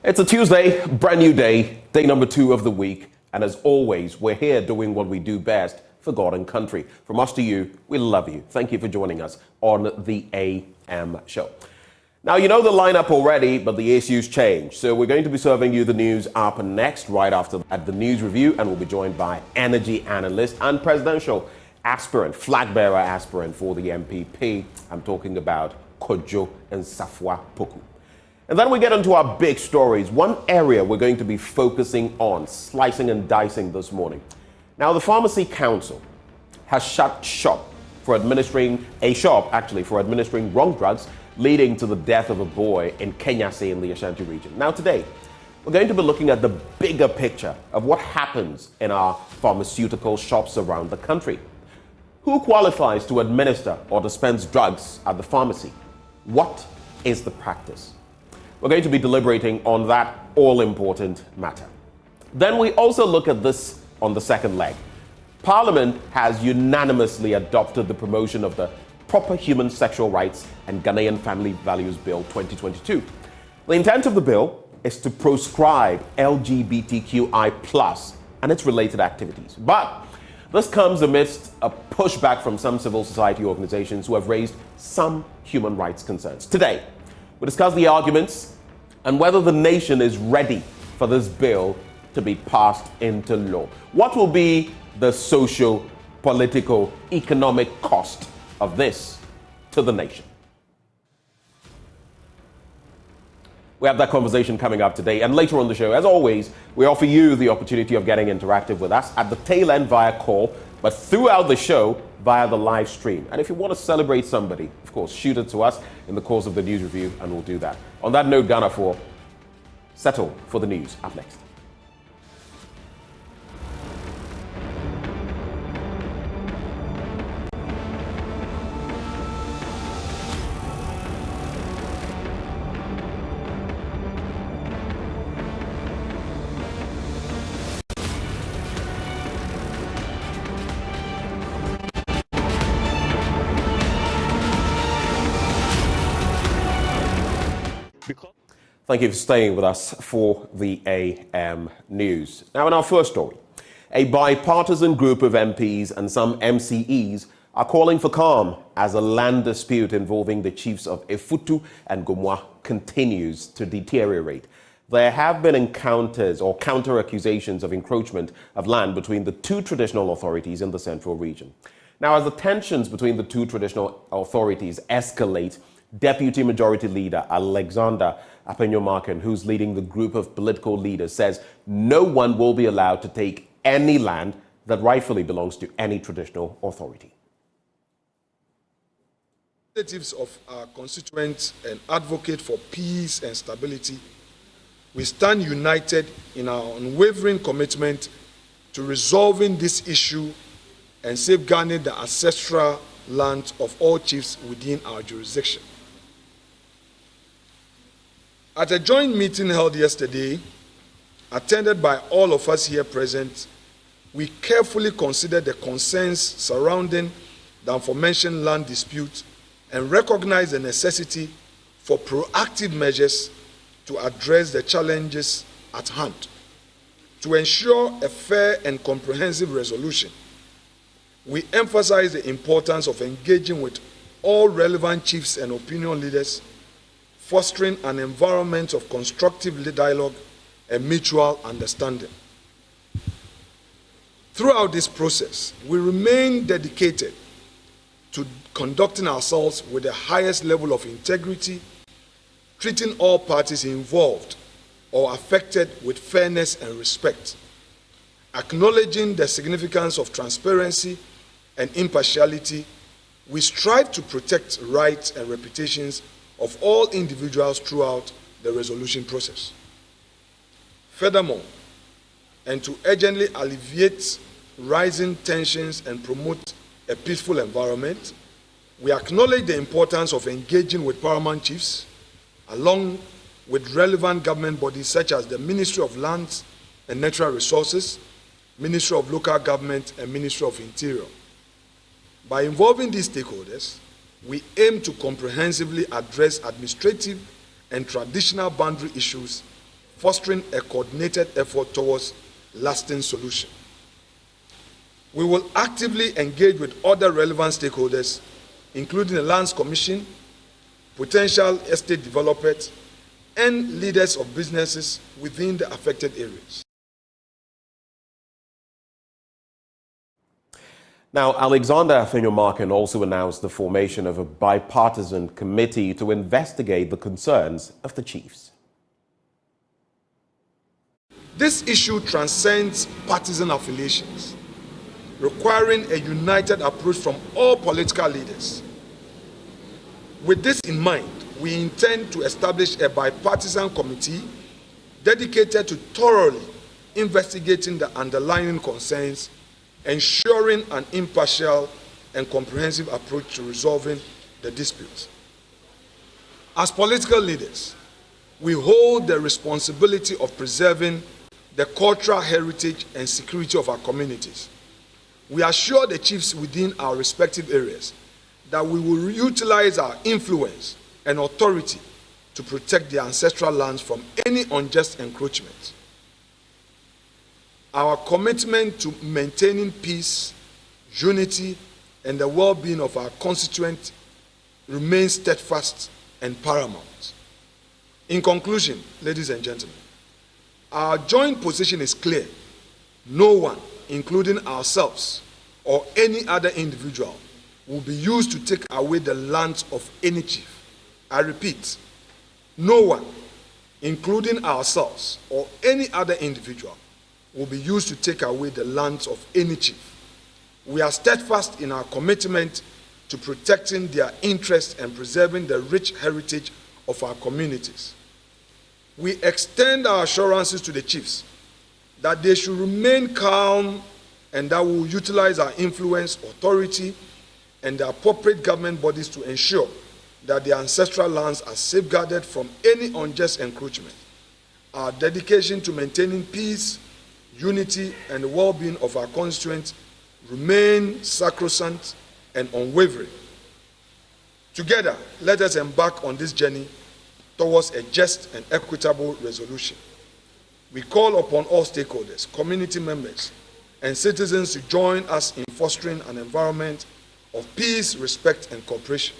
It's a Tuesday, brand new day, day number 2 of the week. And as always, we're here doing what we do best for God and country. From us to you, we love you. Thank you for joining us on the AM show. Now, you know the lineup already, but the issues change. So we're going to be serving you the news up next, right after at the news review, and we'll be joined by energy analyst and presidential aspirant, flag bearer aspirant for the MPP. I'm talking about Kojo and Safwa Poku. And then we get into our big stories. One area we're going to be focusing on, slicing and dicing this morning. Now, the Pharmacy Council has shut shop for administering wrong drugs, leading to the death of a boy in Kenyasi in the Ashanti region. Now, today, we're going to be looking at the bigger picture of what happens in our pharmaceutical shops around the country. Who qualifies to administer or dispense drugs at the pharmacy? What is the practice? We're going to be deliberating on that all-important matter. Then we also look at this on the second leg. Parliament has unanimously adopted the promotion of the Proper Human Sexual Rights and Ghanaian Family Values Bill 2022. The intent of the bill is to proscribe LGBTQI+ and its related activities. But this comes amidst a pushback from some civil society organizations who have raised some human rights concerns. Today, we'll discuss the arguments and whether the nation is ready for this bill to be passed into law. What will be the social, political, economic cost of this to the nation? We have that conversation coming up today, and later on the show, as always, we offer you the opportunity of getting interactive with us at the tail end via call, but throughout the show via the live stream. And if you want to celebrate somebody, of course, shoot it to us in the course of the news review, and we'll do that. On that note, Ghana 4, settle for the news. Up next. Thank you for staying with us for the AM News. Now, in our first story, a bipartisan group of MPs and some MCEs are calling for calm as a land dispute involving the chiefs of Efutu and Gomwa continues to deteriorate. There have been encounters or counter-accusations of encroachment of land between the two traditional authorities in the central region. Now, as the tensions between the two traditional authorities escalate, Deputy Majority Leader Alexander Apenyomarkin, who's leading the group of political leaders, says no one will be allowed to take any land that rightfully belongs to any traditional authority. Representatives of our constituents and advocate for peace and stability, we stand united in our unwavering commitment to resolving this issue and safeguarding the ancestral land of all chiefs within our jurisdiction. At a joint meeting held yesterday, attended by all of us here present, we carefully considered the concerns surrounding the aforementioned land dispute and recognized the necessity for proactive measures to address the challenges at hand. To ensure a fair and comprehensive resolution, we emphasize the importance of engaging with all relevant chiefs and opinion leaders, fostering an environment of constructive dialogue and mutual understanding. Throughout this process, we remain dedicated to conducting ourselves with the highest level of integrity, treating all parties involved or affected with fairness and respect, acknowledging the significance of transparency and impartiality. We strive to protect rights and reputations of all individuals throughout the resolution process. Furthermore, and to urgently alleviate rising tensions and promote a peaceful environment, we acknowledge the importance of engaging with paramount chiefs, along with relevant government bodies such as the Ministry of Lands and Natural Resources, Ministry of Local Government, and Ministry of Interior. By involving these stakeholders, we aim to comprehensively address administrative and traditional boundary issues fostering a coordinated effort towards lasting solution. We will actively engage with other relevant stakeholders, including the Lands Commission, potential estate developers, and leaders of businesses within the affected areas. Now, Alexander Afenyomarkin also announced the formation of a bipartisan committee to investigate the concerns of the chiefs. This issue transcends partisan affiliations, requiring a united approach from all political leaders. With this in mind, we intend to establish a bipartisan committee dedicated to thoroughly investigating the underlying concerns, ensuring an impartial and comprehensive approach to resolving the disputes. As political leaders, we hold the responsibility of preserving the cultural heritage and security of our communities. We assure the chiefs within our respective areas that we will utilize our influence and authority to protect their ancestral lands from any unjust encroachment. Our commitment to maintaining peace, unity, and the well-being of our constituents remains steadfast and paramount. In conclusion, ladies and gentlemen, our joint position is clear. No one, including ourselves or any other individual, will be used to take away the lands of any chief. I repeat, no one, including ourselves or any other individual, will be used to take away the lands of any chief. We are steadfast in our commitment to protecting their interests and preserving the rich heritage of our communities. We extend our assurances to the chiefs that they should remain calm and that we will utilize our influence, authority, and the appropriate government bodies to ensure that the ancestral lands are safeguarded from any unjust encroachment. Our dedication to maintaining peace, unity, and the well-being of our constituents remain sacrosanct and unwavering. Together, let us embark on this journey towards a just and equitable resolution. We call upon all stakeholders, community members, and citizens to join us in fostering an environment of peace, respect, and cooperation.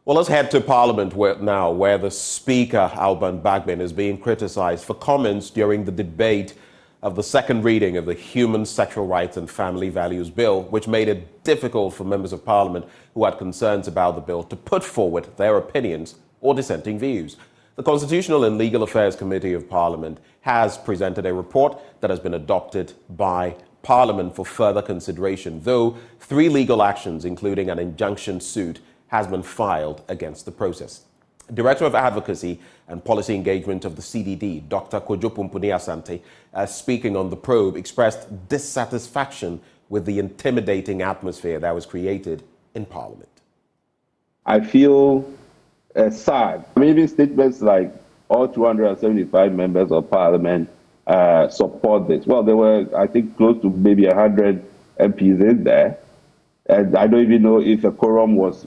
Well, let's head to Parliament now, where the Speaker, Alban Bagbin, is being criticized for comments during the debate of the second reading of the Human Sexual Rights and Family Values Bill, which made it difficult for members of Parliament who had concerns about the bill to put forward their opinions or dissenting views. The Constitutional and Legal Affairs Committee of Parliament has presented a report that has been adopted by Parliament for further consideration, though 3 legal actions, including an injunction suit, has been filed against the process. Director of Advocacy and Policy Engagement of the CDD, Dr. Kojo Pumpuni Asante, speaking on the probe, expressed dissatisfaction with the intimidating atmosphere that was created in Parliament. I feel sad. I mean, even statements like all 275 members of Parliament support this. Well, there were, I think, close to maybe 100 MPs in there. And I don't even know if a quorum was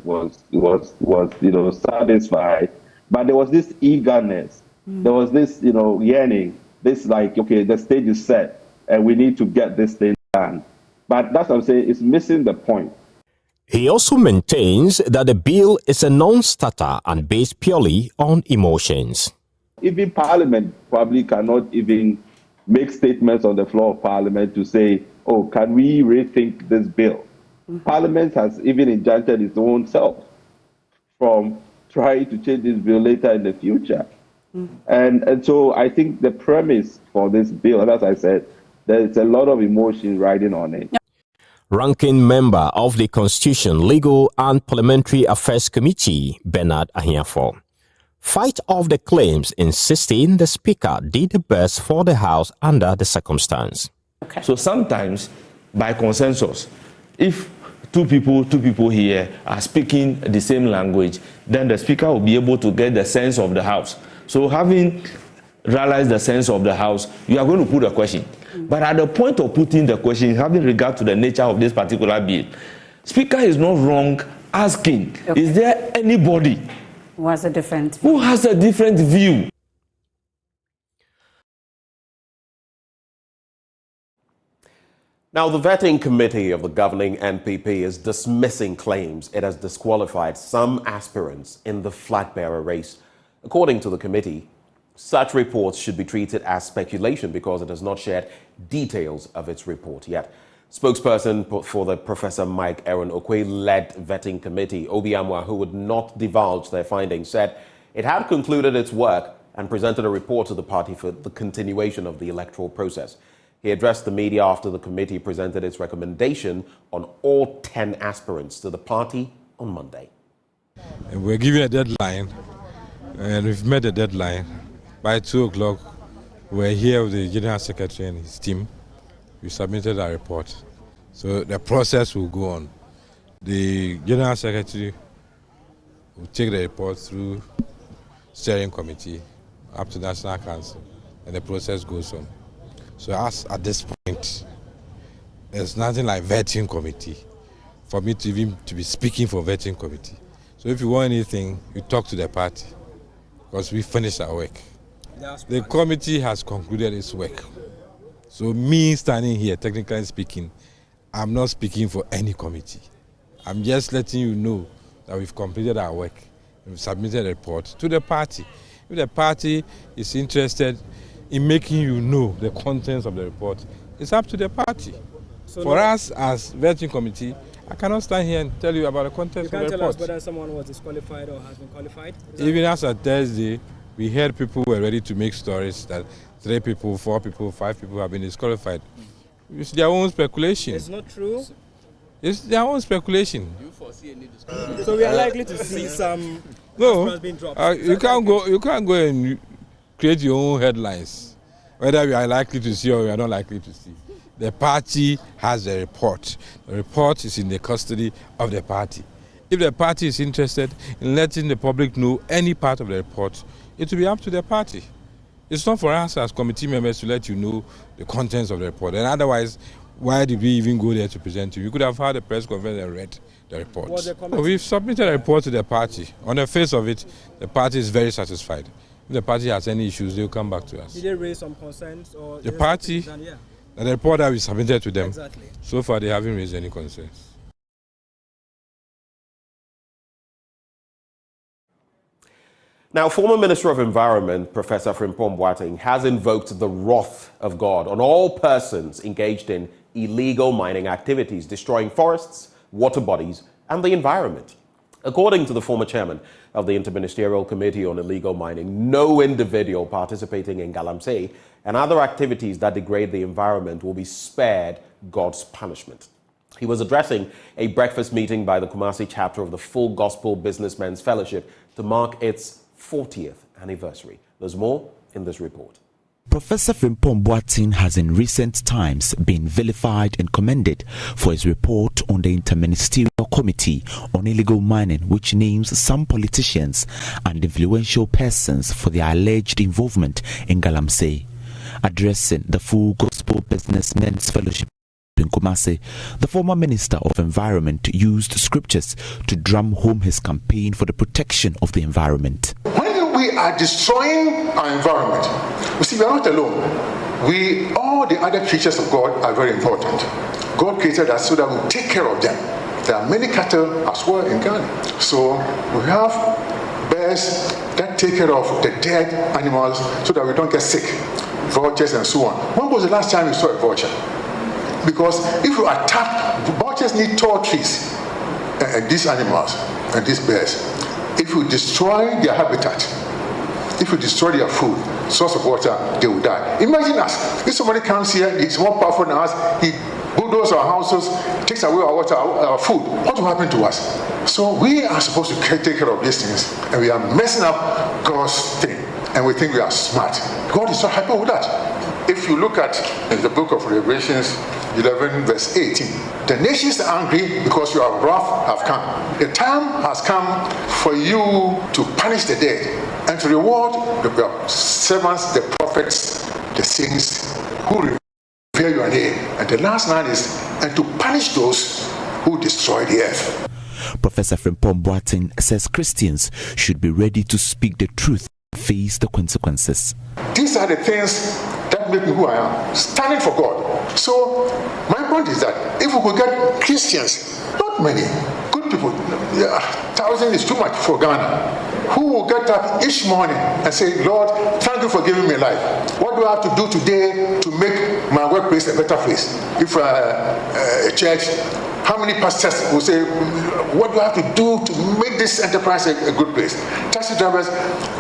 satisfied, but there was this eagerness, there was this yearning, this like, okay, the stage is set and we need to get this thing done. But that's what I'm saying, it's missing the point. He also maintains that the bill is a non-starter and based purely on emotions. Even Parliament probably cannot even make statements on the floor of Parliament to say, oh, can we rethink this bill? Parliament has even injuncted its own self from trying to change this bill later in the future. And so I think the premise for this bill, and as I said, there's a lot of emotion riding on it. Ranking member of the Constitution, Legal and Parliamentary Affairs Committee, Bernard Ahiafo, fight off the claims insisting the Speaker did the best for the House under the circumstance. Okay. So sometimes, by consensus, if two people here are speaking the same language, then the Speaker will be able to get the sense of the House. So having realized the sense of the House, you are going to put a question. But at the point of putting the question, having regard to the nature of this particular bill, Speaker is not wrong asking, is there anybody who has a different view? Now, the vetting committee of the governing MPP is dismissing claims it has disqualified some aspirants in the flag bearer race. According to the committee, such reports should be treated as speculation because it has not shared details of its report yet. Spokesperson for the Professor Mike Aaron Okwe-led vetting committee, Obiamwa, who would not divulge their findings, said it had concluded its work and presented a report to the party for the continuation of the electoral process. He addressed the media after the committee presented its recommendation on all 10 aspirants to the party on Monday. And we're giving a deadline, and we've met the deadline. By 2 o'clock, we're here with the General Secretary and his team. We submitted our report. So the process will go on. The General Secretary will take the report through steering committee up to National Council, and the process goes on. So as at this point, there's nothing like vetting committee for me to even to be speaking for vetting committee. So if you want anything, you talk to the party because we finished our work. The committee has concluded its work. So me standing here, technically speaking, I'm not speaking for any committee. I'm just letting you know that we've completed our work and we've submitted a report to the party. If the party is interested in making you know the contents of the report, it's up to the party. So for us as vetting committee, I cannot stand here and tell you about the contents of the report. You can't tell us whether someone was disqualified or has been qualified? Even as of Thursday, we heard people were ready to make stories that 3 people, 4 people, 5 people have been disqualified. It's their own speculation. It's not true? It's their own speculation. Do you foresee any disqualification? So we are likely to see some being dropped. You can't go and create your own headlines, whether we are likely to see or we are not likely to see. The party has a report. The report is in the custody of the party. If the party is interested in letting the public know any part of the report, it will be up to the party. It's not for us as committee members to let you know the contents of the report. And otherwise, why did we even go there to present to you? We could have had a press conference and read the report. We've submitted a report to the party. On the face of it, the party is very satisfied. If the party has any issues, they'll come back to us. Did they raise some concerns? Or the party, the report that we submitted to them, exactly. So far they haven't raised any concerns. Now, former Minister of Environment, Professor Frimpong Boateng, has invoked the wrath of God on all persons engaged in illegal mining activities, destroying forests, water bodies, and the environment. According to the former chairman of the Interministerial Committee on Illegal Mining, no individual participating in galamsey and other activities that degrade the environment will be spared God's punishment. He was addressing a breakfast meeting by the Kumasi chapter of the Full Gospel Businessmen's Fellowship to mark its 40th anniversary. There's more in this report. Professor Frimpong Boateng has in recent times been vilified and commended for his report on the Interministerial Committee on Illegal Mining, which names some politicians and influential persons for their alleged involvement in galamsey. Addressing the Full Gospel Businessmen's Fellowship in Kumasi, the former Minister of Environment used scriptures to drum home his campaign for the protection of the environment. When we are destroying our environment, you see, we are not alone. All the other creatures of God are very important. God created us so that we take care of them. There are many cattle as well in Ghana. So we have bears that take care of the dead animals so that we don't get sick, vultures and so on. When was the last time you saw a vulture? Because if you attack, vultures need tall trees, and these animals and these bears. If you destroy their habitat, if you destroy their food, source of water, they will die. Imagine us. If somebody comes here, he's more powerful than us, he bulldozes our houses, takes away our water, our food. What will happen to us? So we are supposed to take care of these things, and we are messing up God's thing, and we think we are smart. God is not happy with that. If you look at the book of Revelations 11 verse 18, the nations are angry because your wrath have come. The time has come for you to punish the dead and to reward the servants, the prophets, the saints who revere your name. And the last line is, and to punish those who destroy the earth. Professor Frimpong Boateng says Christians should be ready to speak the truth and face the consequences. These are the things that make me who I am, standing for God. So my point is that if we could get Christians, not many, good people, 1,000 is too much for Ghana, who will get up each morning and say, Lord, thank you for giving me life. What do I have to do today to make my workplace a better place? If a church, how many pastors will say, what do I have to do to make this enterprise a good place? Taxi drivers,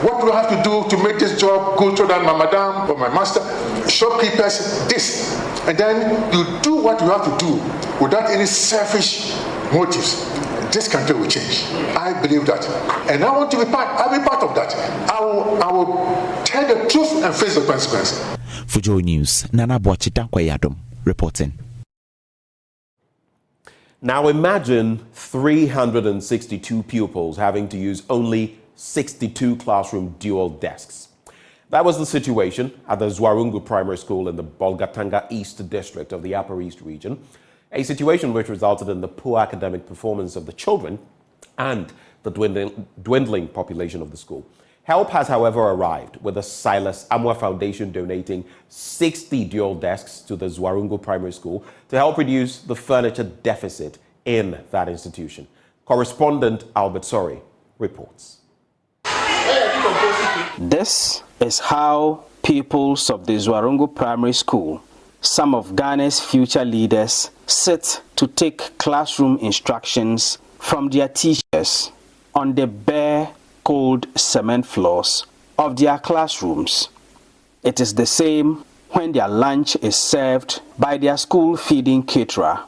what do I have to do to make this job good so that my madam or my master, shopkeepers, this. And then you do what you have to do without any selfish motives. This country will change. I believe that. And I want to be part, I'll be part of that. I will tell the truth and face the consequences. For Joy News, Nana Boachita reporting. Now imagine 362 pupils having to use only 62 classroom dual desks. That was the situation at the Zwarongo Primary School in the Bolgatanga East District of the Upper East region, a situation which resulted in the poor academic performance of the children and the dwindling population of the school. Help has, however, arrived, with the Silas Amor Foundation donating 60 dual desks to the Zwarongo Primary School to help reduce the furniture deficit in that institution. Correspondent Albert Sori reports. This is how pupils of the Zwarongo Primary School, some of Ghana's future leaders, sit to take classroom instructions from their teachers on the bare, cold cement floors of their classrooms. It is the same when their lunch is served by their school feeding caterer.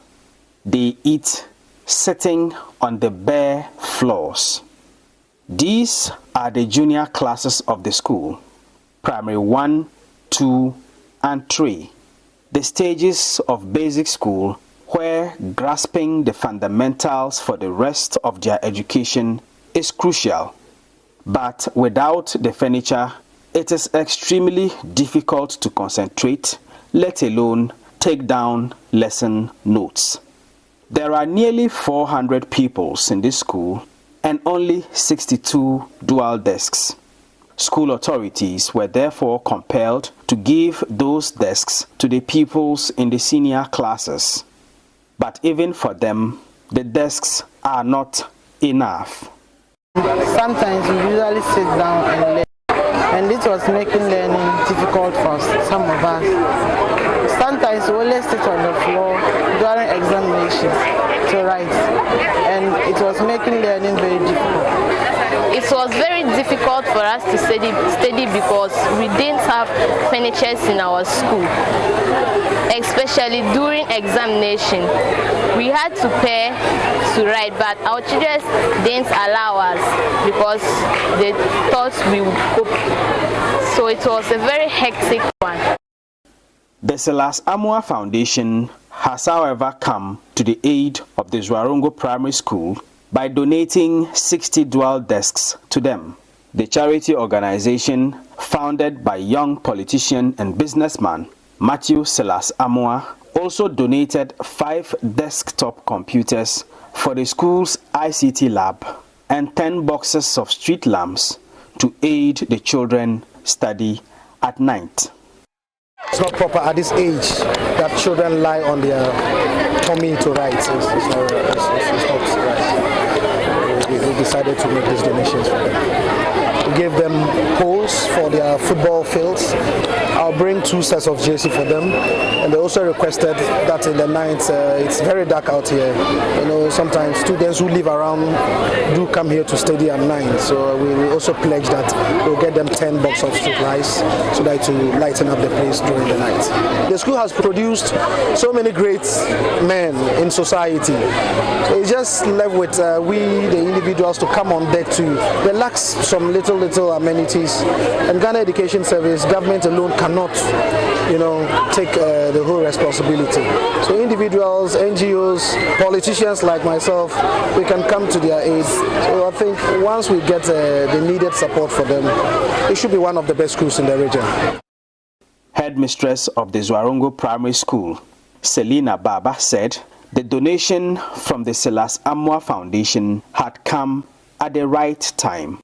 They eat sitting on the bare floors. These are the junior classes of the school, primary 1, 2, and 3, the stages of basic school where grasping the fundamentals for the rest of their education is crucial. But without the furniture, it is extremely difficult to concentrate, let alone take down lesson notes. There are nearly 400 pupils in this school and only 62 dual desks. School authorities were therefore compelled to give those desks to the pupils in the senior classes. But even for them, the desks are not enough. Sometimes we usually sit down and learn, and this was making learning difficult for some of us. Sometimes we only sit on the floor during examinations to write, and it was making learning very difficult. It was very difficult for us to study because we didn't have furniture in our school, especially during examination. We had to pay to write, but our teachers didn't allow us because they thought we would cope. So it was a very hectic one. The Silas Amor Foundation has, however, come to the aid of the Zwarongo Primary School by donating 60 dual desks to them. The charity organization, founded by young politician and businessman Matthew Silas Amor, also donated 5 desktop computers for the school's ICT lab and 10 boxes of street lamps to aid the children study at night. It's not proper at this age that children lie on their tummy to write. It's not right. We decided to make these donations for them. We gave them poles for their football fields. I'll bring 2 sets of jersey for them, and they also requested that in the night, it's very dark out here. You know, sometimes students who live around do come here to study at night, so we also pledge that we'll get them 10 boxes of street lights so that to lighten up the place during the night. The school has produced so many great men in society, so it's just left with we, the individuals, to come on deck to relax some little amenities. And Ghana Education Service, government alone cannot, take the whole responsibility. So individuals, NGOs, politicians like myself, we can come to their aid. So I think once we get the needed support for them, it should be one of the best schools in the region. Headmistress of the Zwarongo Primary School, Selina Baba, said the donation from the Silas Amor Foundation had come at the right time.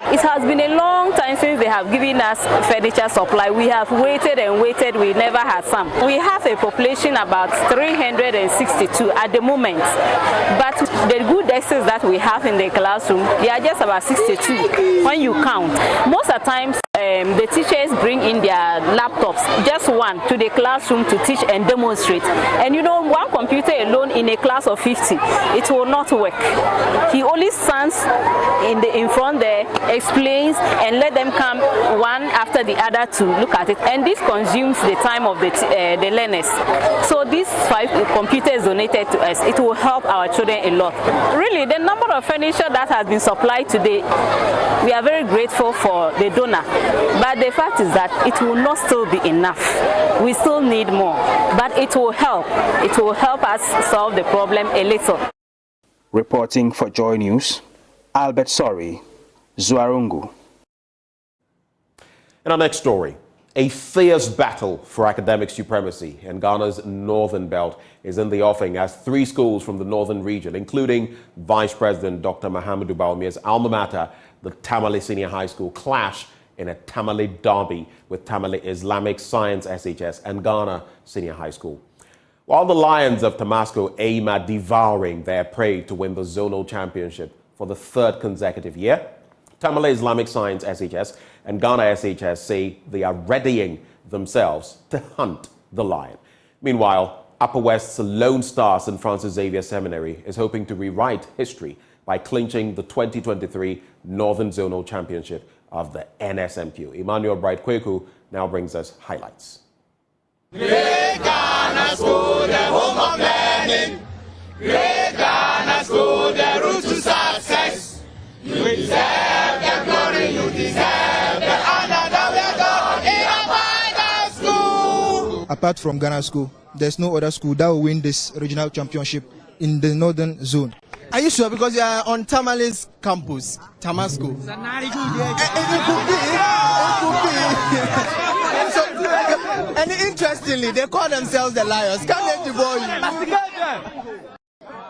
It has been a long time since since they have given us furniture supply, we have waited and waited, we never had some. We have a population about 362 at the moment, but the good desks that we have in the classroom, they are just about 62 when you count. Most of the times, the teachers bring in their laptops, just one, to the classroom to teach and demonstrate. And you know, one computer alone in a class of 50, it will not work. He only stands in front there, explains, and let them come one after the other to look at it. And this consumes the time of the learners. So these 5 computers donated to us, it will help our children a lot. Really, the number of furniture that has been supplied today, we are very grateful for the donor. But the fact is that it will not still be enough. We still need more. But it will help. It will help us solve the problem a little. Reporting for Joy News, Albert Sorry, Zwarongo. In our next story, a fierce battle for academic supremacy in Ghana's northern belt is in the offing as 3 schools from the northern region, including Vice President Dr. Mahamudu Bawumia's alma mater, the Tamale Senior High School, clash in a Tamale derby with Tamale Islamic Science SHS and Ghana Senior High School. While the Lions of Tamasco aim at devouring their prey to win the zonal championship for the 3rd consecutive year, Tamale Islamic Science SHS and Ghana SHS say they are readying themselves to hunt the lion. Meanwhile, Upper West's Lone Star St. Francis Xavier Seminary is hoping to rewrite history by clinching the 2023 Northern Zonal Championship of the NSMQ. Emmanuel Bright Kweku now brings us highlights. Great Ghana School, the home of learning. Great Ghana School, the route to success. You deserve the glory, you deserve the honor that we are going in our school. Apart from Ghana School, there's no other school that will win this regional championship in the northern zone. Are you sure? Because you are on Tamale's campus, Tamasco. It could be. And interestingly, they call themselves the Lions. Can they devour you?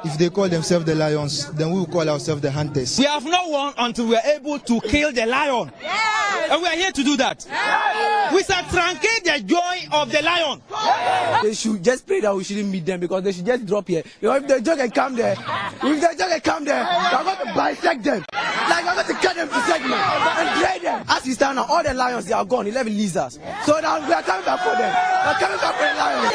If they call themselves the Lions, then we will call ourselves the Hunters. We have not won until we are able to kill the lion. Yes. And we are here to do that. Yes. We shall truncate the joy of the lion. Yes. They should just pray that we shouldn't meet them, because they should just drop here. Because if the judge come there, we are going to bisect them. Like we're going to cut them to segments and trade them. As we stand now, all the lions, they are gone, 11 lizards. So now we are coming back for them. We are coming back for the lions.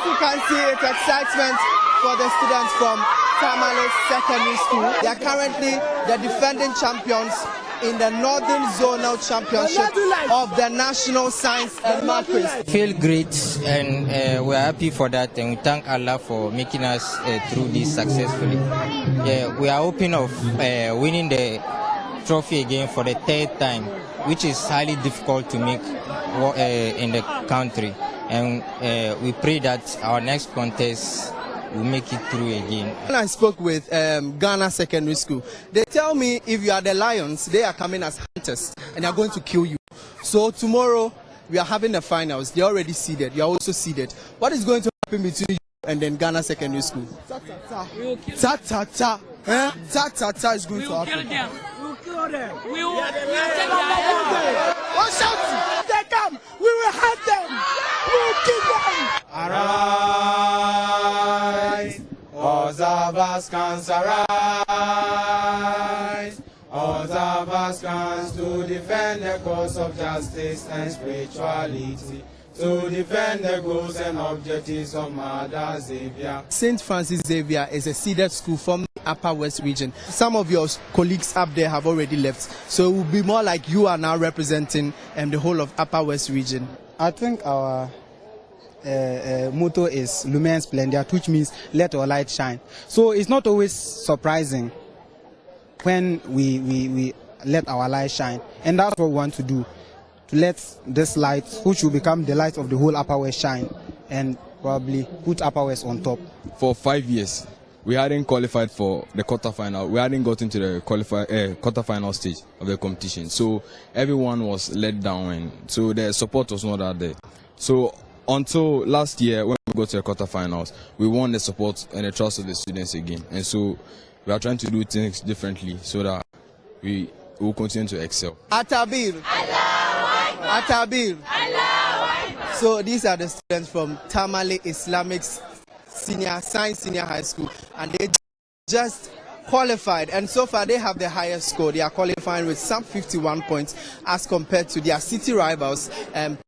You can see it's excitement for the students from Tamale Secondary School. They are currently the defending champions in the Northern Zonal Championship of the National Science and Math Quiz. Feel great, and we're happy for that, and we thank Allah for making us through this successfully. We are hoping of winning the trophy again for the 3rd time, which is highly difficult to make in the country. And we pray that our next contest will make it through again. When I spoke with Ghana Secondary School, they tell me if you are the Lions, they are coming as hunters and they are going to kill you. So tomorrow we are having the finals. They are already seeded. You are also seeded. What is going to happen between you and then Ghana Secondary School? Ta-ta-ta. Ta-ta-ta. Ta-ta-ta is going to happen. We will kill them. We will kill them. What shouting? They come. We will hunt them. We will kill them. Arise, all of us can arise. All of us can to defend the cause of justice and spirituality. To defend the goals and objectives of Mother Xavier. St. Francis Xavier is a seeded school from the Upper West region. Some of your colleagues up there have already left, so it will be more like you are now representing the whole of Upper West region. I think our motto is Lumen Splendor, which means let our light shine. So it's not always surprising when we let our light shine, and that's what we want to do. To let this light, which will become the light of the whole Upper West, shine and probably put Upper West on top. For 5 years, we hadn't qualified for the quarterfinal. We hadn't gotten to the quarterfinal stage of the competition. So everyone was let down, and so the support was not out there. So until last year, when we got to the quarterfinals, we won the support and the trust of the students again. And so we are trying to do things differently so that we will continue to excel. Atabir. Atabir. So these are the students from Tamale Islamic Science Senior High School, and they just qualified, and so far they have the highest score. They are qualifying with some 51 points as compared to their city rivals,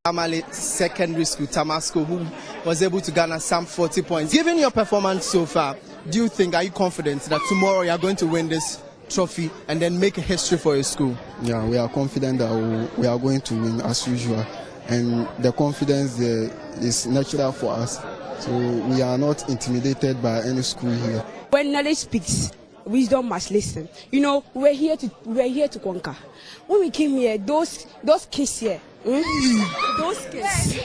Tamale Secondary School, Tamasco, who was able to garner some 40 points. Given your performance so far, are you confident that tomorrow you are going to win this trophy and then make a history for your school? Yeah, we are confident that we are going to win as usual, and the confidence there is natural for us. So we are not intimidated by any school here. When knowledge speaks, wisdom must listen. You know, we're here to conquer. When we came here, those kids here, those kids,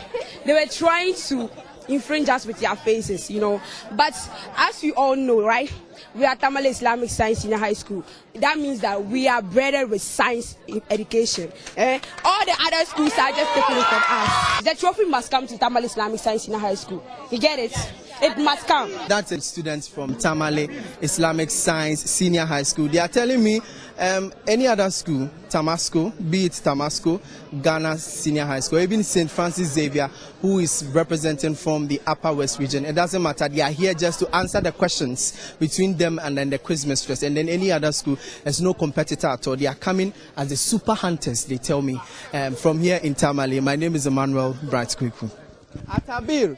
they were trying to infringe us with their faces, you know. But as we all know, right, we are Tamale Islamic Science Senior High School. That means that we are bred with science education. All the other schools are just taking it from us. The trophy must come to Tamale Islamic Science Senior High School. You get it? It must come. That's it, students from Tamale Islamic Science Senior High School. They are telling me any other school, Tamasco, be it Tamasco, Ghana Senior High School, even St. Francis Xavier, who is representing from the Upper West region, it doesn't matter. They are here just to answer the questions between them and then the Christmas fest. And then any other school, there's no competitor at all. They are coming as the super hunters, they tell me, from here in Tamale. My name is Emmanuel Bright Kwiku. Atabir.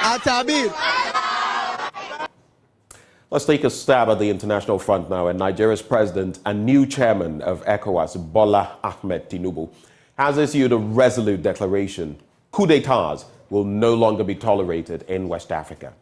Atabir. Let's take a stab at the international front now. And Nigeria's president and new chairman of ECOWAS, Bola Ahmed Tinubu, has issued a resolute declaration. Coup d'etats will no longer be tolerated in West Africa.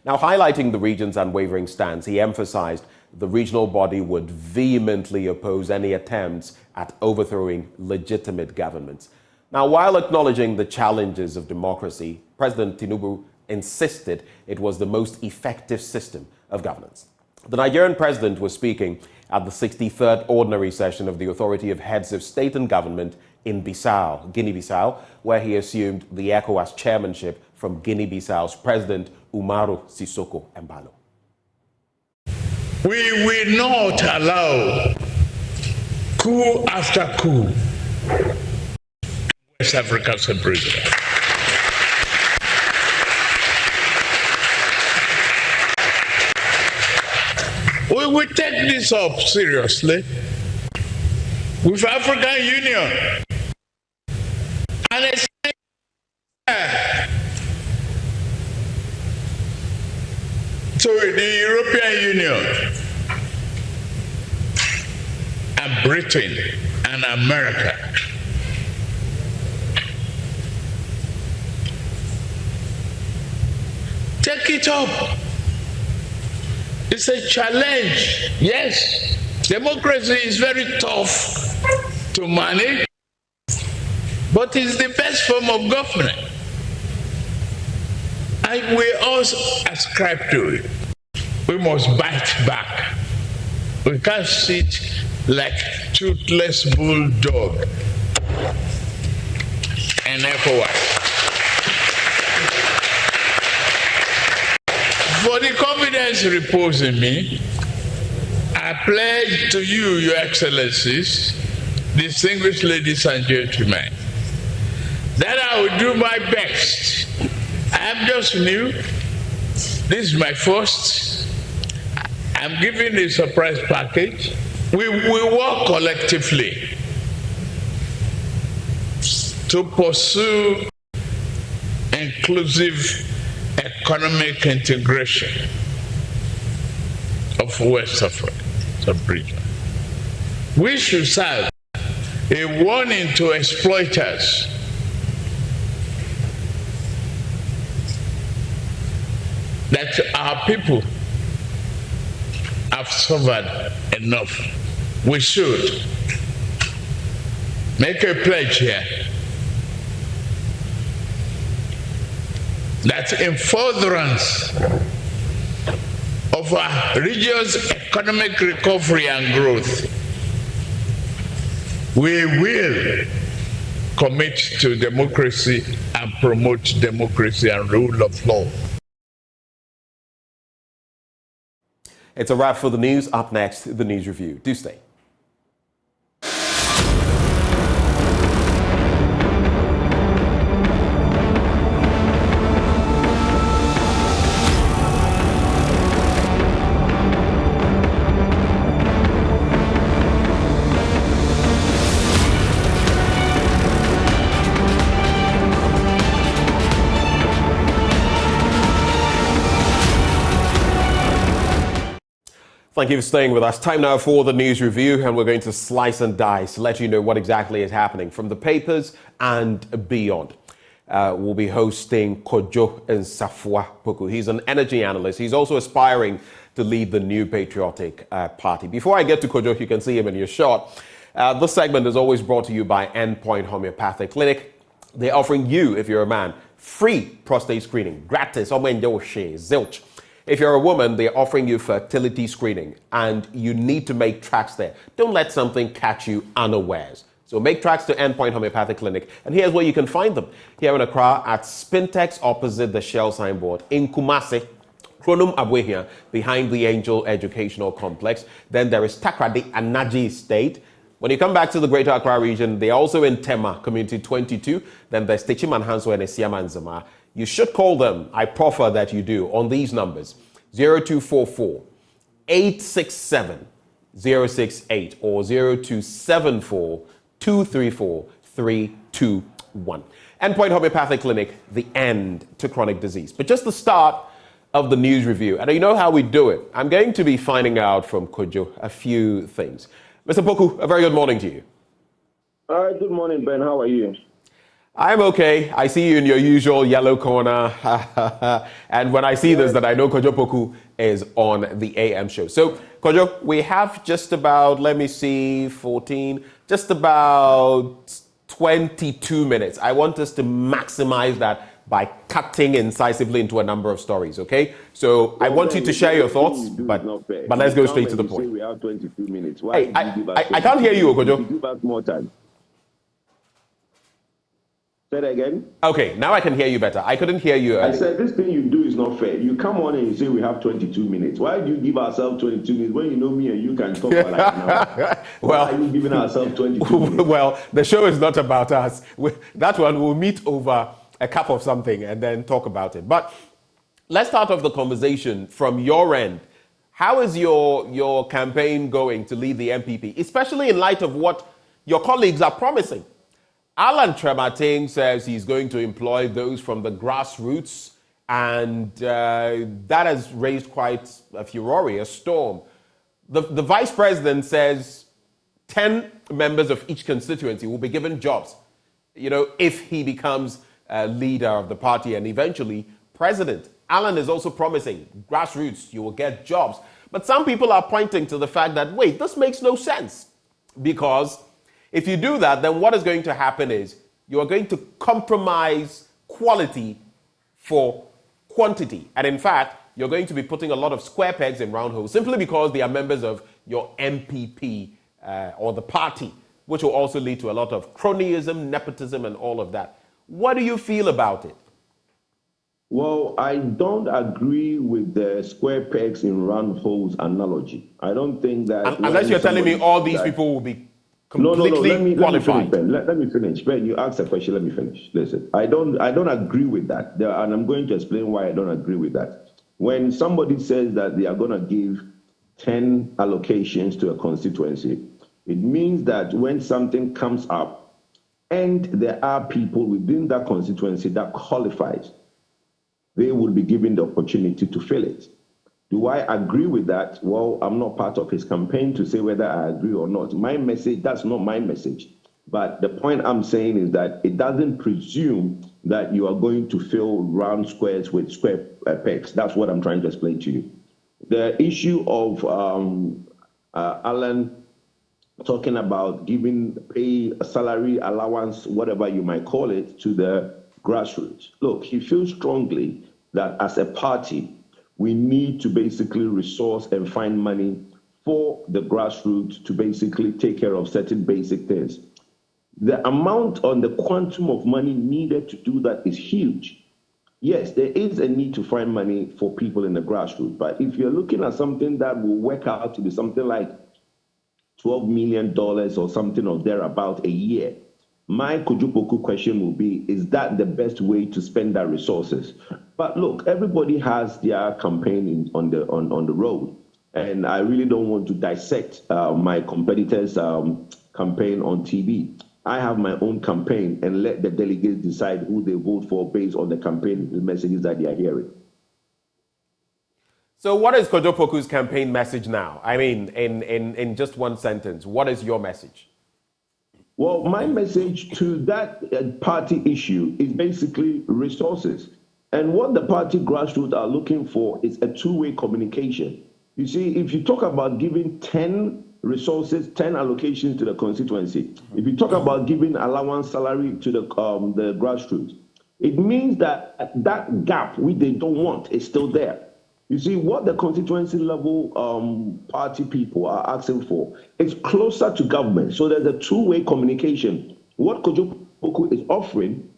Now, highlighting the region's unwavering stance, he emphasized the regional body would vehemently oppose any attempts at overthrowing legitimate governments. Now, while acknowledging the challenges of democracy, President Tinubu insisted it was the most effective system of governance. The Nigerian president was speaking at the 63rd ordinary session of the Authority of Heads of State and Government in Bissau, Guinea-Bissau, where he assumed the ECOWAS chairmanship from Guinea-Bissau's President Umaru Sissoco Embalo. We will not allow coup after coup West African separation. We will take this up seriously with African Union and it's to the European Union and Britain and America. Take it up. It's a challenge. Yes, democracy is very tough to manage, but it's the best form of government. And we also ascribe to it. We must bite back. We can't sit like toothless bulldog and ECOWAS. For the confidence reposed in me, I pledge to you, Your Excellencies, distinguished ladies and gentlemen, that I will do my best. I am just new. This is my first. I'm giving a surprise package. We will work collectively to pursue inclusive economic integration of West Africa sub-region. We should serve a warning to exploiters that our people have suffered enough. We should make a pledge here that in furtherance of our region's economic recovery and growth, we will commit to democracy and promote democracy and rule of law. It's a wrap for the news. Up next, the news review. Do stay. Thank you for staying with us. Time now for the news review, and we're going to slice and dice to let you know what exactly is happening from the papers and beyond. We'll be hosting Kojo Nsafua Poku. He's an energy analyst. He's also aspiring to lead the New Patriotic Party. Before I get to Kojo, you can see him in your shot. This segment is always brought to you by Endpoint Homeopathic Clinic. They're offering you, if you're a man, free prostate screening, gratis. Zilch. If you're a woman, they're offering you fertility screening, and you need to make tracks there. Don't let something catch you unawares. So make tracks to Endpoint Homeopathic Clinic, and here's where you can find them. Here in Accra at Spintex opposite the Shell signboard. In Kumasi, Kronum Abwehia, behind the Angel Educational Complex. Then there is Takrady and Naji Estate. When you come back to the Greater Accra region, they're also in Tema, Community 22. Then there's Techiman Hanso and Esiaman Zama. You should call them, I prefer that you do, on these numbers, 0244 867 068 or 0274 234 321. Endpoint Homeopathic Clinic, the end to chronic disease. But just the start of the news review. And you know how we do it. I'm going to be finding out from Kojo a few things. Mr. Poku, a very good morning to you. All right, good morning, Ben. How are you? I'm okay. I see you in your usual yellow corner. And when I see this, that I know Kojo Poku is on the AM show. So, Kojo, we have just about, 14, just about 22 minutes. I want us to maximize that by cutting incisively into a number of stories, okay? So I want you to share your thoughts, but let's go straight to the point. We have 22 minutes. Why hey, I can't hear you, Kojo. Give us more time. Say that again. Okay, now I can hear you better. I couldn't hear you earlier. I said this thing you do is not fair. You come on and you say we have 22 minutes. Why do you give ourselves 22 minutes when you know me and you can talk for like an hour? Well, why are you giving ourselves 22 minutes? Well, the show is not about us. That one, we'll meet over a cup of something and then talk about it. But let's start off the conversation from your end. How is your campaign going to lead the MPP, especially in light of what your colleagues are promising? Alan Tremating says he's going to employ those from the grassroots, and that has raised quite a furore, a storm. The vice president says 10 members of each constituency will be given jobs, if he becomes leader of the party and eventually president. Alan is also promising grassroots, you will get jobs. But some people are pointing to the fact that, wait, this makes no sense, because if you do that, then what is going to happen is you are going to compromise quality for quantity. And in fact, you're going to be putting a lot of square pegs in round holes simply because they are members of your MPP or the party, which will also lead to a lot of cronyism, nepotism, and all of that. What do you feel about it? Well, I don't agree with the square pegs in round holes analogy. I don't think that... Unless you're telling me all these people will be completely qualified. Let me finish. Ben, you asked a question. Let me finish. Listen, I don't agree with that. And I'm going to explain why I don't agree with that. When somebody says that they are going to give 10 allocations to a constituency, it means that when something comes up and there are people within that constituency that qualifies, they will be given the opportunity to fill it. Do I agree with that? Well, I'm not part of his campaign to say whether I agree or not. My message, that's not my message. But the point I'm saying is that it doesn't presume that you are going to fill round squares with square pegs. That's what I'm trying to explain to you. The issue of Alan talking about giving pay, a salary, allowance, whatever you might call it, to the grassroots. Look, he feels strongly that as a party, we need to basically resource and find money for the grassroots to basically take care of certain basic things. The amount on the quantum of money needed to do that is huge. Yes, there is a need to find money for people in the grassroots, but if you're looking at something that will work out to be something like $12 million or something or thereabout a year, my Kojupoku question will be, is that the best way to spend that resources? But look, everybody has their campaign on the road, and I really don't want to dissect my competitors' campaign on TV. I have my own campaign, and let the delegates decide who they vote for based on the campaign, the messages that they are hearing. So what is Kojopoku's campaign message now? I mean, in just one sentence, what is your message? Well, my message to that party issue is basically resources. And what the party grassroots are looking for is a two-way communication. You see, if you talk about giving 10 resources, 10 allocations to the constituency, if you talk about giving allowance salary to the grassroots, it means that that gap which they don't want is still there. You see, what the constituency level party people are asking for is closer to government. So there's a two-way communication. What Kojopoku is offering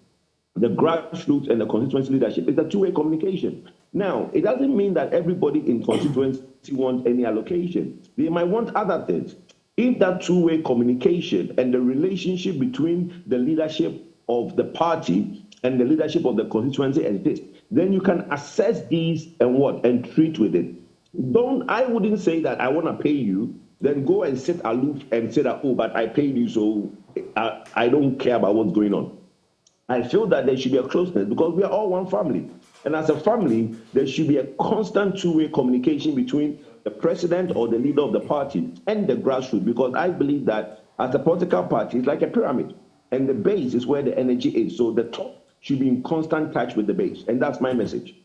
the grassroots and the constituency leadership is a two-way communication. Now, it doesn't mean that everybody in constituency wants any allocation. They might want other things. If that two-way communication and the relationship between the leadership of the party and the leadership of the constituency exists, then you can assess these and treat with it. I wouldn't say that I want to pay you, then go and sit aloof and say that, oh, but I paid you, so I don't care about what's going on. I feel that there should be a closeness because we are all one family. And as a family, there should be a constant two-way communication between the president or the leader of the party and the grassroots, because I believe that as a political party, it's like a pyramid, and the base is where the energy is. So the top should be in constant touch with the base. And that's my message.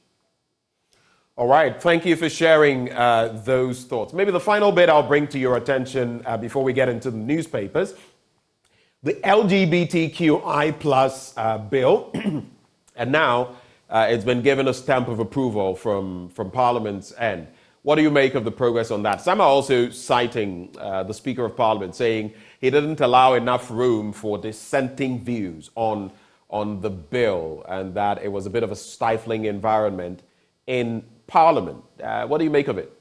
All right. Thank you for sharing those thoughts. Maybe the final bit I'll bring to your attention before we get into the newspapers. The LGBTQI plus bill, and now it's been given a stamp of approval from Parliament's end. What do you make of the progress on that? Some are also citing the Speaker of Parliament, saying he didn't allow enough room for dissenting views on the bill, and that it was a bit of a stifling environment in Parliament. What do you make of it?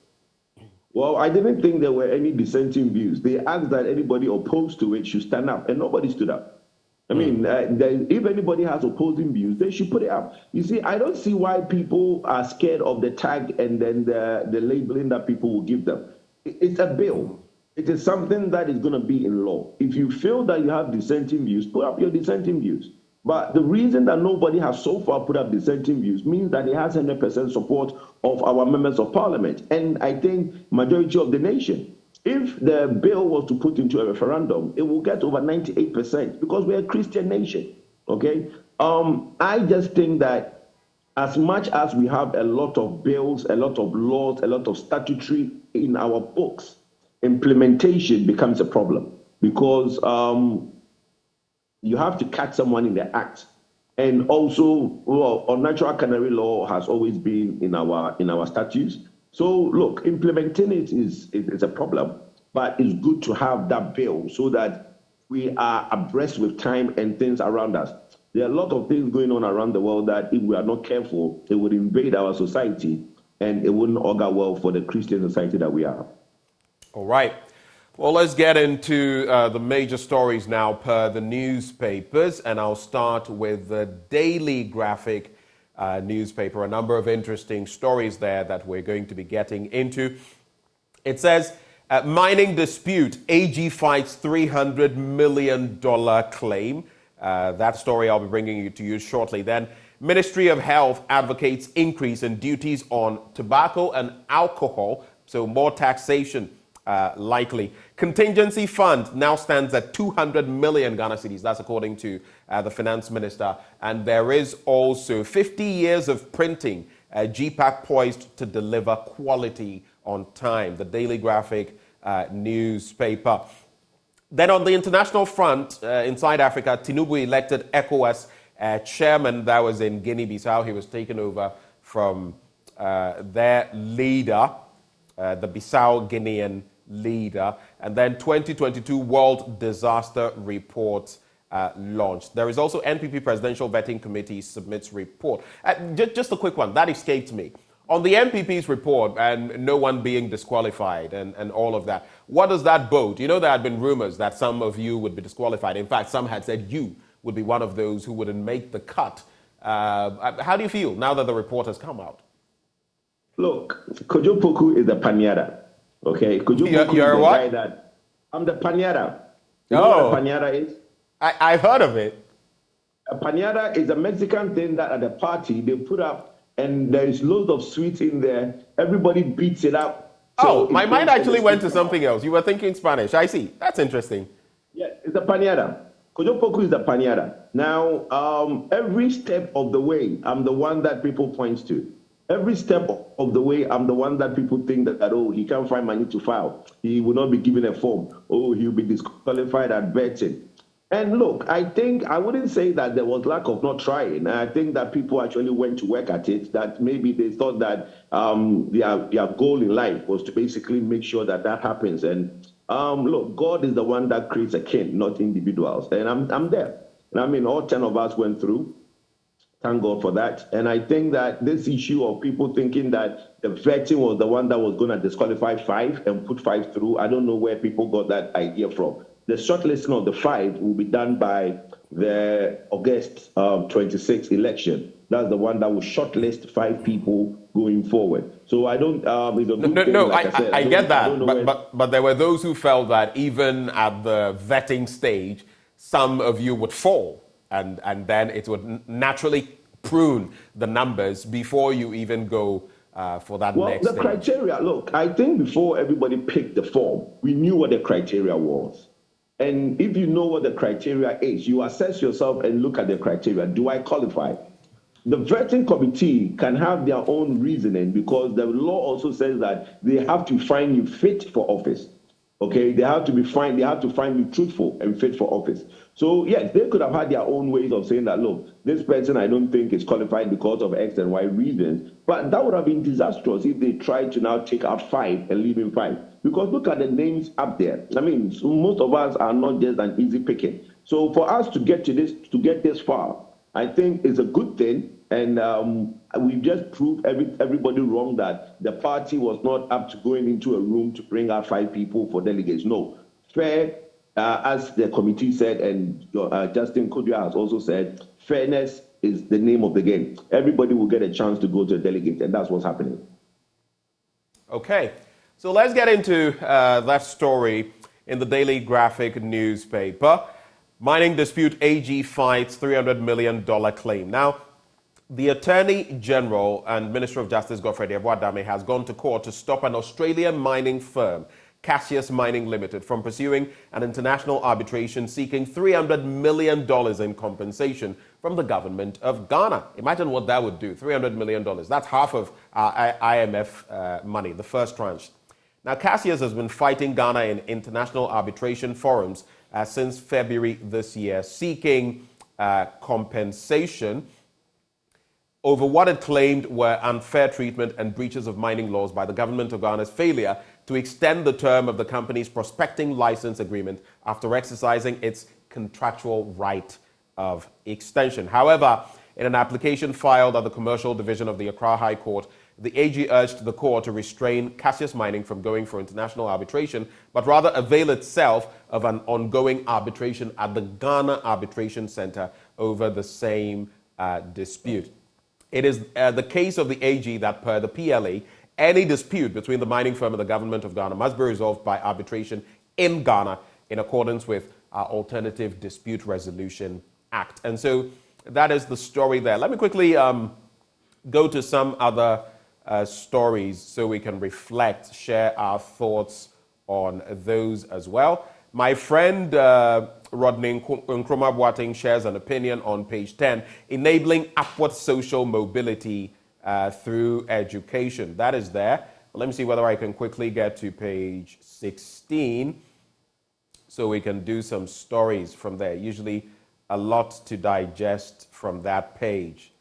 Well, I didn't think there were any dissenting views. They asked that anybody opposed to it should stand up, and nobody stood up. I mean, if anybody has opposing views, they should put it up. You see, I don't see why people are scared of the tag and then the labeling that people will give them. It's a bill. It is something that is going to be in law. If you feel that you have dissenting views, put up your dissenting views. But the reason that nobody has so far put up dissenting views means that it has 100% support of our members of parliament, and I think majority of the nation. If the bill was to put into a referendum, it will get over 98% because we're a Christian nation, okay? I just think that as much as we have a lot of bills, a lot of laws, a lot of statutory in our books, implementation becomes a problem because you have to catch someone in the act. And also, unnatural cannery law has always been in our statutes. So look, implementing it is a problem, but it's good to have that bill so that we are abreast with time and things around us. There are a lot of things going on around the world that if we are not careful, it would invade our society and it wouldn't augur well for the Christian society that we are. All right. Well, let's get into the major stories now per the newspapers, and I'll start with the Daily Graphic newspaper. A number of interesting stories there that we're going to be getting into. It says, mining dispute, AG fights $300 million claim. That story I'll be bringing to you shortly. Then, Ministry of Health advocates increase in duties on tobacco and alcohol, so more taxation likely. Contingency fund now stands at 200 million Ghana cedis. That's according to the finance minister. And there is also 50 years of printing. GPAC poised to deliver quality on time. The Daily Graphic newspaper. Then on the international front, inside Africa, Tinubu elected ECOWAS chairman. That was in Guinea-Bissau. He was taken over from their leader, the Bissau-Guinean leader, and then 2022 World Disaster Report launched. There is also NPP Presidential Vetting Committee submits report. Just a quick one, that escaped me. On the MPP's report and no one being disqualified and all of that, what does that bode? You know, there had been rumors that some of you would be disqualified. In fact, some had said you would be one of those who wouldn't make the cut. How do you feel now that the report has come out? Look, Kojo Poku is a panyara. Okay, Kojo Poku you're is the what? guy that I'm the panyara. You know what a panyara is? I've heard of it. A panyara is a Mexican thing that at the party they put up, and there is loads of sweets in there. Everybody beats it up. So my mind actually went to something else. You were thinking Spanish. I see. That's interesting. Yeah, it's a panyara. Kojo Poku is the panyara. Now, every step of the way, I'm the one that people point to. Every step of the way, I'm the one that people think that, oh, he can't find money to file. He will not be given a form. Oh, he'll be disqualified at vetting. And look, I think I wouldn't say that there was lack of not trying. I think that people actually went to work at it, that maybe they thought that their goal in life was to basically make sure that that happens. And look, God is the one that creates a king, not individuals. And I'm there. And I mean, all 10 of us went through. Thank God for that. And I think that this issue of people thinking that the vetting was the one that was going to disqualify 5 and put 5 through, I don't know where people got that idea from. The shortlisting of the 5 will be done by the August 26 election. That's the one that will shortlist 5 people going forward. So I don't. I get that. But there were those who felt that even at the vetting stage, some of you would fall. And then it would naturally prune the numbers before you even go for that next stage. Well, the criteria, look, I think before everybody picked the form, we knew what the criteria was. And if you know what the criteria is, you assess yourself and look at the criteria. Do I qualify? The vetting committee can have their own reasoning because the law also says that they have to find you fit for office. Okay, they have to find you truthful and fit for office. So yes, they could have had their own ways of saying that, look, this person I don't think is qualified because of X and Y reasons. But that would have been disastrous if they tried to now take out 5 and leave in 5. Because look at the names up there. I mean, so most of us are not just an easy picking. So for us to get this far, I think is a good thing. And we've just proved everybody wrong that the party was not up to going into a room to bring out 5 people for delegates. No. Fair, as the committee said, and Justin Kodua has also said, fairness is the name of the game. Everybody will get a chance to go to a delegate, and that's what's happening. Okay. So let's get into that story in the Daily Graphic newspaper. Mining dispute, AG fights $300 million claim. Now, the Attorney General and Minister of Justice Godfrey Adwumam has gone to court to stop an Australian mining firm, Cassius Mining Limited, from pursuing an international arbitration seeking $300 million in compensation from the government of Ghana. Imagine what that would do, $300 million. That's half of IMF money, the first tranche. Now, Cassius has been fighting Ghana in international arbitration forums since February this year, seeking compensation over what it claimed were unfair treatment and breaches of mining laws by the government of Ghana's failure to extend the term of the company's prospecting license agreement after exercising its contractual right of extension. However, in an application filed at the Commercial Division of the Accra High Court, the AG urged the court to restrain Cassius Mining from going for international arbitration, but rather avail itself of an ongoing arbitration at the Ghana Arbitration Center over the same dispute. It is the case of the AG that, per the PLA, any dispute between the mining firm and the government of Ghana must be resolved by arbitration in Ghana in accordance with our Alternative Dispute Resolution Act. And so that is the story there. Let me quickly go to some other stories so we can reflect, share our thoughts on those as well. My friend Rodney Nkrumah Boateng shares an opinion on page 10, enabling upward social mobility through education. That is there. Let me see whether I can quickly get to page 16 so we can do some stories from there. Usually a lot to digest from that page.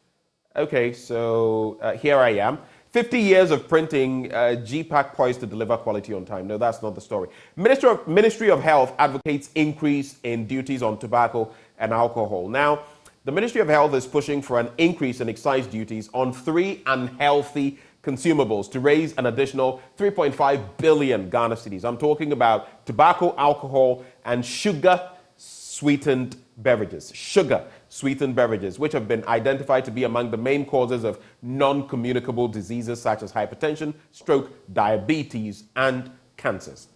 Okay, so here I am. 50 years of printing, GPAC poised to deliver quality on time. No, that's not the story. Ministry of Health advocates increase in duties on tobacco and alcohol. Now, the Ministry of Health is pushing for an increase in excise duties on 3 unhealthy consumables to raise an additional 3.5 billion Ghana cedis. I'm talking about tobacco, alcohol, and sugar-sweetened beverages. Sugar-sweetened beverages, which have been identified to be among the main causes of non-communicable diseases such as hypertension, stroke, diabetes, and cancers.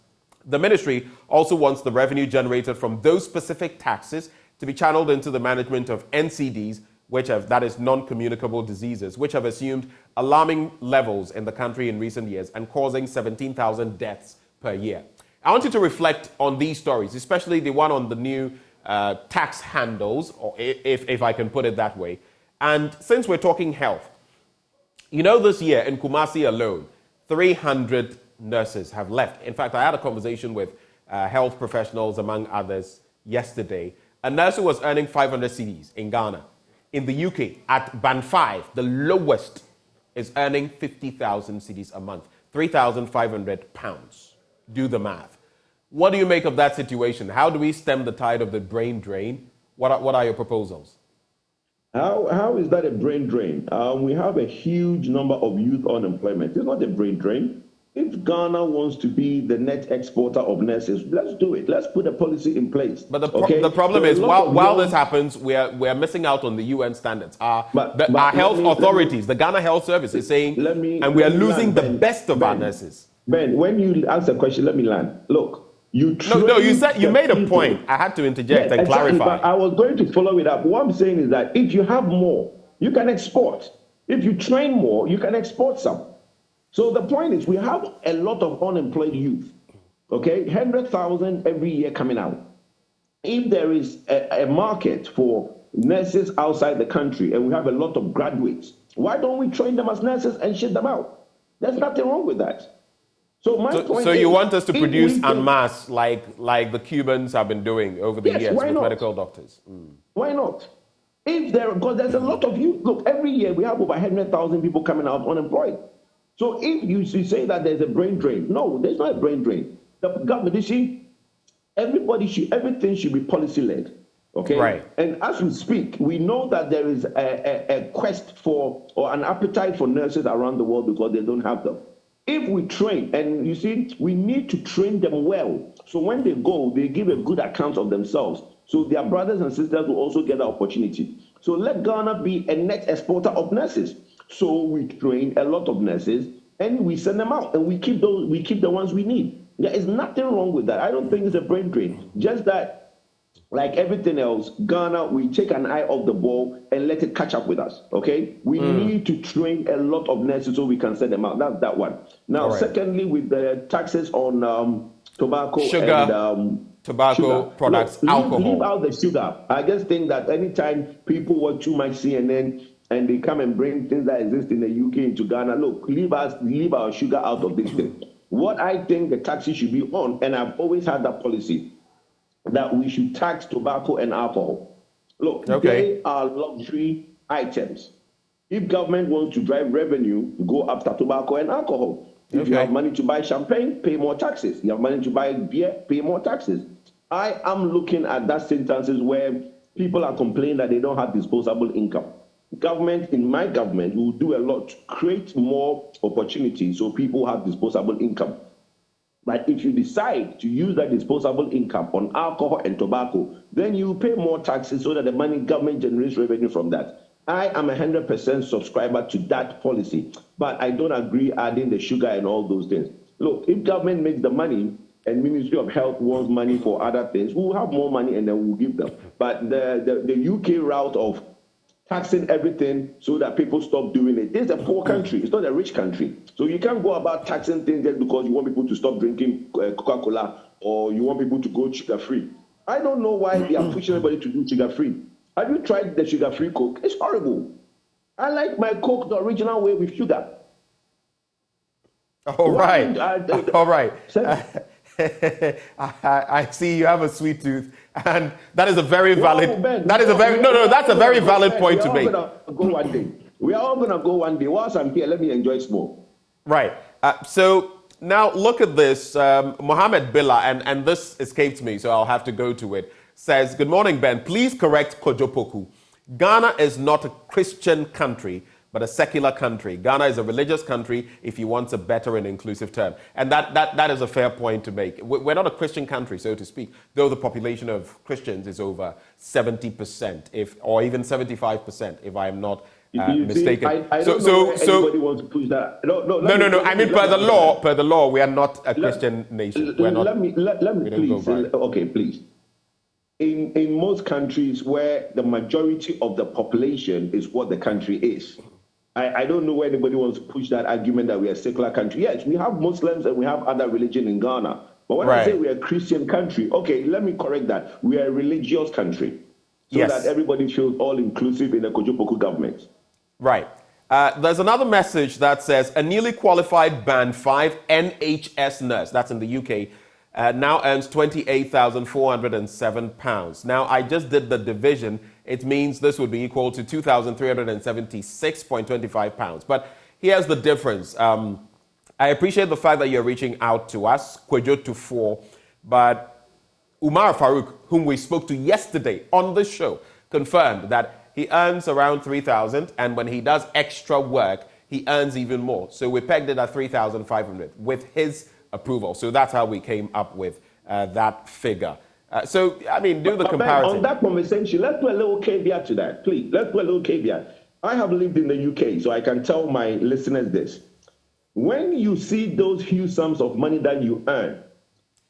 The ministry also wants the revenue generated from those specific taxes to be channeled into the management of NCDs, that is non-communicable diseases, which have assumed alarming levels in the country in recent years and causing 17,000 deaths per year. I want you to reflect on these stories, especially the one on the new tax handles, or if I can put it that way. And since we're talking health, you know, this year in Kumasi alone, 300 nurses have left. In fact, I had a conversation with health professionals, among others, yesterday. A nurse who was earning 500 cedis in Ghana, in the UK, at Band 5, the lowest, is earning 50,000 cedis a month, 3,500 pounds. Do the math. What do you make of that situation? How do we stem the tide of the brain drain? What are your proposals? How is that a brain drain? We have a huge number of youth unemployment. It's not a brain drain. If Ghana wants to be the net exporter of nurses, let's do it. Let's put a policy in place. But the problem is, while this happens, we're missing out on the UN standards. Our health authorities, the Ghana Health Service is saying, and we are losing the best of our nurses. Ben, when you ask a question, let me land. Look, you said you made a point. I had to interject and clarify. But I was going to follow it up. What I'm saying is that if you have more, you can export. If you train more, you can export some. So the point is, we have a lot of unemployed youth, okay? 100,000 every year coming out. If there is a market for nurses outside the country and we have a lot of graduates, why don't we train them as nurses and ship them out? There's nothing wrong with that. So you want us to produce en masse like the Cubans have been doing over the years with medical doctors? Why not? Because there's a lot of youth. Look, every year we have over 100,000 people coming out unemployed. So if you say that there's a brain drain, no, there's not a brain drain. The government, you see, everything should be policy-led, okay? Right. And as we speak, we know that there is a quest for, or an appetite for nurses around the world because they don't have them. If we train, and you see, we need to train them well. So when they go, they give a good account of themselves. So their brothers and sisters will also get the opportunity. So let Ghana be a net exporter of nurses. So we train a lot of nurses and we send them out and we keep the ones we need. There is nothing wrong with that. I don't think it's a brain drain. Just that, like everything else, Ghana, we take an eye off the ball and let it catch up with us, okay? We need to train a lot of nurses so we can send them out. That's that one. Now, secondly, with the taxes on tobacco sugar, and tobacco products, alcohol. Leave out the sugar. I just think that anytime people watch too much CNN and they come and bring things that exist in the UK into Ghana, look, leave our sugar out of this thing. What I think the taxes should be on, and I've always had that policy, that we should tax tobacco and alcohol. Look, they are luxury items. If government wants to drive revenue, go after tobacco and alcohol. If you have money to buy champagne, pay more taxes. You have money to buy beer, pay more taxes. I am looking at that instances where people are complaining that they don't have disposable income. In my government, will do a lot to create more opportunities so people have disposable income. But if you decide to use that disposable income on alcohol and tobacco, then you pay more taxes so that the money government generates revenue from that. I am 100% subscriber to that policy, but I don't agree adding the sugar and all those things. Look, if government makes the money and Ministry of Health wants money for other things, we'll have more money and then we'll give them. But the UK route of taxing everything so that people stop doing it. This is a poor country. It's not a rich country. So you can't go about taxing things just because you want people to stop drinking Coca-Cola or you want people to go sugar-free. I don't know why they are pushing everybody to do sugar-free. Have you tried the sugar-free Coke? It's horrible. I like my Coke the original way with sugar. All right. All right. I see you have a sweet tooth, and that is a very valid. That's a very valid point to make. Go one day. We are all going to go one day. Whilst I'm here, let me enjoy small. Right. So now look at this. Mohammed Billah, and this escaped me, so I'll have to go to it, says, good morning, Ben. Please correct Kojopoku. Ghana is not a Christian country, but a secular country. Ghana is a religious country, if you want a better and inclusive term. And that is a fair point to make. We're not a Christian country, so to speak, though the population of Christians is over 70%, or even 75%, if I am not mistaken. I don't know anybody wants to push that. No. I mean, per the law, we are not a Christian nation. Let me please. Okay, please. In most countries where the majority of the population is what the country is, I don't know where anybody wants to push that argument that we are a secular country. Yes, we have Muslims and we have other religion in Ghana. But when I say we are a Christian country, okay, let me correct that. We are a religious country. So that everybody feels all-inclusive in the Kojopoku government. Right. There's another message that says, a newly qualified Band 5 NHS nurse, that's in the UK, now earns £28,407. Now, I just did the division. It means this would be equal to £2,376.25. But here's the difference. I appreciate the fact that you're reaching out to us, Kwejo to 4, but Umar Farouk, whom we spoke to yesterday on the show, confirmed that he earns around 3,000, and when he does extra work, he earns even more. So we pegged it at 3,500 with his approval. So that's how we came up with that figure. So, I mean, do the comparison. On that conversation, let's put a little caveat to that, please. Let's put a little caveat. I have lived in the UK, so I can tell my listeners this. When you see those huge sums of money that you earn,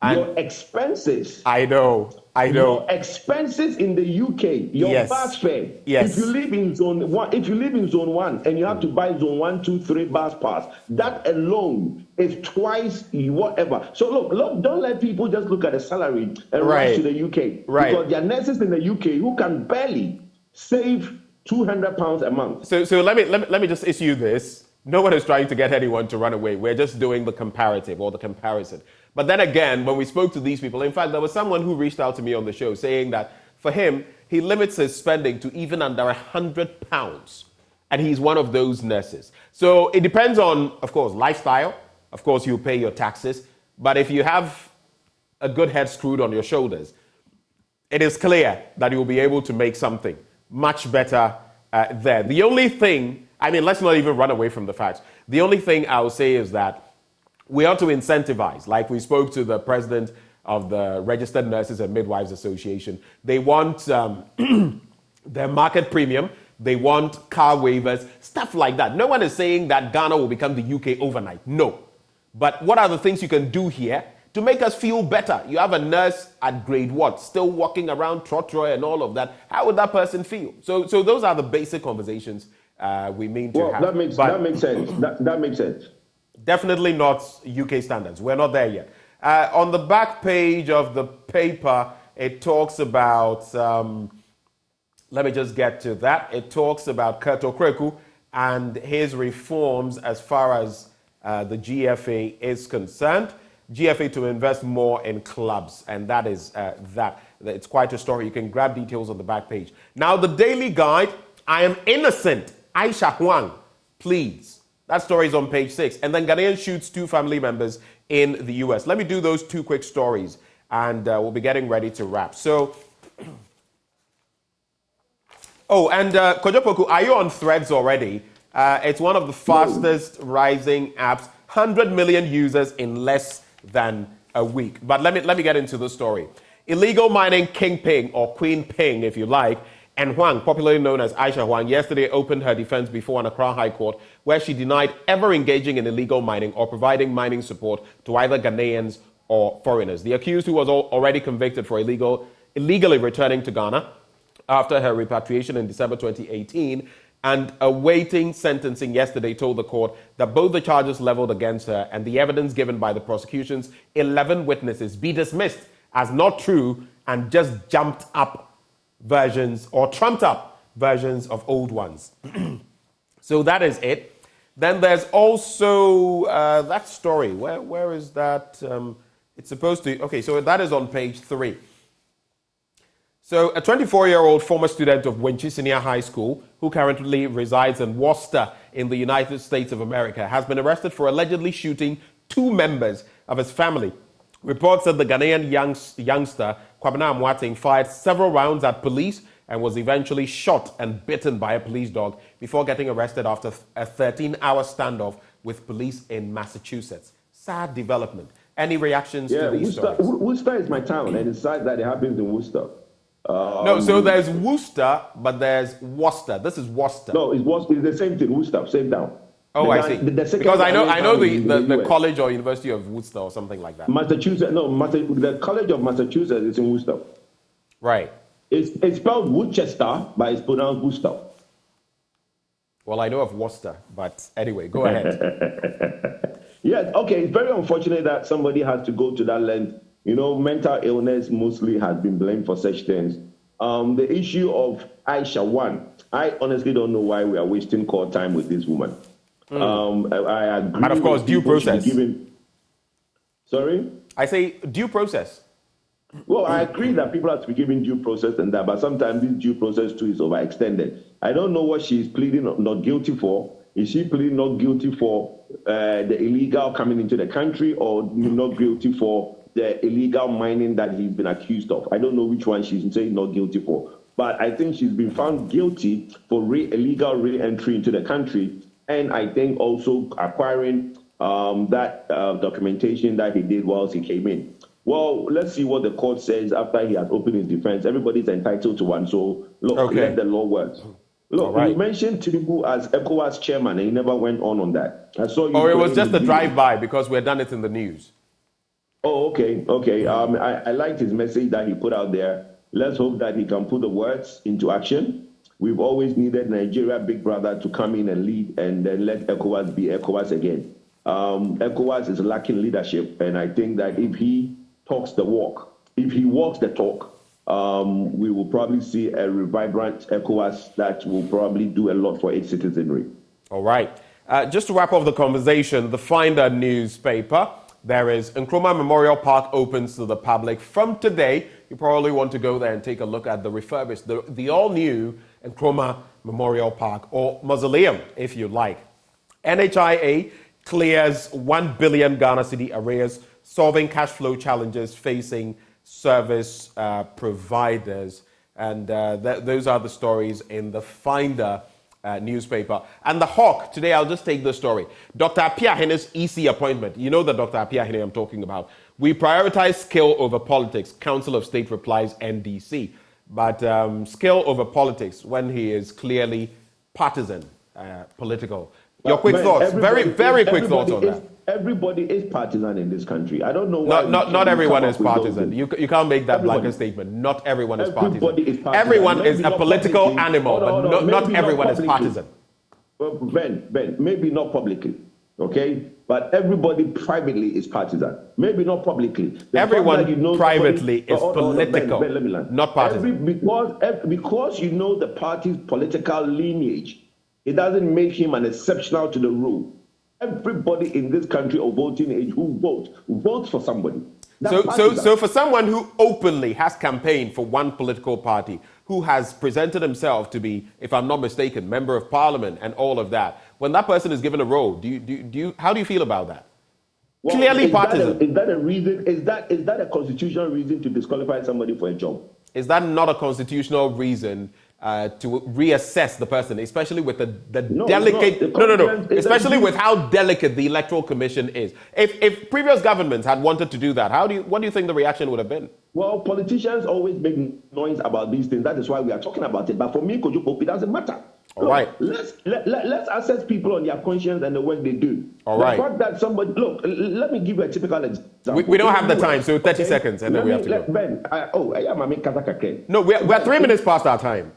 your expenses. I know. Your expenses in the UK, your bus fare. Yes. If you live in zone 1, and you have to buy zone 1, 2, 3 bus pass, that alone is twice whatever. So look, don't let people just look at the salary and rush to the UK. Right. Because there are nurses in the UK who can barely save £200 a month. So let me just issue this. No one is trying to get anyone to run away. We're just doing the comparative or the comparison. But then again, when we spoke to these people, in fact, there was someone who reached out to me on the show saying that for him, he limits his spending to even under £100. And he's one of those nurses. So it depends on, of course, lifestyle. Of course, you pay your taxes. But if you have a good head screwed on your shoulders, it is clear that you'll be able to make something much better there. The only thing, I mean, let's not even run away from the facts. The only thing I'll say is that we ought to incentivize, like we spoke to the president of the Registered Nurses and Midwives Association. They want their market premium. They want car waivers, stuff like that. No one is saying that Ghana will become the UK overnight. No. But what are the things you can do here to make us feel better? You have a nurse at grade what, still walking around Trotro and all of that. How would that person feel? So those are the basic conversations we mean to have. That makes sense. That makes sense. Definitely not UK standards. We're not there yet. On the back page of the paper, it talks about, let me just get to that. It talks about Kurt Okreku and his reforms as far as the GFA is concerned. GFA to invest more in clubs, and that is that. It's quite a story. You can grab details on the back page. Now, the Daily Guide, I am innocent. Aisha Huang pleads. That story is on page 6. And then Ghanaian shoots 2 family members in the US. Let me do those 2 quick stories, and we'll be getting ready to wrap. So, Kojopoku, are you on Threads already? It's one of the fastest rising apps. 100 million users in less than a week. But let me get into the story. Illegal mining kingpin, or Queen Ping, if you like, and Huang, popularly known as Aisha Huang, yesterday opened her defense before an Accra High Court, where she denied ever engaging in illegal mining or providing mining support to either Ghanaians or foreigners. The accused, who was already convicted for illegally returning to Ghana after her repatriation in December 2018 and awaiting sentencing yesterday, told the court that both the charges leveled against her and the evidence given by the prosecution's 11 witnesses be dismissed as not true and just jumped up versions or trumped up versions of old ones. So that is it. Then there's also that story. Where is that? It's supposed to... Okay, so that is on page 3. So, a 24-year-old former student of Wenchi Senior High School, who currently resides in Worcester in the United States of America, has been arrested for allegedly shooting 2 members of his family. Reports said the Ghanaian youngster, Kwabena Boateng, fired several rounds at police and was eventually shot and bitten by a police dog before getting arrested after a 13-hour standoff with police in Massachusetts. Sad development. Any reactions to these stories? Worcester is my town, and it's sad that it happens in Worcester. No, so there's Worcester, but there's Worcester. This is Worcester. No, it's Worcester. It's the same thing. Worcester, same town. Oh, I see. Because I know the college or University of Worcester or something like that. Massachusetts, the College of Massachusetts is in Worcester. Right. It's spelled Worcester, but it's pronounced Worcester. Well, I know of Worcester, but anyway, go ahead. Yes, okay. It's very unfortunate that somebody has to go to that length. You know, mental illness mostly has been blamed for such things. The issue of Aisha, I honestly don't know why we are wasting court time with this woman. I agree. And of course, due process. Sorry? I say due process. Well, I agree that people have to be given due process and that, but sometimes this due process too is overextended. I don't know what she's pleading not guilty for. Is she pleading not guilty for the illegal coming into the country, or not guilty for the illegal mining that he's been accused of? I don't know which one she's saying not guilty for, but I think she's been found guilty for illegal re-entry into the country, and I think also acquiring that documentation that he did whilst he came in. Well, let's see what the court says after he has opened his defense. Everybody's entitled to one, so look, let the law work. Look, you mentioned Tinubu as ECOWAS chairman, and he never went on that. I saw you. Oh, it was just a drive-by because we had done it in the news. Oh, okay. I liked his message that he put out there. Let's hope that he can put the words into action. We've always needed Nigeria Big Brother to come in and lead, and then let ECOWAS be ECOWAS again. ECOWAS is lacking leadership, and I think that if he talks the walk, if he walks the talk, we will probably see a vibrant ECOWAS that will probably do a lot for its citizenry. All right. Just to wrap up the conversation, the Finder newspaper, there is Nkrumah Memorial Park opens to the public from today. You probably want to go there and take a look at the refurbished, the all-new Nkrumah Memorial Park, or Mausoleum, if you like. NHIA clears 1 billion Ghana cedi arrears, solving cash flow challenges facing service providers. And those are the stories in the Finder newspaper. And the Hawk, today I'll just take the story. Dr. Appiah Ahene's EC appointment. You know the Dr. Appiah Ahene I'm talking about. We prioritize skill over politics. Council of State replies NDC. But skill over politics when he is clearly partisan, political. Your quick thoughts, very quick thoughts on that. Everybody is partisan in this country. I don't know why. Not everyone is partisan. You can't make that blanket statement. Not everyone is partisan. Everyone is a political animal, but not everyone is partisan. Well, Ben, maybe not publicly, okay? But everybody privately is partisan. Maybe not publicly. Everyone privately is political, not partisan. Because you know the party's political lineage, it doesn't make him an exception to the rule. Everybody in this country of voting age who votes for somebody. So for someone who openly has campaigned for one political party, who has presented himself to be, if I'm not mistaken, member of parliament and all of that, when that person is given a role, how do you feel about that? Well, clearly partisan. Is that a reason? Is that a constitutional reason to disqualify somebody for a job? Is that not a constitutional reason to reassess the person, especially with the delicate... Especially with how delicate the Electoral Commission is. If previous governments had wanted to do that, what do you think the reaction would have been? Well, politicians always make noise about these things. That is why we are talking about it. But for me, Kojo Pope, it doesn't matter. All right. Let's assess people on their conscience and the work they do. All right. The fact that somebody... Look, let me give you a typical example. We don't have the time, so 30 seconds, and then we have to go. Ben, No, we're 3 minutes past our time.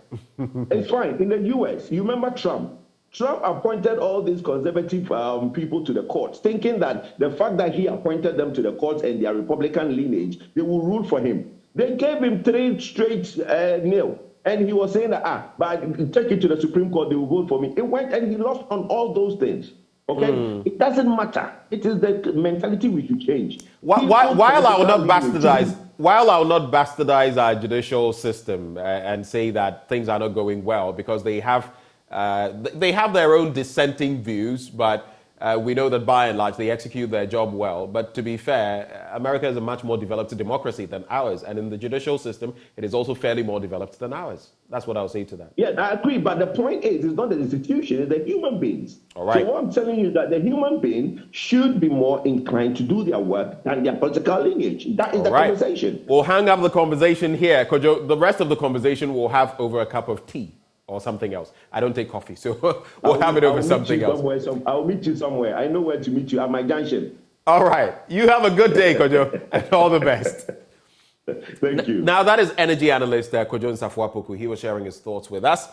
It's fine. In the U.S., you remember Trump? Trump appointed all these conservative people to the courts, thinking that the fact that he appointed them to the courts and their Republican lineage, they will rule for him. They gave him 3 straight nil. And he was saying that, but take it to the Supreme Court, they will vote for me. It went and he lost on all those things. Okay, it doesn't matter. It is the mentality we should change. While I will not bastardize our judicial system and say that things are not going well, because they have their own dissenting views, but we know that by and large they execute their job well. But to be fair, America is a much more developed democracy than ours, and in the judicial system, it is also fairly more developed than ours. That's what I'll say to that. Yeah, I agree. But the point is, it's not the institution, it's the human beings. All right. So what I'm telling you is that the human being should be more inclined to do their work than their political lineage. That is the conversation. We'll hang up the conversation here. Kojo, the rest of the conversation we'll have over a cup of tea or something else. I don't take coffee, so we'll have it over something else. I'll meet you somewhere. I know where to meet you at my junction. All right. You have a good day, Kojo, and all the best. Thank you. Now, that is energy analyst Kojo Nsafwa-Poku. He was sharing his thoughts with us.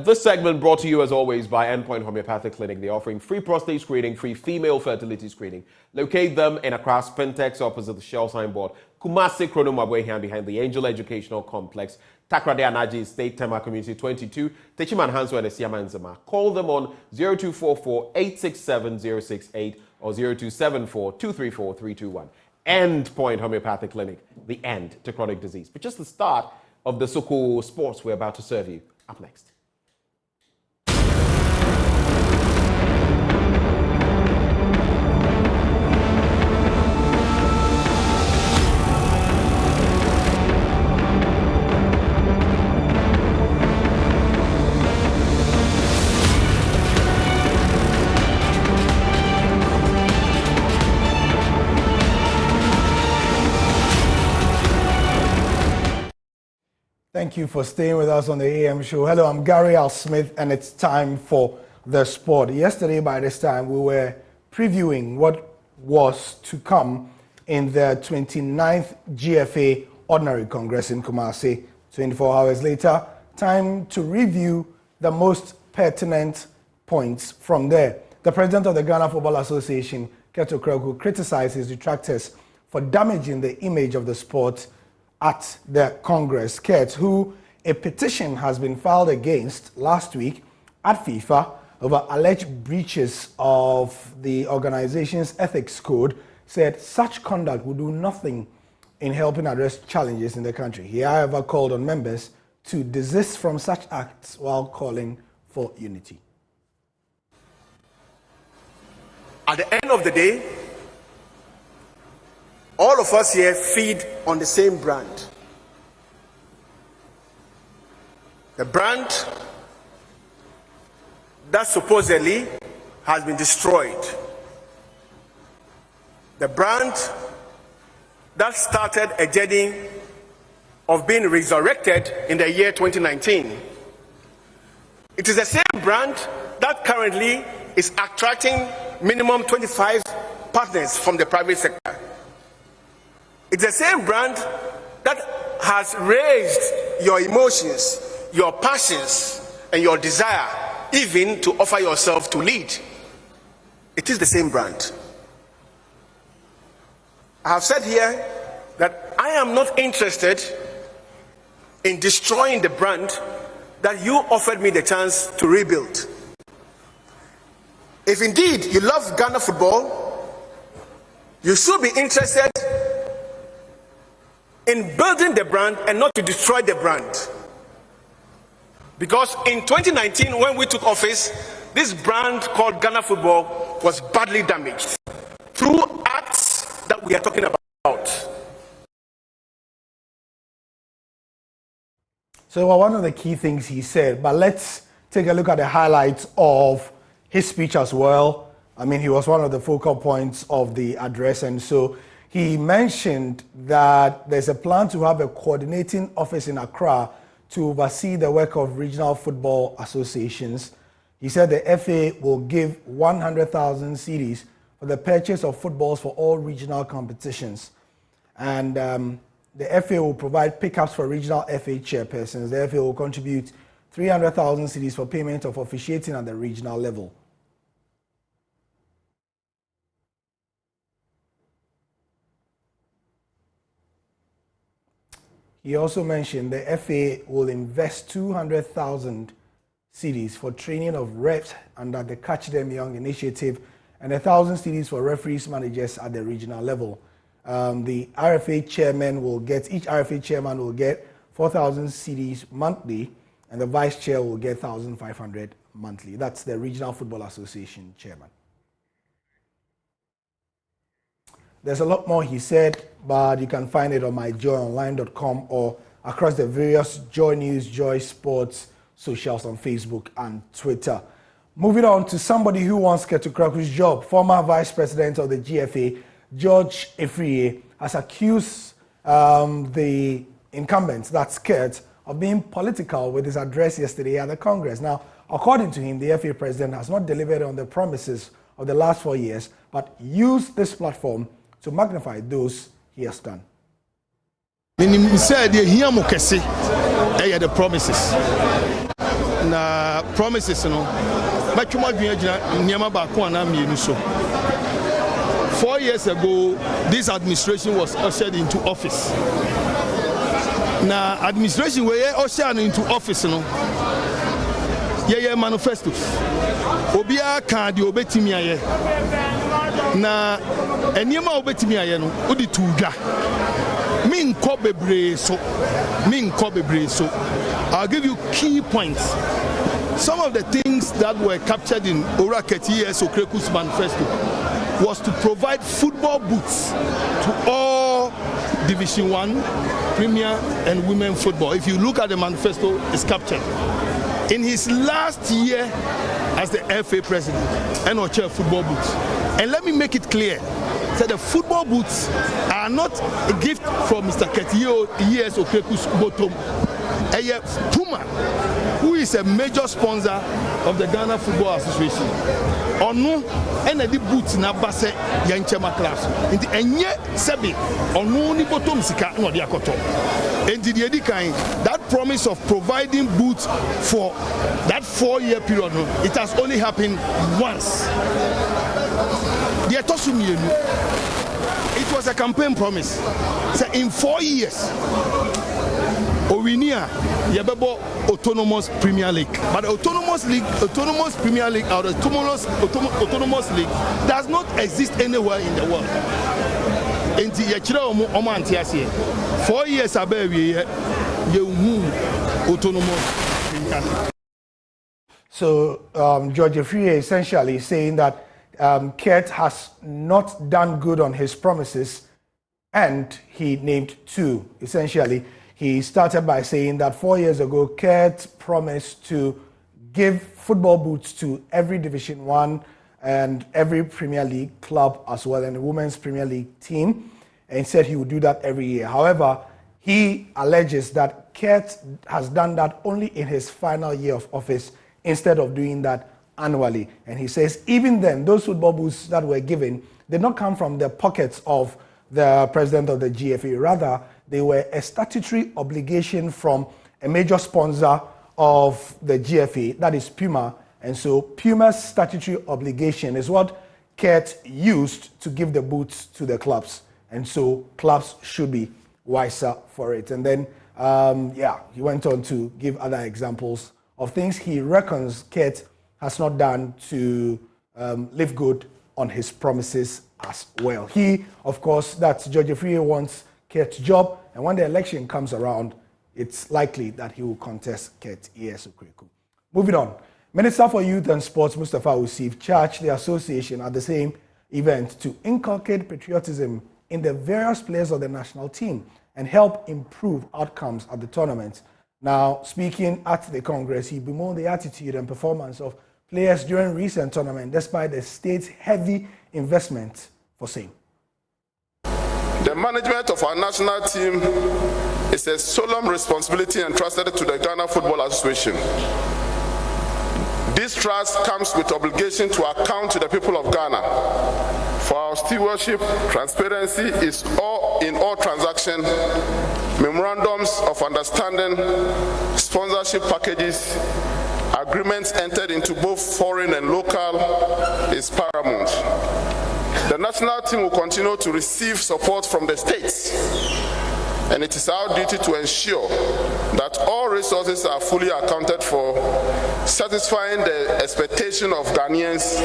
This segment brought to you, as always, by Endpoint Homeopathic Clinic. They're offering free prostate screening, free female fertility screening. Locate them in Accra, Pentex, opposite the Shell signboard. Kumasi Krono Mabwehan, behind the Angel Educational Complex. Takrade Anaji State Tema Community 22. Techiman Hanso and Esiamanzama. Call them on 0244-867-068 or 0274-234-321. Endpoint Homeopathic Clinic, the end to chronic disease. But just the start of the so-called sports we're about to serve you. Up next. Thank you for staying with us on the AM show. Hello, I'm Gary Al Smith, and it's time for the sport. Yesterday, by this time, we were previewing what was to come in the 29th GFA Ordinary Congress in Kumasi. 24 hours later, time to review the most pertinent points from there. The president of the Ghana Football Association, Keto Kreku, criticized his detractors for damaging the image of the sport at the Congress. Kurt, who a petition has been filed against last week at FIFA over alleged breaches of the organization's ethics code, said such conduct would do nothing in helping address challenges in the country. He, however, called on members to desist from such acts while calling for unity. At the end of the day, all of us here feed on the same brand. The brand that supposedly has been destroyed. The brand that started a journey of being resurrected in the year 2019. It is the same brand that currently is attracting minimum 25 partners from the private sector. It's the same brand that has raised your emotions, your passions, and your desire, even to offer yourself to lead. It is the same brand. I have said here that I am not interested in destroying the brand that you offered me the chance to rebuild. If indeed you love Ghana football, you should be interested in building the brand and not to destroy the brand. Because in 2019, when we took office, this brand called Ghana Football was badly damaged through acts that we are talking about. So one of the key things he said, but let's take a look at the highlights of his speech as well. I mean, he was one of the focal points of the address, and so he mentioned that there's a plan to have a coordinating office in Accra to oversee the work of regional football associations. He said the FA will give 100,000 cedis for the purchase of footballs for all regional competitions. And the FA will provide pickups for regional FA chairpersons. The FA will contribute 300,000 cedis for payment of officiating at the regional level. He also mentioned the FA will invest 200,000 cedis for training of reps under the Catch Them Young initiative and 1,000 cedis for referees managers at the regional level. The RFA chairman will get, each RFA chairman will get 4,000 cedis monthly, and the vice chair will get 1,500 monthly. That's the Regional Football Association chairman. There's a lot more he said, but you can find it on myjoyonline.com or across the various Joy News, Joy Sports socials on Facebook and Twitter. Moving on to somebody who wants Ketu Kraku's job, former Vice President of the GFA, George Efriye, has accused the incumbent, that's Kurt, of being political with his address yesterday at the Congress. Now, according to him, the FA president has not delivered on the promises of the last 4 years, but used this platform to magnify those he has done. He said he the promises. Na promises no. But 4 years ago, this administration was ushered into office. Now, administration were ushered into office no. Yeah, manifestos. Obia can di obetimi aye. Na enema obetimi aye no, odi tuga. Min ko bebre so. I'll give you key points. Some of the things that were captured in Ora Ketiye's Okreku's manifesto was to provide football boots to all Division 1, Premier and Women football. If you look at the manifesto, it's captured. In his last year as the FA president, and chair football boots. And let me make it clear, that the football boots are not a gift from Mr. Kenyasi Okreku's bottom. Puma, who is a major sponsor of the Ghana Football Association. Onu ena di boots na base yanchema class. Inti enye sebi onu ni bottom sika no di akoto. Enti di edikan that promise of providing boots for that 4-year period, it has only happened once. It was a campaign promise. So in 4 years, Owinia Yabebo Autonomous Premier League. But the Autonomous Premier League or the Autonomous League does not exist anywhere in the world. Enti yachira omo antiasie. 4 years abewe ye Autonomous Premier League. So George Efriye essentially saying that Kurt has not done good on his promises, and he named two. Essentially, he started by saying that 4 years ago, Kurt promised to give football boots to every Division 1 and every Premier League club as well, and the Women's Premier League team, and said he would do that every year. However, he alleges that Kurt has done that only in his final year of office instead of doing that annually. And he says even then, those football boots that were given did not come from the pockets of the president of the GFA. Rather, they were a statutory obligation from a major sponsor of the GFA, that is Puma. And so Puma's statutory obligation is what Kurt used to give the boots to the clubs. And so clubs should be wiser for it. And then, he went on to give other examples of things he reckons Kurt has not done to live good on his promises as well. He, of course, that's George Efriye, wants Kurt's job, and when the election comes around, it's likely that he will contest Kurt Okreku. Moving on, Minister for Youth and Sports Mustafa Usif charged the association at the same event to inculcate patriotism in the various players of the national team and help improve outcomes at the tournament. Now, speaking at the Congress, he bemoaned the attitude and performance of players during recent tournament, despite the state's heavy investment for same. The management of our national team is a solemn responsibility entrusted to the Ghana Football Association. This trust comes with obligation to account to the people of Ghana for our stewardship. Transparency is in all transactions, memorandums of understanding, sponsorship packages, agreements entered into both foreign and local is paramount. The national team will continue to receive support from the states, and it is our duty to ensure that all resources are fully accounted for satisfying the expectation of Ghanaians,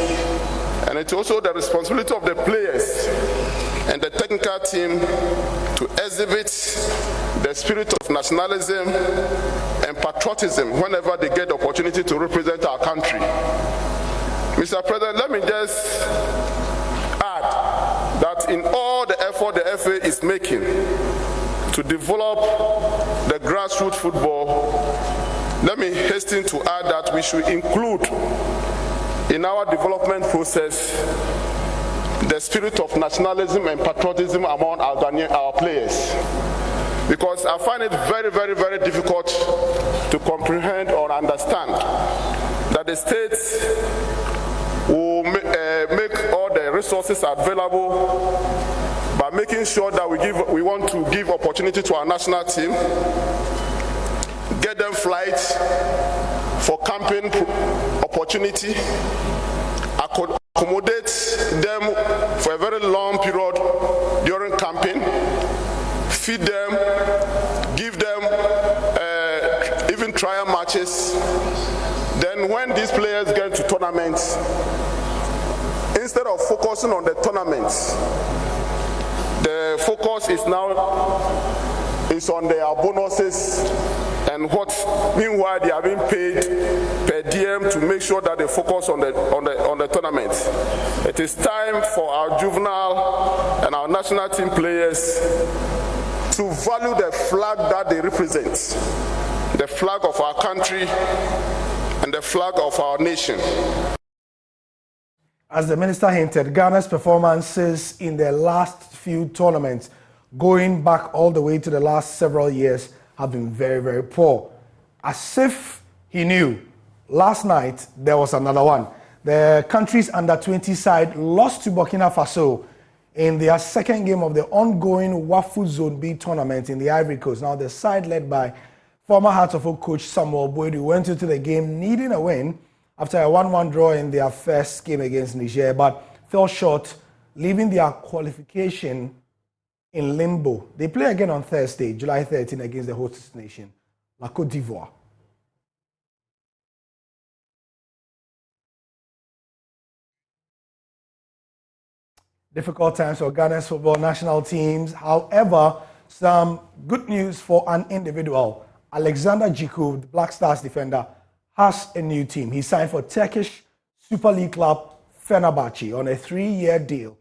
and it's also the responsibility of the players and the technical team to exhibit the spirit of nationalism and patriotism whenever they get the opportunity to represent our country. Mr. President, let me just add that in all the effort the FA is making to develop the grassroots football, let me hasten to add that we should include in our development process the spirit of nationalism and patriotism among our players. Because I find it very, very, very difficult to comprehend or understand that the states will make all the resources available by making sure that we want to give opportunity to our national team, get them flights for camping opportunity, accommodate them for a very long period during camping, feed them, give them even trial matches. Then when these players get to tournaments, instead of focusing on the tournaments, the focus is on their bonuses and what. Meanwhile, they are being paid per diem to make sure that they focus on the tournaments. It is time for our juvenile and our national team players to value the flag that they represent, the flag of our country and the flag of our nation. As the minister hinted, Ghana's performances in their last few tournaments, going back all the way to the last several years, have been very, very poor. As if he knew, last night there was another one. The country's under-20 side lost to Burkina Faso in their second game of the ongoing WAFU Zone B tournament in the Ivory Coast. Now, the side led by former Hearts of Oak coach Samuel Boateng went into the game needing a win after a 1-1 draw in their first game against Niger, but fell short, leaving their qualification in limbo. They play again on Thursday, July 13, against the host nation, La Côte d'Ivoire. Difficult times for Ghana's football national teams. However, some good news for an individual. Alexander Djiku, the Black Stars defender, has a new team. He signed for Turkish Super League club Fenerbahce on a 3-year deal.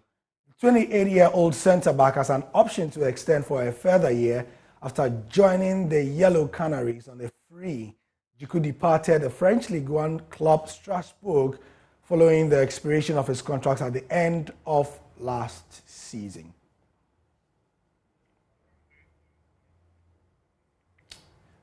The 28-year-old centre-back has an option to extend for a further year after joining the Yellow Canaries on a free. Djiku departed the French Ligue 1 club Strasbourg following the expiration of his contract at the end of last season.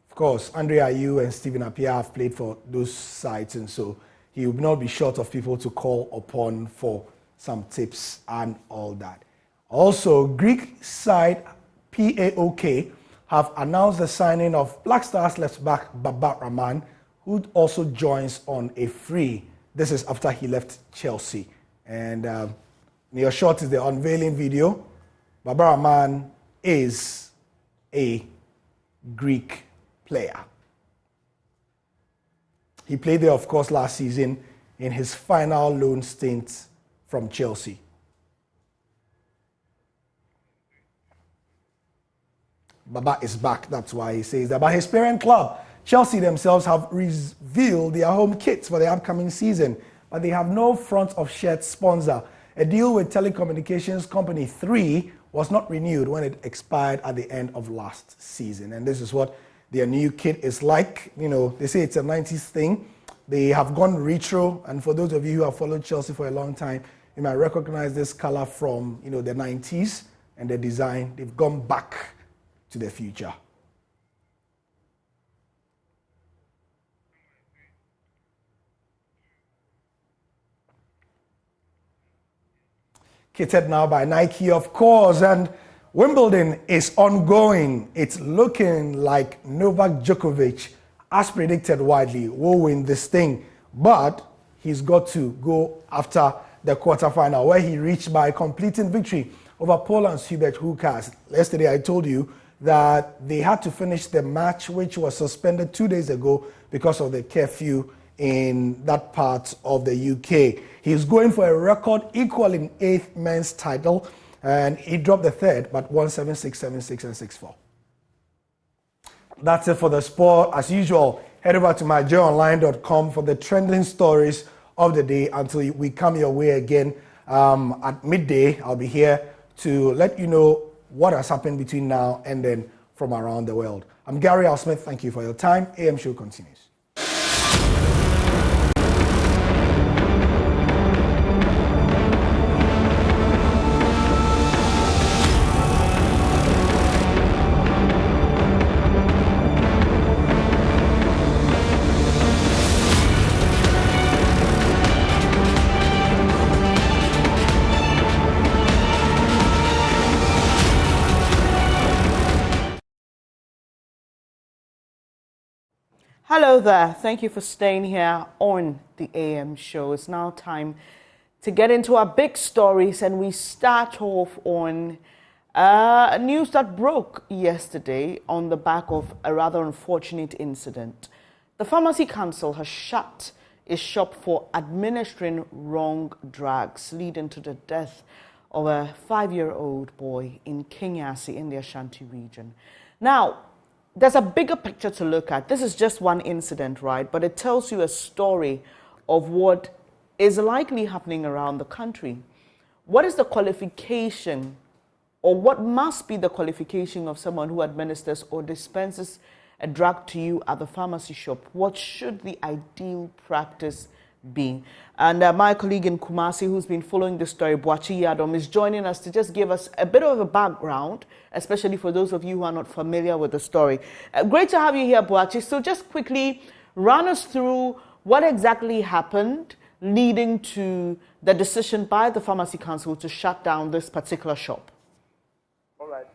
Of course, Andre Ayew and Stephen Appiah have played for those sides, and so he will not be short of people to call upon for some tips and all that. Also, Greek side PAOK have announced the signing of Black Stars left back Baba Rahman, who also joins on a free. This is after he left Chelsea. And near short is the unveiling video. Baba Rahman is a Greek player. He played there, of course, last season in his final loan stint from Chelsea. Baba is back, that's why he says that. But his parent club, Chelsea themselves, have revealed their home kits for the upcoming season, but they have no front of shirt sponsor. A deal with telecommunications company 3 was not renewed when it expired at the end of last season. And this is what their new kit is like. You know, they say it's a 90s thing. They have gone retro, and for those of you who have followed Chelsea for a long time, you might recognize this color from, you know, the 90s and the design. They've gone back to the future. Kitted now by Nike, of course, and Wimbledon is ongoing. It's looking like Novak Djokovic, as predicted widely, will win this thing, but he's got to go after the quarterfinal, where he reached by completing victory over Poland's Hubert Hurkacz. Yesterday, I told you that they had to finish the match, which was suspended 2 days ago because of the curfew in that part of the UK. He's going for a record equaling 8th men's title, and he dropped the 3rd, but won 7-6, 7-6, and 6-4. That's it for the sport. As usual, head over to myjoyonline.com for the trending stories of the day until we come your way again at midday. I'll be here to let you know what has happened between now and then from around the world. I'm Gary Al Smith. Thank you for your time. AM Show continues. Hello there. Thank you for staying here on the AM show. It's now time to get into our big stories, and we start off on news that broke yesterday on the back of a rather unfortunate incident. The Pharmacy Council has shut its shop for administering wrong drugs, leading to the death of a 5-year-old boy in Kenyasi in the Ashanti region. Now, there's a bigger picture to look at. This is just one incident, right? But it tells you a story of what is likely happening around the country. What is the qualification, or what must be the qualification of someone who administers or dispenses a drug to you at the pharmacy shop? What should the ideal practice be? And my colleague in Kumasi, who's been following this story, Kenyasi-Adwumam, is joining us to just give us a bit of a background, especially for those of you who are not familiar with the story. Great to have you here, Kenyasi. So just quickly run us through what exactly happened leading to the decision by the Pharmacy Council to shut down this particular shop. All right,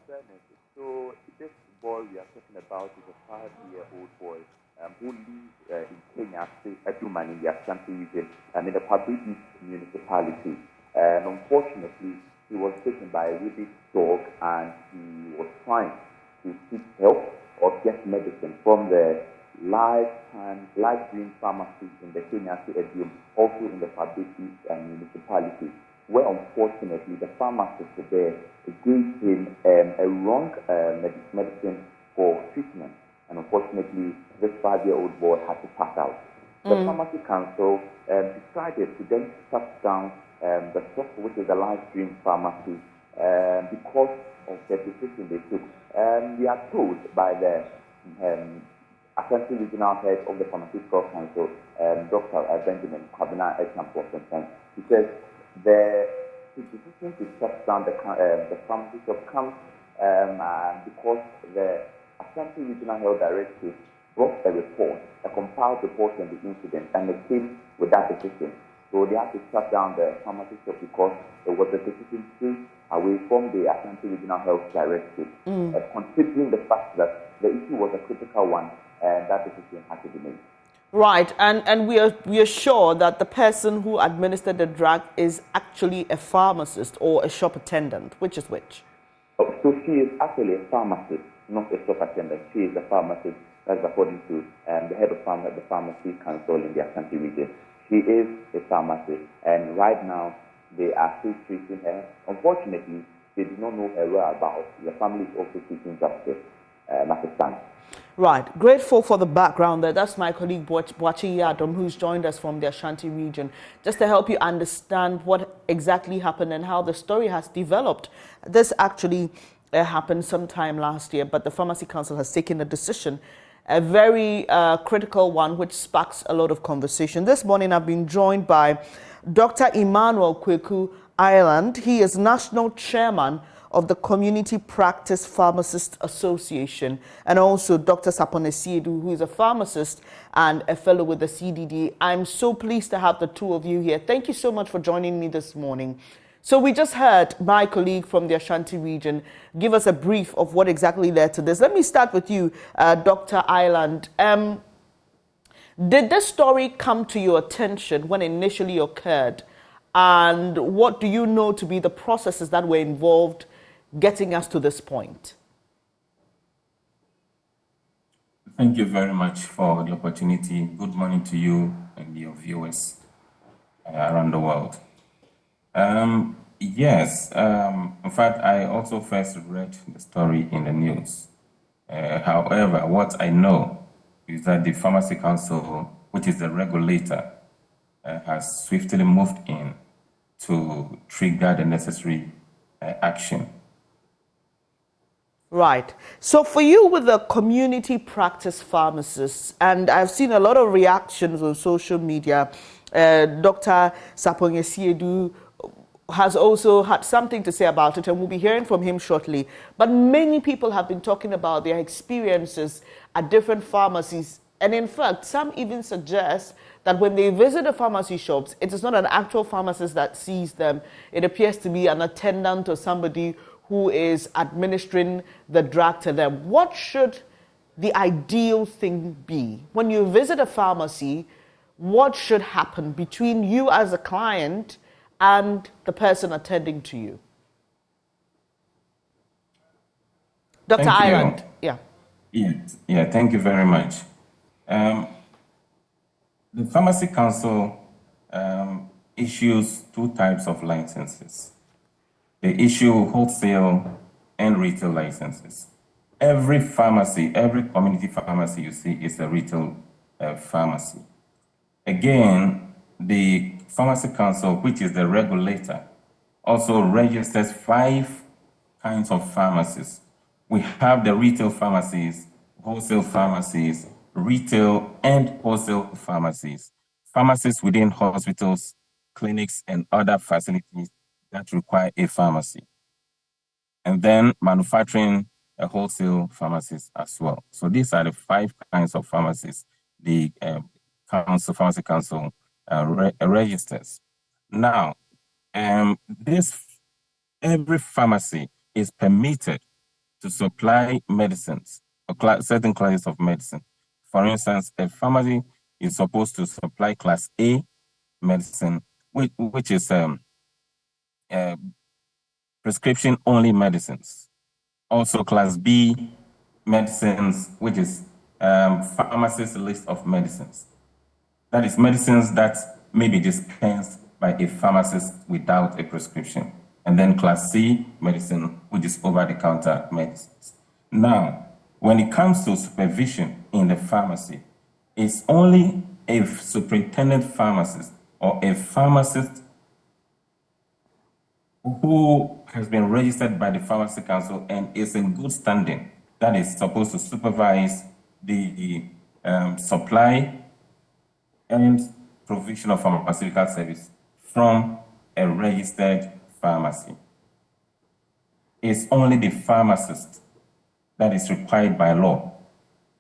so this boy we are talking about is a 5-year-old boy who lives in Kenyasi-Adwumam in the Ashanti region, in the Kobbys municipality. And unfortunately, he was taken by a rabid dog, and he was trying to seek help or get medicine from the life dream pharmacy in the Kenyasi-Adwumam, also in the Kobbys municipality, where unfortunately the pharmacist there gave him a wrong medicine for treatment. And unfortunately, this 5-year-old boy had to pass out. The Pharmacy Council decided to then shut down the shop, which is a live stream pharmacy, because of the decision they took. We are told by the Ashanti Regional Head of the Pharmaceutical Council, Dr. Benjamin Kwabena Echampo. He says the decision to shut down the pharmacy shop comes because the Ashanti Regional Health Directorate brought a report, a compiled report on the incident, and they came with that decision. So they had to shut down the pharmacy shop because there was a decision taken away from the Ashanti Regional Health Directorate, considering the fact that the issue was a critical one, and that decision had to be made. Right, and we are sure that the person who administered the drug is actually a pharmacist or a shop attendant. Which is which? So she is actually a pharmacist, not a shop attendant. She is a pharmacist, that's according to the head of the Pharmacy Council in the Ashanti region. She is a pharmacist, and right now they are still treating her. Unfortunately, they do not know her whereabouts. The family is also seeking justice at the time. Right, grateful for the background there. That's my colleague Kenyasi-Adwumam, who's joined us from the Ashanti region, just to help you understand what exactly happened and how the story has developed. This actually happened sometime last year, but the Pharmacy Council has taken a decision, a very critical one, which sparks a lot of conversation. This morning I've been joined by Dr. Emmanuel Kweku Ireland. He is National Chairman of the Community Practice Pharmacists Association, and also Dr. Sapone Siedu, who is a pharmacist and a fellow with the CDD. I'm so pleased to have the two of you here. Thank you so much for joining me this morning. So we just heard my colleague from the Ashanti region give us a brief of what exactly led to this. Let me start with you, Dr. Ireland. Did this story come to your attention when it initially occurred? And what do you know to be the processes that were involved getting us to this point? Thank you very much for the opportunity. Good morning to you and your viewers around the world. Yes, in fact, I also first read the story in the news. However, what I know is that the Pharmacy Council, which is the regulator, has swiftly moved in to trigger the necessary action. Right. So for you with the community practice pharmacists, and I've seen a lot of reactions on social media, Dr. Kenyasi-Adwumam has also had something to say about it, and we'll be hearing from him shortly. But many people have been talking about their experiences at different pharmacies. And in fact, some even suggest that when they visit the pharmacy shops, it is not an actual pharmacist that sees them. It appears to be an attendant or somebody who is administering the drug to them. What should the ideal thing be? When you visit a pharmacy, what should happen between you as a client and the person attending to you? Dr. Ireland, yeah. Yeah, thank you very much. The Pharmacy Council issues two types of licenses. They issue wholesale and retail licenses. Every pharmacy, every community pharmacy you see is a retail pharmacy. Again, the Pharmacy Council, which is the regulator, also registers 5 kinds of pharmacies. We have the retail pharmacies, wholesale pharmacies, retail and wholesale pharmacies, pharmacies within hospitals, clinics, and other facilities that require a pharmacy. And then manufacturing wholesale pharmacies as well. So these are the 5 kinds of pharmacies the Pharmacy Council registers. Now, every pharmacy is permitted to supply medicines, certain classes of medicine. For instance, a pharmacy is supposed to supply Class A medicine, which is prescription-only medicines. Also Class B medicines, which is pharmacist's list of medicines. That is medicines that may be dispensed by a pharmacist without a prescription. And then Class C medicine, which is over-the-counter medicines. Now, when it comes to supervision in the pharmacy, it's only a superintendent pharmacist or a pharmacist who has been registered by the Pharmacy Council and is in good standing that is supposed to supervise the supply and provision of pharmaceutical service from a registered pharmacy. It's only the pharmacist that is required by law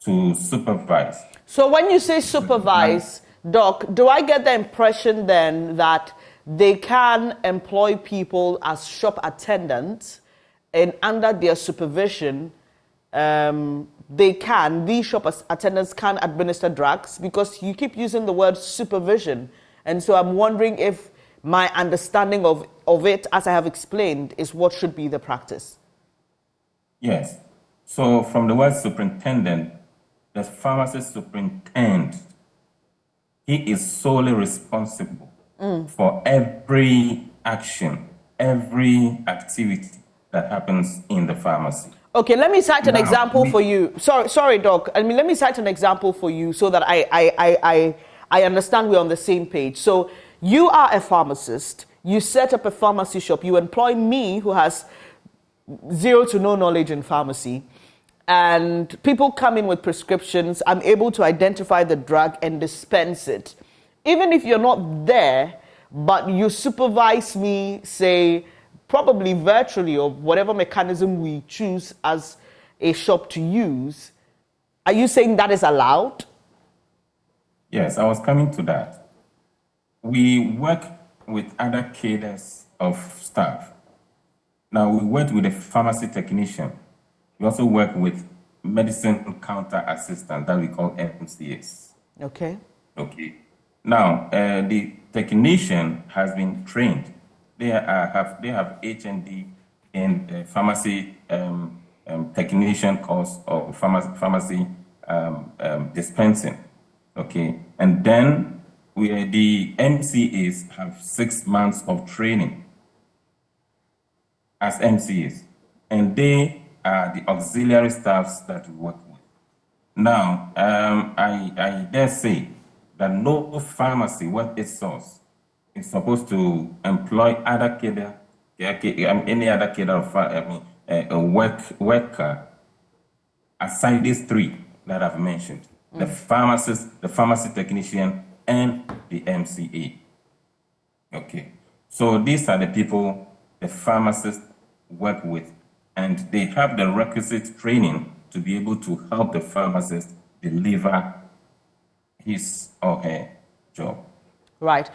to supervise. So when you say supervise, Doc, do I get the impression then that they can employ people as shop attendants and under their supervision, these shop attendants can administer drugs? Because you keep using the word supervision. And so I'm wondering if my understanding of it, as I have explained, is what should be the practice. Yes. So from the word superintendent, the pharmacist superintends. He is solely responsible for every action, every activity that happens in the pharmacy. Okay, let me cite an example for you. Sorry, Doc. Let me cite an example for you so that I understand we're on the same page. So you are a pharmacist. You set up a pharmacy shop. You employ me, who has zero to no knowledge in pharmacy. And people come in with prescriptions. I'm able to identify the drug and dispense it. Even if you're not there, but you supervise me, say, probably virtually or whatever mechanism we choose as a shop to use, are you saying that is allowed? Yes, I was coming to that. We work with other cadres of staff. Now, we work with a pharmacy technician. We also work with medicine counter assistant that we call MCAs. Okay. Now, the technician has been trained. They have HND in pharmacy technician course or pharmacy dispensing. Okay, and then the MCAs have 6 months of training as MCAs, and they are the auxiliary staffs that we work with. Now, I dare say that no pharmacy, what its source, is supposed to employ other any other cadre of a worker aside these 3 that I've mentioned: the pharmacist, the pharmacy technician, and the MCA. Okay, so these are the people the pharmacists work with, and they have the requisite training to be able to help the pharmacist deliver his or her job. Right.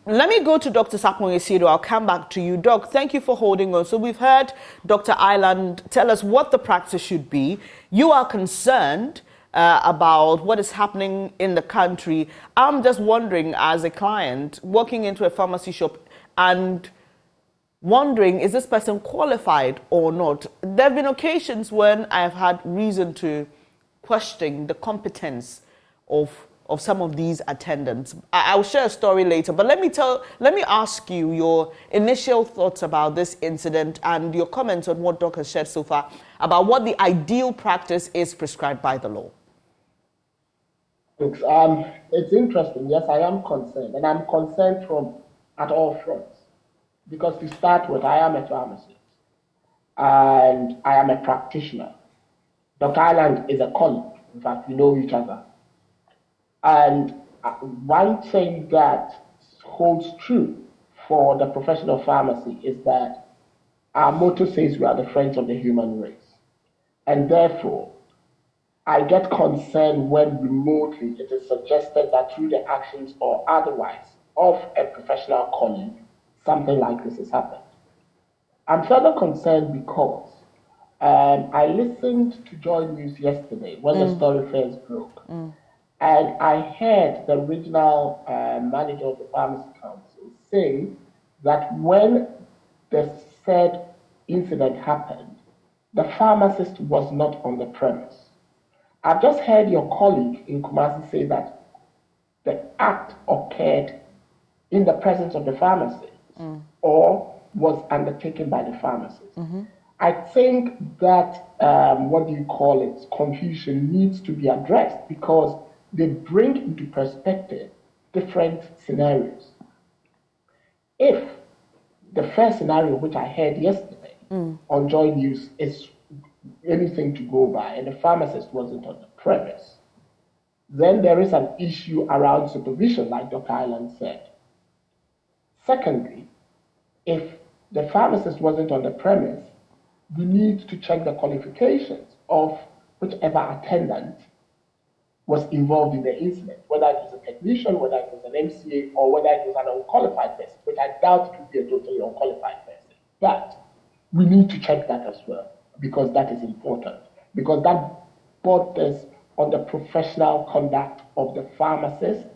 Let me go to Dr. Sapon Esido. I'll come back to you. Doc, thank you for holding on. So we've heard Dr. Island tell us what the practice should be. You are concerned about what is happening in the country. I'm just wondering, as a client, walking into a pharmacy shop and wondering, is this person qualified or not? There have been occasions when I have had reason to question the competence of some of these attendants. I'll share a story later, but let me ask you your initial thoughts about this incident and your comments on what Doc has shared so far about what the ideal practice is prescribed by the law. It's interesting. Yes, I am concerned, and I'm concerned at all fronts. Because to start with, I am a pharmacist, and I am a practitioner. Dr. Island is a colleague. In fact, we know each other. And one thing that holds true for the profession of pharmacy is that our motto says we are the friends of the human race. And therefore, I get concerned when remotely it is suggested that through the actions or otherwise of a professional colleague, something like this has happened. I'm further concerned because I listened to Joy News yesterday when the story first broke. And I heard the regional manager of the Pharmacy Council say that when the said incident happened, the pharmacist was not on the premise. I've just heard your colleague in Kumasi say that the act occurred in the presence of the pharmacist or was undertaken by the pharmacist. I think that, confusion needs to be addressed because they bring into perspective different scenarios. If the first scenario, which I heard yesterday on Joy News, is anything to go by and the pharmacist wasn't on the premise, then there is an issue around supervision, like Dr. Island said. Secondly, if the pharmacist wasn't on the premise, we need to check the qualifications of whichever attendant was involved in the incident, whether it was a technician, whether it was an MCA, or whether it was an unqualified person, which I doubt it would be a totally unqualified person. But we need to check that as well, because that is important, because that borders on the professional conduct of the pharmacist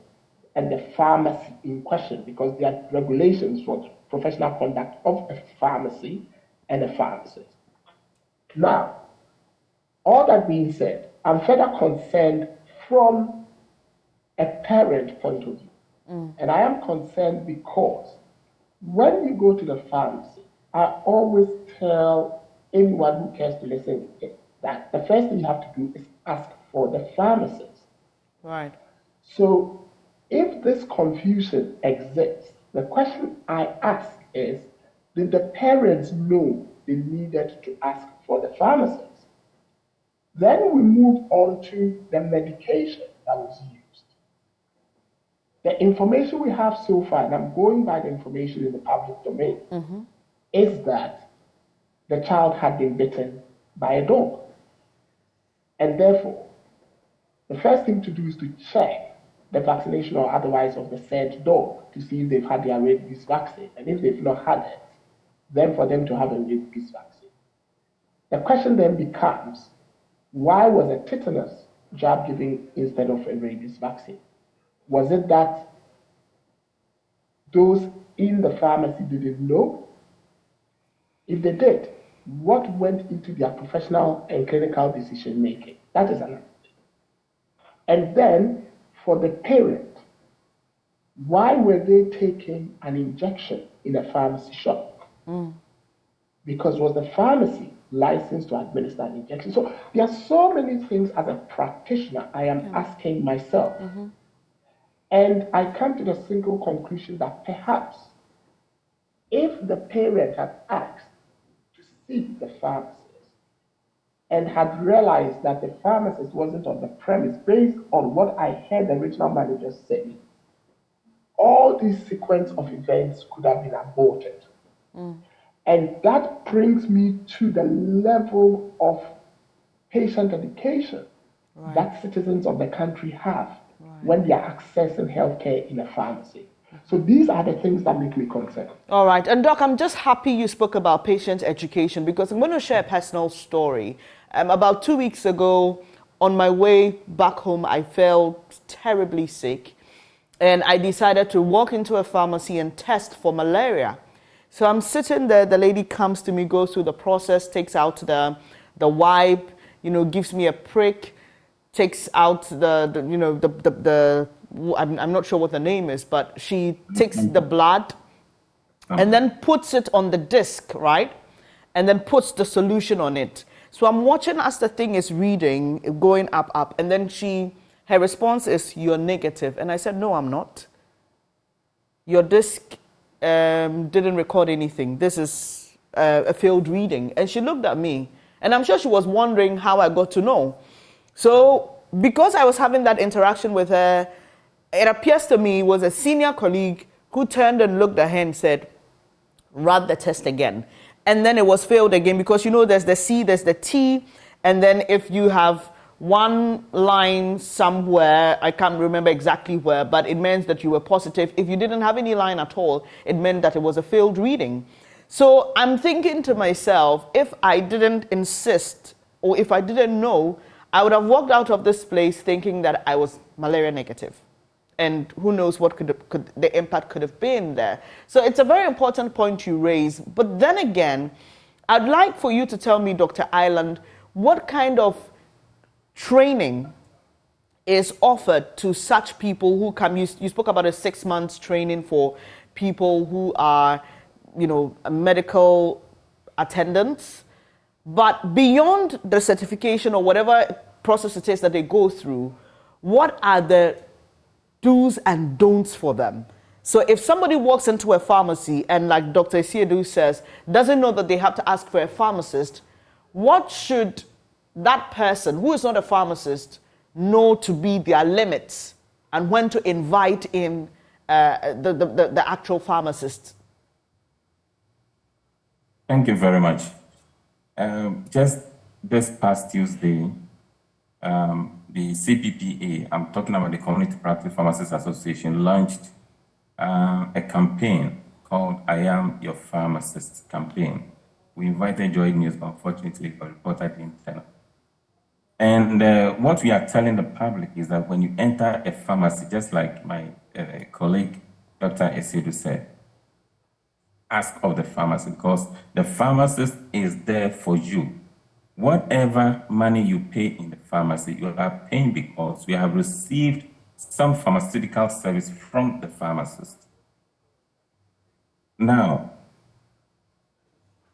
and the pharmacy in question, because there are regulations for professional conduct of a pharmacy and a pharmacist. Now, all that being said, I'm further concerned from a parent point of view. And I am concerned because when you go to the pharmacy, I always tell anyone who cares to listen that the first thing you have to do is ask for the pharmacist. Right. So if this confusion exists, the question I ask is, did the parents know they needed to ask for the pharmacist? Then we move on to the medication that was used. The information we have so far, and I'm going by the information in the public domain, is that the child had been bitten by a dog. And therefore, the first thing to do is to check the vaccination or otherwise of the said dog to see if they've had their rabies vaccine. And if they've not had it, then for them to have a rabies vaccine. The question then becomes, why was a tetanus jab given instead of a rabies vaccine? Was it that those in the pharmacy didn't know? If they did, what went into their professional and clinical decision making? That is another thing. And then for the parent, why were they taking an injection in a pharmacy shop? Because was the pharmacy licensed to administer an injection? So there are so many things as a practitioner I am asking myself. And I come to the single conclusion that perhaps if the parent had asked to see the pharmacist and had realized that the pharmacist wasn't on the premise based on what I heard the regional manager say, all these sequence of events could have been aborted. And that brings me to the level of patient education that citizens of the country have when they are accessing healthcare in a pharmacy. So these are the things that make me concerned. All right. And Doc, I'm just happy you spoke about patient education because I'm going to share a personal story. About 2 weeks ago, on my way back home, I felt terribly sick. And I decided to walk into a pharmacy and test for malaria. So I'm sitting there, the lady comes to me, goes through the process, takes out the wipe, gives me a prick, takes out I'm not sure what the name is, but she takes the blood and then puts it on the disc, right? And then puts the solution on it. So I'm watching as the thing is reading, going up, and then her response is, "You're negative." And I said, "No, I'm not. Your disc didn't record anything. This is a failed reading." And she looked at me, and I'm sure she was wondering how I got to know. So because I was having that interaction with her, it appears to me it was a senior colleague who turned and looked at her and said, "Run the test again." And then it was failed again because, there's the C, there's the T, and then if you have one line somewhere, I can't remember exactly where, but it meant that you were positive. If you didn't have any line at all, it meant that it was a failed reading. So I'm thinking to myself, if I didn't insist or if I didn't know, I would have walked out of this place thinking that I was malaria negative. And who knows what the impact could have been there. So it's a very important point you raise. But then again, I'd like for you to tell me, Dr. Ireland, what kind of training is offered to such people who come. You spoke about a 6 months training for people who are, medical attendants. But beyond the certification or whatever process it is that they go through, what are the do's and don'ts for them? So if somebody walks into a pharmacy and, like Dr. Isiedu says, doesn't know that they have to ask for a pharmacist, what should that person who is not a pharmacist know to be their limits and when to invite in the actual pharmacist? Thank you very much. Just this past Tuesday, the CPPA, I'm talking about the Community Practice Pharmacists Association, launched a campaign called I Am Your Pharmacist campaign. We invited Joy News, but unfortunately, the reporter didn't turn up. And what we are telling the public is that when you enter a pharmacy, just like my colleague, Dr. Esiedu said, ask of the pharmacist, because the pharmacist is there for you. Whatever money you pay in the pharmacy, you are paying because you have received some pharmaceutical service from the pharmacist. Now,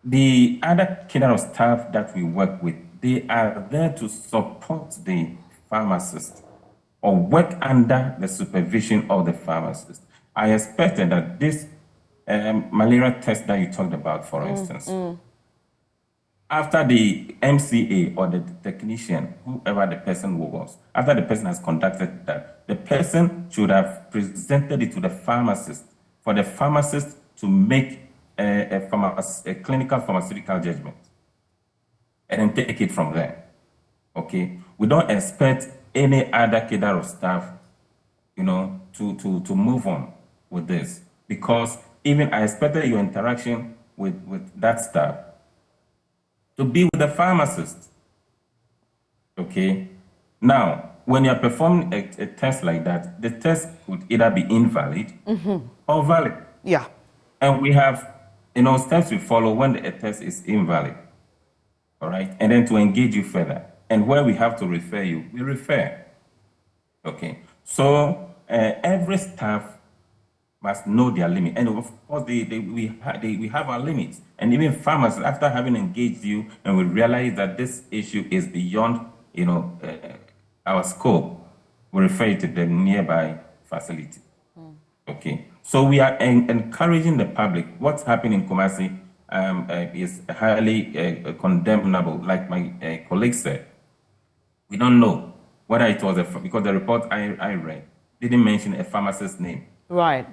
the other cadre of staff that we work with, they are there to support the pharmacist or work under the supervision of the pharmacist. I expected that this malaria test that you talked about, for instance, after the MCA or the technician, whoever the person was, after the person has conducted that, the person should have presented it to the pharmacist for the pharmacist to make a clinical pharmaceutical judgment and then take it from there. Okay? We don't expect any other cadre of staff, to move on with this, because even I expected your interaction with that staff to be with the pharmacist. Okay? Now, when you're performing a test like that, the test could either be invalid or valid. Yeah. And we have, steps we follow when the test is invalid. All right? And then to engage you further. And where we have to refer you, we refer. Okay, so every staff must know their limit, and of course, we have our limits. And even farmers, after having engaged you, and we realize that this issue is beyond, our scope, we refer you to the nearby facility. Okay, so we are encouraging the public. What's happening in Kumasi is highly condemnable, like my colleague said. We don't know whether it was because the report I read didn't mention a pharmacist's name. Right.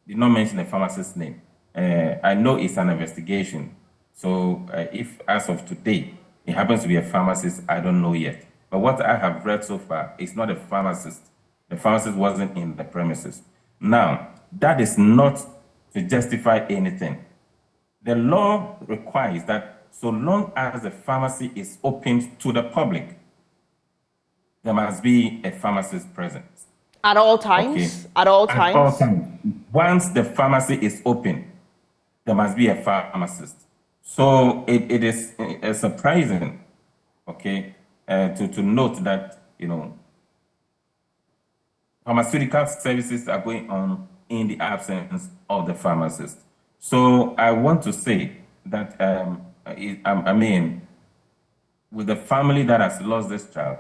Did not mention a pharmacist's name. I know it's an investigation. So if, as of today, it happens to be a pharmacist, I don't know yet. But what I have read so far is not a pharmacist. The pharmacist wasn't in the premises. Now, that is not to justify anything. The law requires that so long as the pharmacy is open to the public, there must be a pharmacist present. At all times? Okay. At all times? At all times. Once the pharmacy is open, there must be a pharmacist. So it is surprising, okay, to note that, pharmaceutical services are going on in the absence of the pharmacist. So I want to say that, with the family that has lost this child,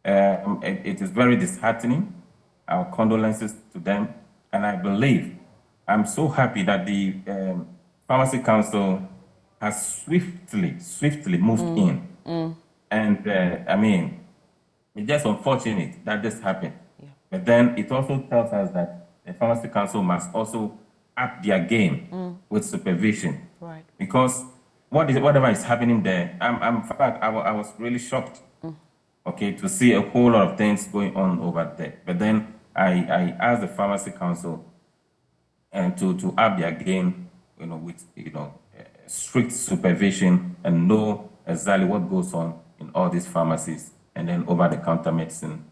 it is very disheartening. Our condolences to them. And I believe, I'm so happy that the Pharmacy Council has swiftly moved in. And it's just unfortunate that this happened. Yeah. But then it also tells us that the Pharmacy Council must also up their game with supervision. Right. Because whatever is happening there, in fact, I was really shocked. Okay, to see a whole lot of things going on over there. But then I asked the Pharmacy Council to up their game, with strict supervision and know exactly what goes on in all these pharmacies and then over-the-counter medicine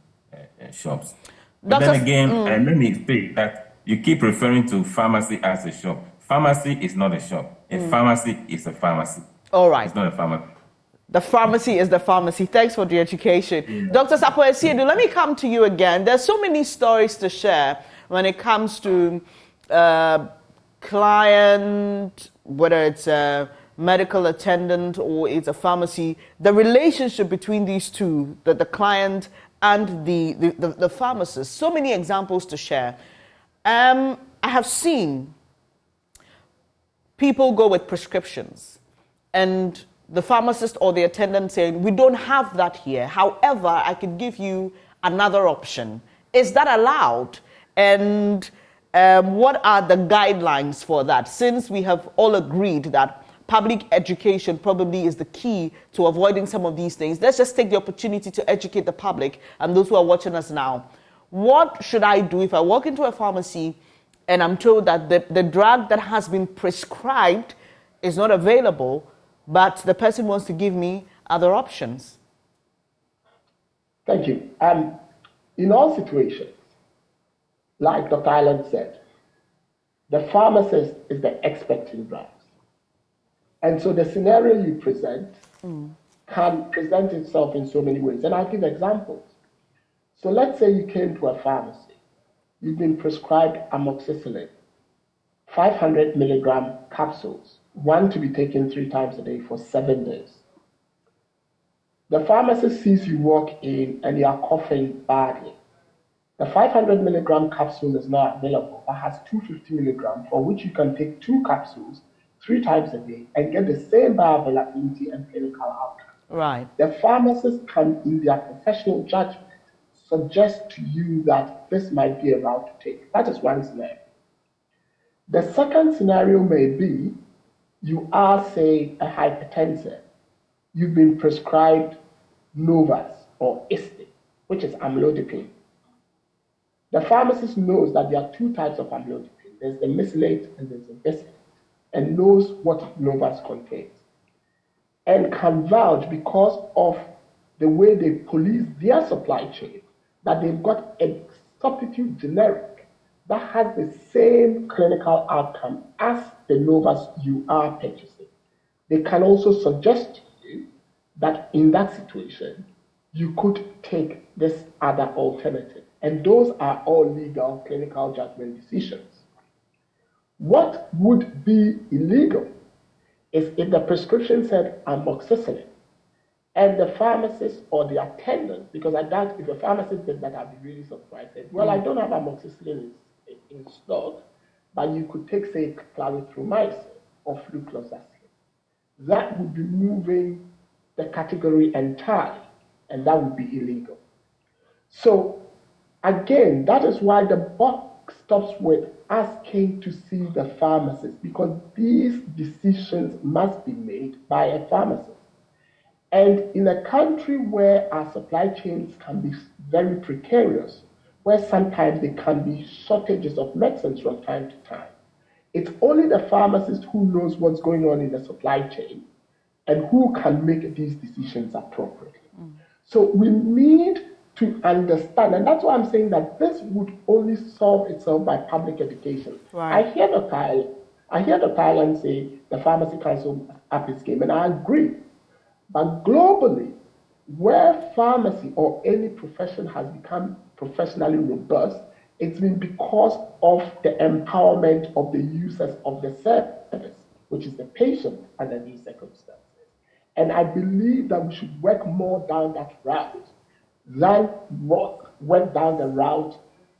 shops. But then again, let me say that you keep referring to pharmacy as a shop. Pharmacy is not a shop. A pharmacy is a pharmacy. All right. It's not a pharmacy. The pharmacy is the pharmacy. Thanks for the education. Dr. Sapoe-Siedu, let me come to you again. There's so many stories to share when it comes to client, whether it's a medical attendant or it's a pharmacy, the relationship between these two, the client and the pharmacist. So many examples to share. I have seen people go with prescriptions and the pharmacist or the attendant saying, we don't have that here. However, I could give you another option. Is that allowed? And what are the guidelines for that? Since we have all agreed that public education probably is the key to avoiding some of these things, let's just take the opportunity to educate the public and those who are watching us now. What should I do if I walk into a pharmacy and I'm told that the drug that has been prescribed is not available, but the person wants to give me other options? Thank you. In all situations, like Dr. Island said, the pharmacist is the expert in drugs. And so the scenario you present can present itself in so many ways. And I'll give examples. So let's say you came to a pharmacy. You've been prescribed amoxicillin, 500 milligram capsules, one to be taken 3 times a day for 7 days. The pharmacist sees you walk in and you are coughing badly. The 500 milligram capsule is not available, but has 250 milligram, for which you can take 2 capsules 3 times a day and get the same bioavailability and clinical outcome. Right. The pharmacist can, in their professional judgment, suggest to you that this might be a route to take. That is one scenario. The second scenario may be you are, say, a hypertensive. You've been prescribed Novas or Isti, which is amlodipine. The pharmacist knows that there are 2 types of amlodipine. There's the mesylate and there's the bisphosphonate, and knows what Novas contains, and can vouch because of the way they police their supply chain that they've got a substitute generic that has the same clinical outcome as the Novas you are purchasing. They can also suggest to you that in that situation, you could take this other alternative. And those are all legal clinical judgment decisions. What would be illegal is if the prescription said amoxicillin and the pharmacist or the attendant, because I doubt if a pharmacist did that, I'd be really surprised. Said, well, I don't have amoxicillin in stock, but you could take, say, clarithromycin or flucloxacin. That would be moving the category entirely, and that would be illegal. So, again, that is why the buck stops with asking to see the pharmacist, because these decisions must be made by a pharmacist. And in a country where our supply chains can be very precarious, where sometimes there can be shortages of medicines from time to time, it's only the pharmacist who knows what's going on in the supply chain and who can make these decisions appropriately. So we need to understand, and that's why I'm saying that this would only solve itself by public education. Right. I hear Dr. Island say the Pharmacy Council up its game, and I agree. But globally, where pharmacy or any profession has become professionally robust, it's been because of the empowerment of the users of the service, which is the patient under these circumstances. And I believe that we should work more down that route than work down the route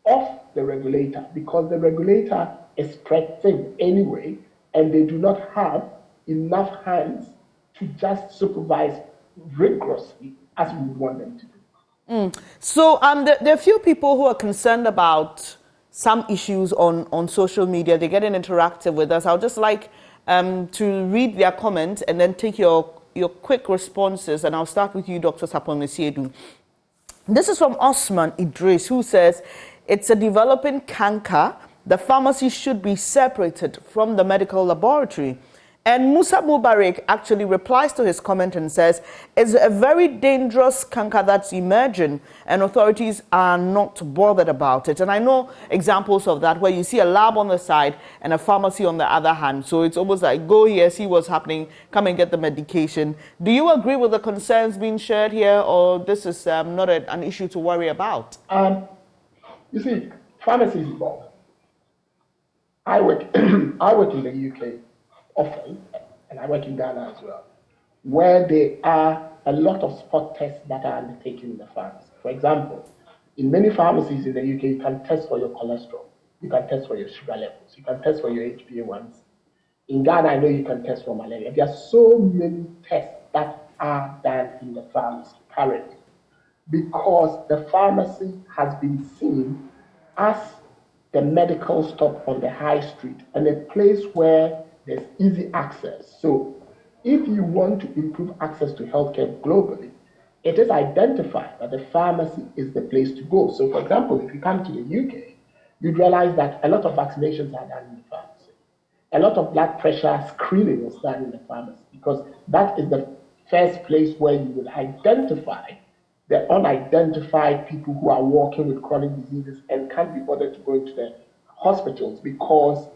of the regulator, because the regulator is spread thin anyway, and they do not have enough hands to just supervise rigorously as we would want them to do. So there are a few people who are concerned about some issues on social media. They're getting interactive with us. I would just like to read their comments and then take your quick responses. And I'll start with you, Dr. Sapon-Mesiedu. This is from Osman Idris, who says, it's a developing canker. The pharmacy should be separated from the medical laboratory. And Musa Mubarak actually replies to his comment and says, it's a very dangerous canker that's emerging and authorities are not bothered about it. And I know examples of that where you see a lab on the side and a pharmacy on the other hand. So it's almost like, go here, see what's happening, come and get the medication. Do you agree with the concerns being shared here, or this is not an issue to worry about? You see, pharmacy is involved. I work in the UK often, and I work in Ghana as well, where there are a lot of spot tests that are undertaken in the pharmacy. For example, in many pharmacies in the UK, you can test for your cholesterol, you can test for your sugar levels, you can test for your HbA1c. In Ghana, I know you can test for malaria. There are so many tests that are done in the pharmacy currently, because the pharmacy has been seen as the medical stop on the high street and a place where there's easy access. So if you want to improve access to healthcare globally, it is identified that the pharmacy is the place to go. So for example, if you come to the UK, you'd realize that a lot of vaccinations are done in the pharmacy. A lot of blood pressure screening is done in the pharmacy, because that is the first place where you will identify the unidentified people who are walking with chronic diseases and can't be bothered to go into the hospitals because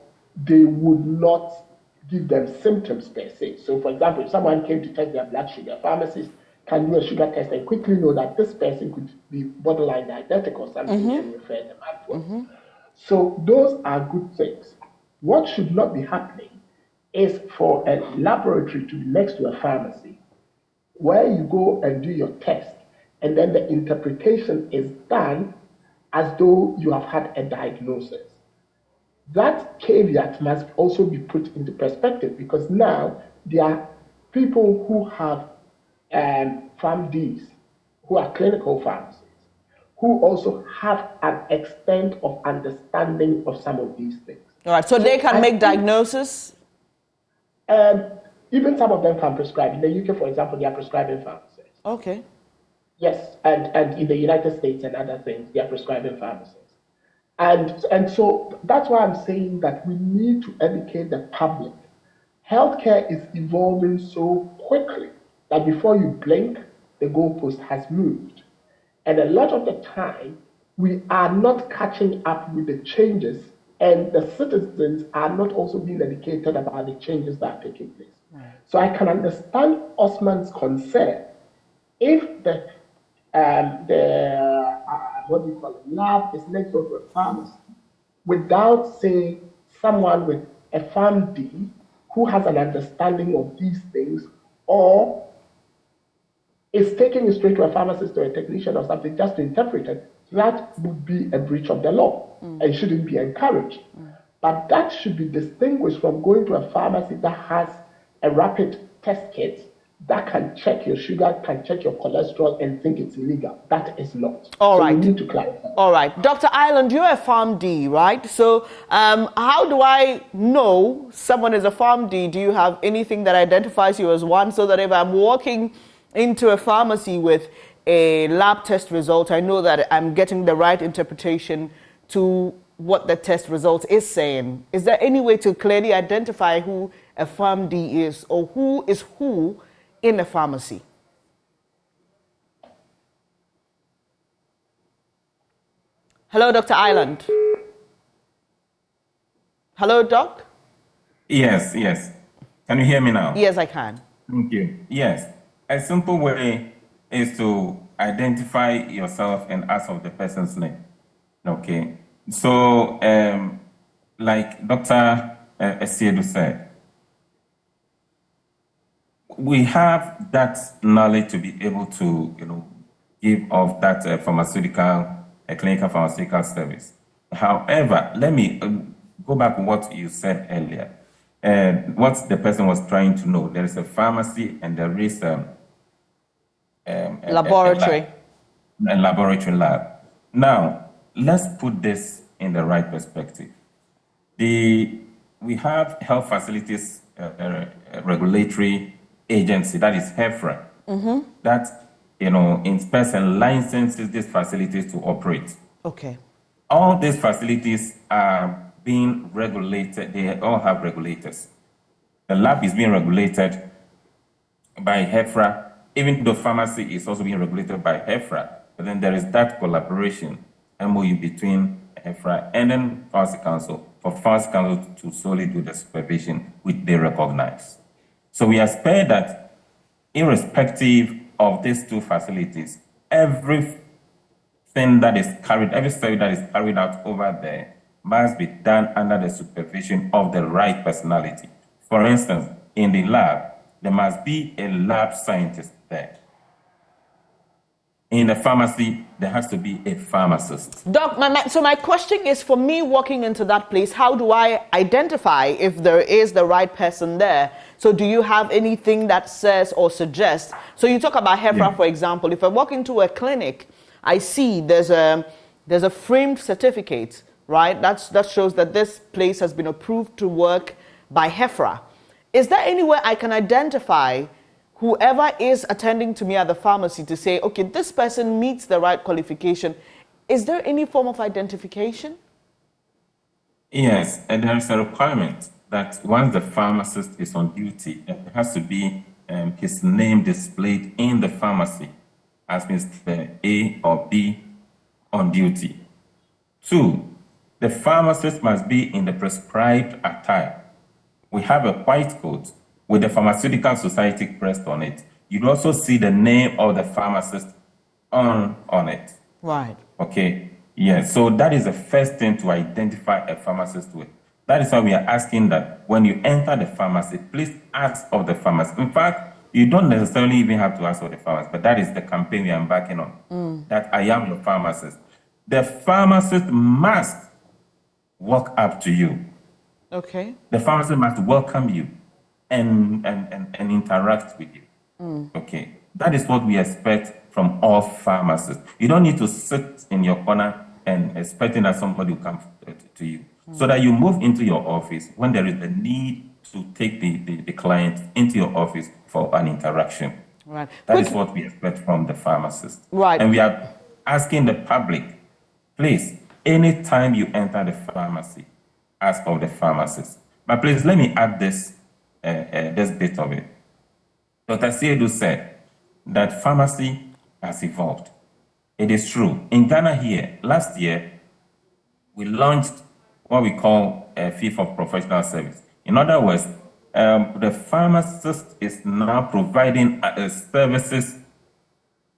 they would not give them symptoms per se. So for example, if someone came to test their blood sugar, pharmacists can do a sugar test and quickly know that this person could be borderline diabetic or something and refer them upwards. So those are good things. What should not be happening is for a laboratory to be next to a pharmacy where you go and do your test and then the interpretation is done as though you have had a diagnosis. That caveat must also be put into perspective, because now there are people who have PharmDs, who are clinical pharmacists, who also have an extent of understanding of some of these things. All right, so they can make diagnosis? Even some of them can prescribe. In the UK, for example, they are prescribing pharmacists. Okay. Yes, and in the United States and other things, they are prescribing pharmacists. And so that's why I'm saying that we need to educate the public. Healthcare is evolving so quickly that before you blink, the goalpost has moved. And a lot of the time, we are not catching up with the changes, and the citizens are not also being educated about the changes that are taking place. So I can understand Osman's concern if the lab is next door to a pharmacy, without saying someone with a PharmD who has an understanding of these things, or is taking it straight to a pharmacist or a technician or something just to interpret it, that would be a breach of the law and shouldn't be encouraged. But that should be distinguished from going to a pharmacy that has a rapid test kit that can check your sugar, can check your cholesterol, and think it's illegal. That is not. All right. We need to clarify. All right. Dr. Ireland, you're a PharmD, right? So how do I know someone is a PharmD? Do you have anything that identifies you as one, so that if I'm walking into a pharmacy with a lab test result, I know that I'm getting the right interpretation to what the test result is saying? Is there any way to clearly identify who a PharmD is, or who is who in a pharmacy? Hello, Dr. Ireland. Hello, Doc? Yes, yes. Can you hear me now? Yes, I can. Thank you. Yes. A simple way is to identify yourself and ask of the person's name. Okay. So, like Dr. Esiedu said, we have that knowledge to be able to, give off that clinical pharmaceutical service. However, let me go back to what you said earlier. What the person was trying to know. There is a pharmacy and there is laboratory. A laboratory lab. Now, let's put this in the right perspective. We have health facilities regulatory agency, that is HEFRA, that inspects and licenses these facilities to operate. Okay. All these facilities are being regulated. They all have regulators. The lab is being regulated by HEFRA, even though pharmacy is also being regulated by HEFRA. But then there is that collaboration, MOU, between HEFRA and then Pharmacy Council, for Pharmacy Council to solely do the supervision which they recognize. So we expect that irrespective of these two facilities, every study that is carried out over there must be done under the supervision of the right personality. For instance, in the lab, there must be a lab scientist there. In the pharmacy, there has to be a pharmacist. Doc, so my question is, for me walking into that place, how do I identify if there is the right person there? So do you have anything that says or suggests? So you talk about HEFRA, for example. If I walk into a clinic, I see there's a framed certificate, right? That shows that this place has been approved to work by HEFRA. Is there any way I can identify whoever is attending to me at the pharmacy to say, okay, this person meets the right qualification? Is there any form of identification? Yes, and there is a requirement that once the pharmacist is on duty, it has to be his name displayed in the pharmacy as Mr. A or B on duty. 2, the pharmacist must be in the prescribed attire. We have a white coat with the Pharmaceutical Society pressed on it. You'd also see the name of the pharmacist on it. Right. Okay. Yes. So that is the first thing to identify a pharmacist with. That is why we are asking that when you enter the pharmacy, please ask of the pharmacist. In fact, you don't necessarily even have to ask for the pharmacist, but that is the campaign we are embarking on. That I am your pharmacist. The pharmacist must walk up to you. Okay. The pharmacist must welcome you and interact with you. Okay. That is what we expect from all pharmacists. You don't need to sit in your corner and expecting that somebody will come to you. So that you move into your office when there is a need to take the client into your office for an interaction. Right. That is what we expect from the pharmacist. Right. And we are asking the public, please, anytime you enter the pharmacy, ask of the pharmacist. But please, let me add this bit of it. Dr. Siedu said that pharmacy has evolved. It is true. In Ghana here, last year, we launched what we call a fee for professional service. In other words, the pharmacist is now providing services,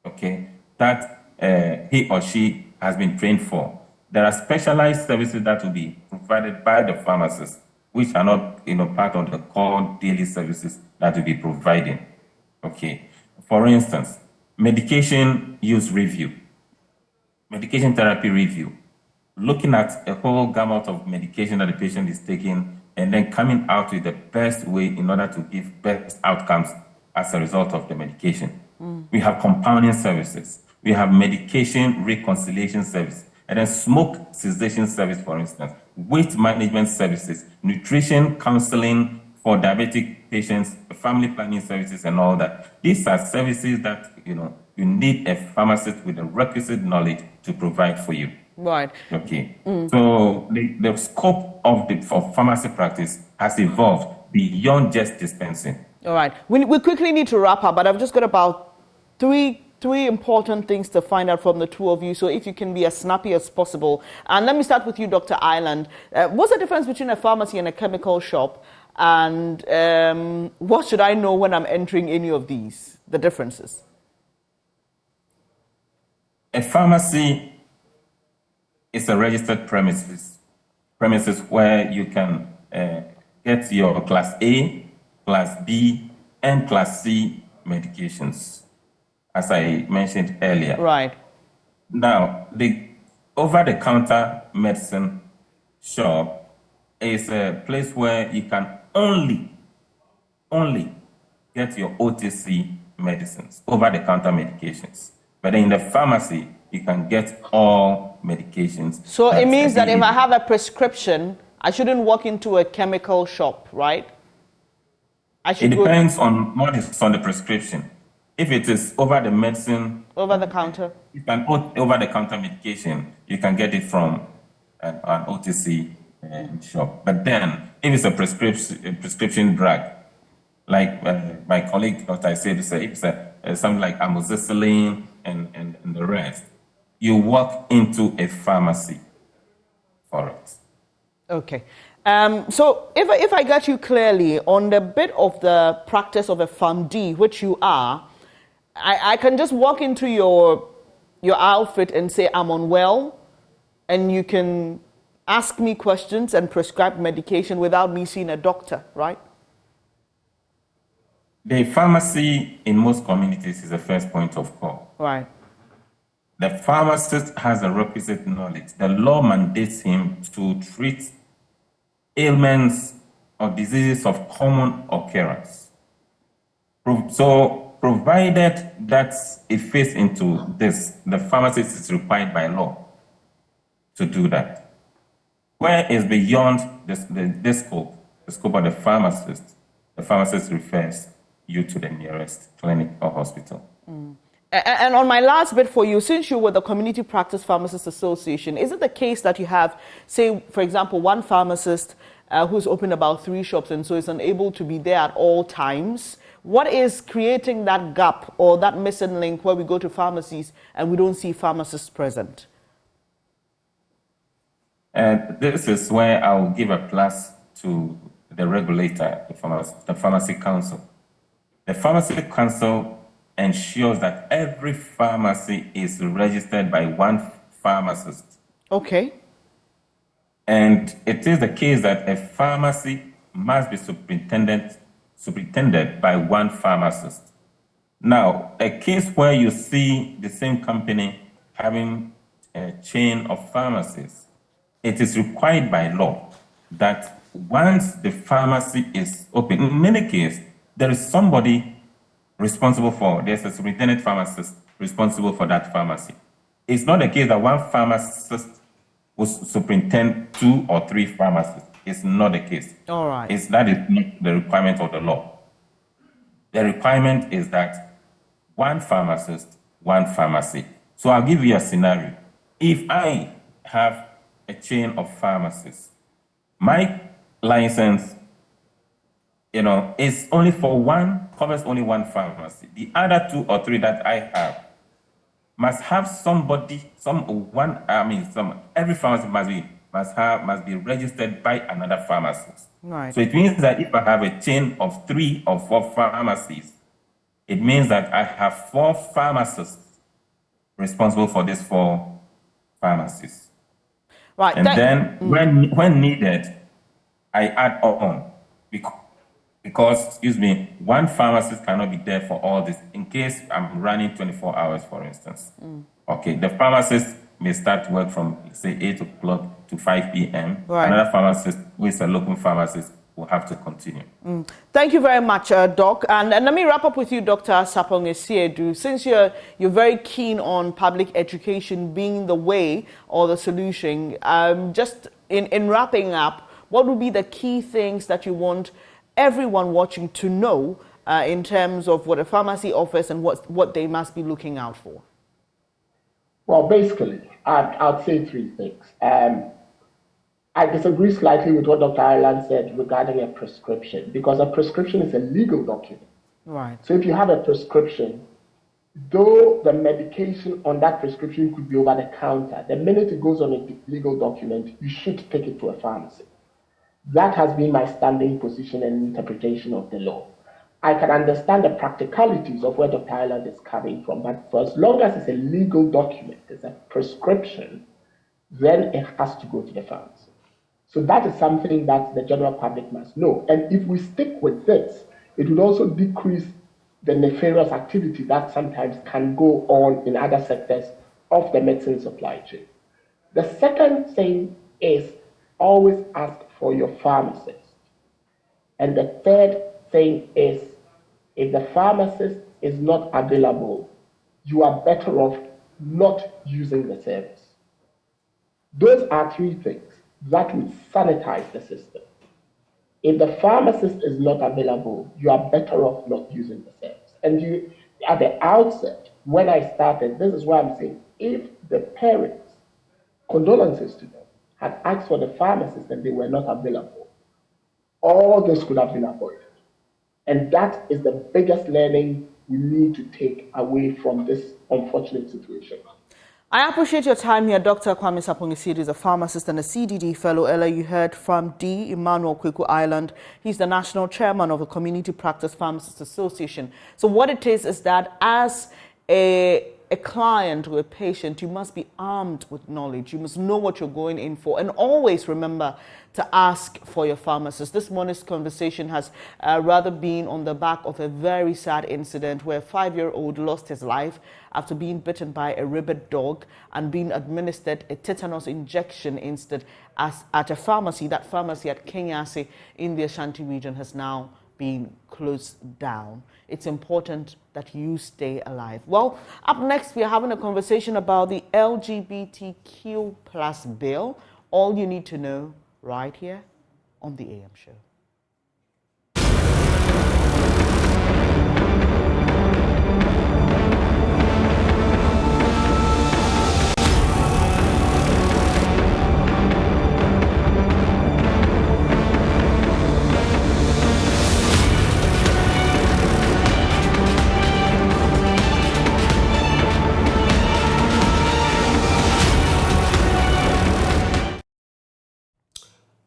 okay, that he or she has been trained for. There are specialized services that will be provided by the pharmacist, which are not, part of the core daily services that will be providing. Okay. For instance, medication use review, medication therapy review, looking at a whole gamut of medication that the patient is taking and then coming out with the best way in order to give best outcomes as a result of the medication. We have compounding services. We have medication reconciliation service, and then smoke cessation service, for instance, weight management services, nutrition counseling for diabetic patients, family planning services, and all that. These are services that, you need a pharmacist with the requisite knowledge to provide for you. Right. Okay. So the scope of pharmacy practice has evolved beyond just dispensing. All right. We quickly need to wrap up, but I've just got about three important things to find out from the two of you. So if you can be as snappy as possible. And let me start with you, Dr. Ireland. What's the difference between a pharmacy and a chemical shop? And what should I know when I'm entering any of these, the differences? A pharmacy is a registered premises where you can get your Class A, Class B, and Class C medications, as I mentioned earlier. Right. Now, the over-the-counter medicine shop is a place where you can only get your OTC medicines, over-the-counter medications. But in the pharmacy, you can get all medications. So it means that if I have a prescription, I shouldn't walk into a chemical shop, right? It depends on what is on the prescription. If it is over the medicine, over the counter, over the counter medication, you can get it from an OTC shop. But then, if it's a prescription drug, like my colleague Dr. said, if it's something like amoxicillin and the rest, you walk into a pharmacy for it. Okay. So if I got you clearly on the bit of the practice of a PharmD, which you are, I can just walk into your outfit and say I'm unwell, and you can ask me questions and prescribe medication without me seeing a doctor, right? The pharmacy in most communities is the first point of call. Right. The pharmacist has a requisite knowledge. The law mandates him to treat ailments or diseases of common occurrence. So, provided that it fits into this, the pharmacist is required by law to do that. Where is beyond the scope of the pharmacist refers you to the nearest clinic or hospital. And on my last bit for you, since you were the Community Practice Pharmacists Association, is it the case that you have, say, for example, one pharmacist who's opened about 3 shops and so is unable to be there at all times? What is creating that gap or that missing link where we go to pharmacies and we don't see pharmacists present? This is where I'll give a plus to the regulator, the Pharmacy Council. The Pharmacy Council ensures that every pharmacy is registered by one pharmacist. Okay. And it is the case that a pharmacy must be superintended by one pharmacist. Now, a case where you see the same company having a chain of pharmacies, it is required by law that once the pharmacy is open, in many cases, there is somebody responsible there's a superintendent pharmacist responsible for that pharmacy. It's not the case that one pharmacist will superintend 2 or 3 pharmacists. It's not the case. All right. That is not the requirement of the law. The requirement is that one pharmacist, one pharmacy. So I'll give you a scenario. If I have a chain of pharmacies, my license, is only for covers only one pharmacy. The other 2 or 3 that I have must have every pharmacy must be registered by another pharmacist. Right. So it means that if I have a chain of 3 or 4 pharmacies, it means that I have 4 pharmacists responsible for these 4 pharmacies. Right. And then when needed, I add on because, one pharmacist cannot be there for all this. In case I'm running 24 hours, for instance. Okay, the pharmacist may start work from, say, 8 o'clock to 5 p.m. Right. Another pharmacist, who is a local pharmacist, will have to continue. Thank you very much, Doc. And let me wrap up with you, Dr. Sapong-Essiedu. Since you're very keen on public education being the way or the solution, just in wrapping up, what would be the key things that you want everyone watching to know in terms of what a pharmacy offers and what they must be looking out for? Well, basically, I'd say 3 things. I disagree slightly with what Dr. Ireland said regarding a prescription, because a prescription is a legal document. Right. So if you have a prescription, though the medication on that prescription could be over the counter, the minute it goes on a legal document, you should take it to a pharmacy. That has been my standing position and interpretation of the law. I can understand the practicalities of where Dr. Ireland is coming from, but for as long as it's a legal document, it's a prescription, then it has to go to the pharmacy. So that is something that the general public must know. And if we stick with this, it would also decrease the nefarious activity that sometimes can go on in other sectors of the medicine supply chain. The second thing is always ask for your pharmacist. And the third thing is, if the pharmacist is not available, you are better off not using the service. Those are 3 things that would sanitize the system. If the pharmacist is not available, you are better off not using the service. And you, at the outset, when I started, this is why I'm saying, if the parents, condolences to them, had asked for the pharmacist and they were not available, all this could have been avoided. And that is the biggest learning we need to take away from this unfortunate situation. I appreciate your time here. Dr. Kwame Sapong-Essiedu is a pharmacist and a CDD fellow. Earlier you heard from D. Emmanuel Kweku Ireland. He's the national chairman of the Community Practice Pharmacists Association. So what it is that as a client or a patient, you must be armed with knowledge. You must know what you're going in for, and always remember to ask for your pharmacist. This morning's conversation has rather been on the back of a very sad incident where a 5-year-old lost his life after being bitten by a rabid dog and being administered a tetanus injection instead at a pharmacy. That pharmacy at Kenyasi in the Ashanti region has now been closed down. It's important that you stay alive. Well, up next, we are having a conversation about the LGBTQ plus bill. All you need to know right here on the AM show.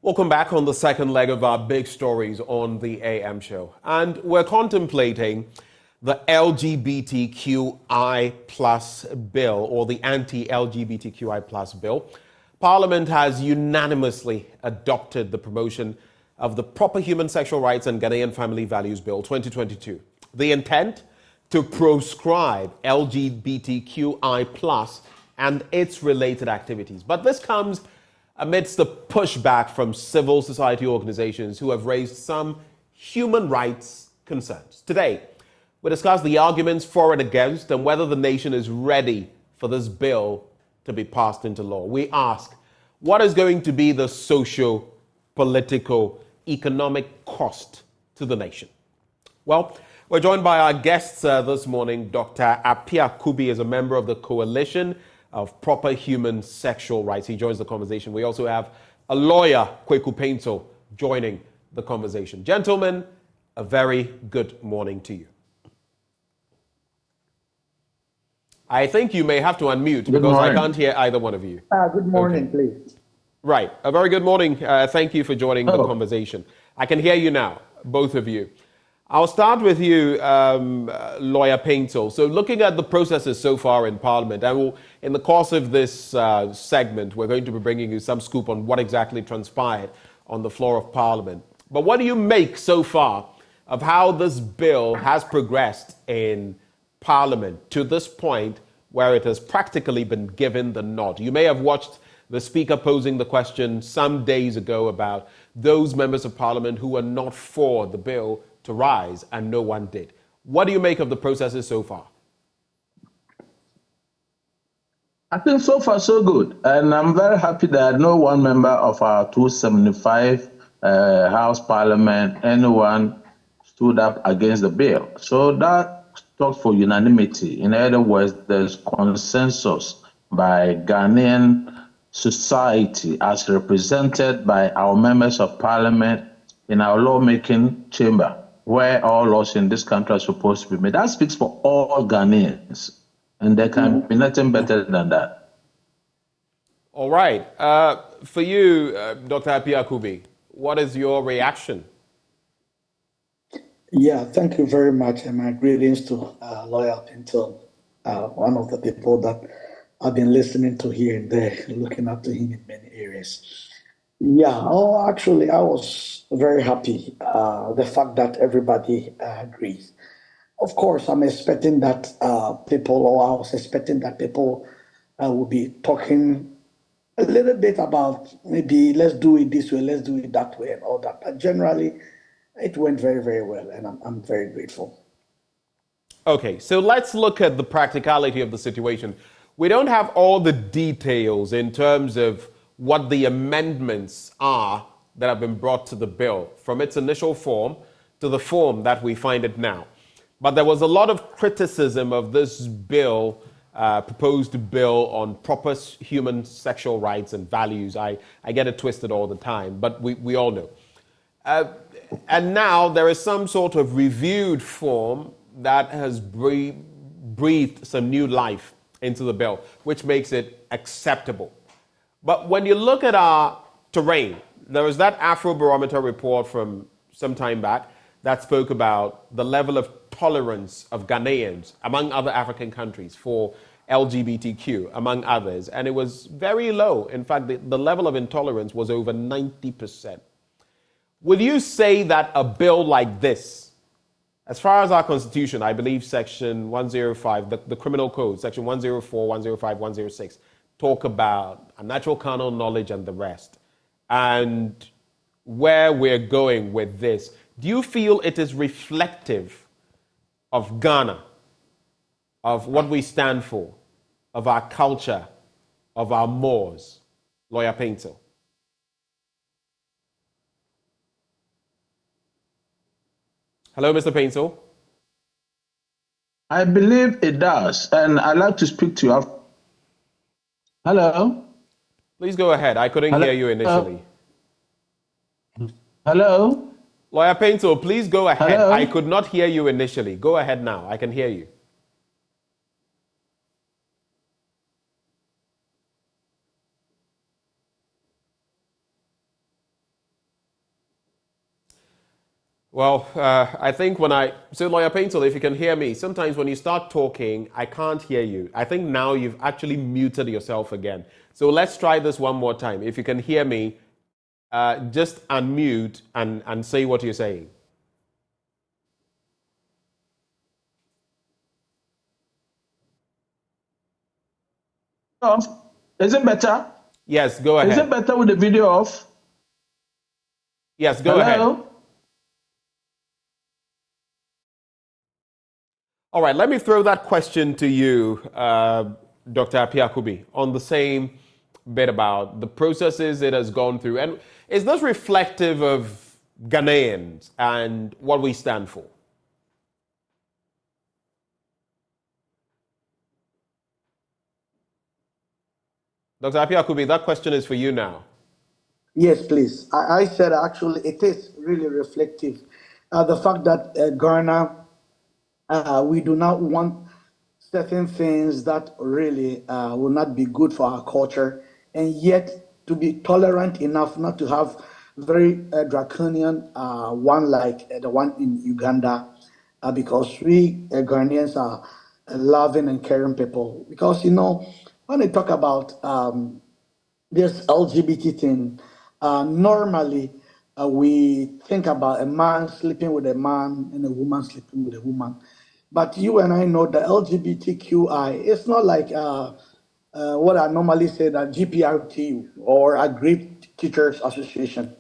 Welcome back on the second leg of our big stories on the AM show. And we're contemplating the LGBTQI plus bill, or the anti-LGBTQI plus bill. Parliament has unanimously adopted the promotion of the Proper Human Sexual Rights and Ghanaian Family Values Bill 2022. The intent to proscribe LGBTQI plus and its related activities. But this comes amidst the pushback from civil society organizations who have raised some human rights concerns. Today, we discuss the arguments for and against and whether the nation is ready for this bill to be passed into law. We ask, what is going to be the social, political, economic cost to the nation? Well, we're joined by our guests this morning. Dr. Appiah Kobbys is a member of the Coalition of Proper Human Sexual Rights. He joins the conversation. We also have a lawyer, Kweku Painto, joining the conversation. Gentlemen, a very good morning to you. I think you may have to unmute because I can't hear either one of you. Good morning, please. Right. A very good morning. Thank you for joining the conversation. I can hear you now, both of you. I'll start with you, Lawyer Paintel. So looking at the processes so far in Parliament, and in the course of this segment, we're going to be bringing you some scoop on what exactly transpired on the floor of Parliament. But what do you make so far of how this bill has progressed in Parliament to this point where it has practically been given the nod? You may have watched the Speaker posing the question some days ago about those members of Parliament who were not for the bill to rise, and no one did. What do you make of the processes so far? I think so far so good, and I'm very happy that no one member of our 275 House Parliament, anyone stood up against the bill. So that talks for unanimity. In other words, there's consensus by Ghanaian society as represented by our members of Parliament in our lawmaking chamber, where all laws in this country are supposed to be made. That speaks for all Ghanaians, and there can be nothing better than that. All right. For you, Dr. Appiah-Kubi, what is your reaction? Yeah, thank you very much, and my greetings to Lawyer Paintel, one of the people that I've been listening to here and there, looking up to him in many areas. Yeah, actually, I was very happy, the fact that everybody agrees. Of course, I'm expecting that I was expecting that people will be talking a little bit about maybe let's do it this way, let's do it that way, and all that. But generally, it went very, very well, and I'm very grateful. Okay, so let's look at the practicality of the situation. We don't have all the details in terms of what the amendments are that have been brought to the bill from its initial form to the form that we find it now. But there was a lot of criticism of this bill, proposed bill on proper human sexual rights and values. I get it twisted all the time, but we all know. And now there is some sort of reviewed form that has breathed some new life into the bill, which makes it acceptable. But when you look at our terrain, there was that Afrobarometer report from some time back that spoke about the level of tolerance of Ghanaians, among other African countries, for LGBTQ, among others. And it was very low. In fact, the level of intolerance was over 90%. Would you say that a bill like this, as far as our Constitution, I believe Section 105, the Criminal Code, Section 104, 105, 106, talk about unnatural carnal knowledge and the rest, and where we're going with this, do you feel it is reflective of Ghana, of what we stand for, of our culture, of our mores? Lawyer Paintel. Hello, Mr. Paintel. I believe it does, and I'd like to speak to you. Hello? Please go ahead. I couldn't hear you initially. Hello? Lawyer Paintel, please go ahead. Hello? I could not hear you initially. Go ahead now. I can hear you. Well, I think so Lawyer Paintel, if you can hear me, sometimes when you start talking, I can't hear you. I think now you've actually muted yourself again. So let's try this one more time. If you can hear me, just unmute and say what you're saying. Off. Is it better? Yes, go ahead. Is it better with the video off? Yes, go ahead. All right, let me throw that question to you, Dr. Appiah-Kubi, on the same bit about the processes it has gone through. And is this reflective of Ghanaians and what we stand for? Dr. Appiah-Kubi, that question is for you now. Yes, please. I said actually it is really reflective. The fact that Ghana, we do not want certain things that really will not be good for our culture, and yet to be tolerant enough not to have very draconian one like the one in Uganda, because we Ghanaians are loving and caring people. Because, when they talk about this LGBT thing, normally we think about a man sleeping with a man and a woman sleeping with a woman. But you and I know the LGBTQI, it's not like what I normally say that GPRT or Aggrieved Teachers Association.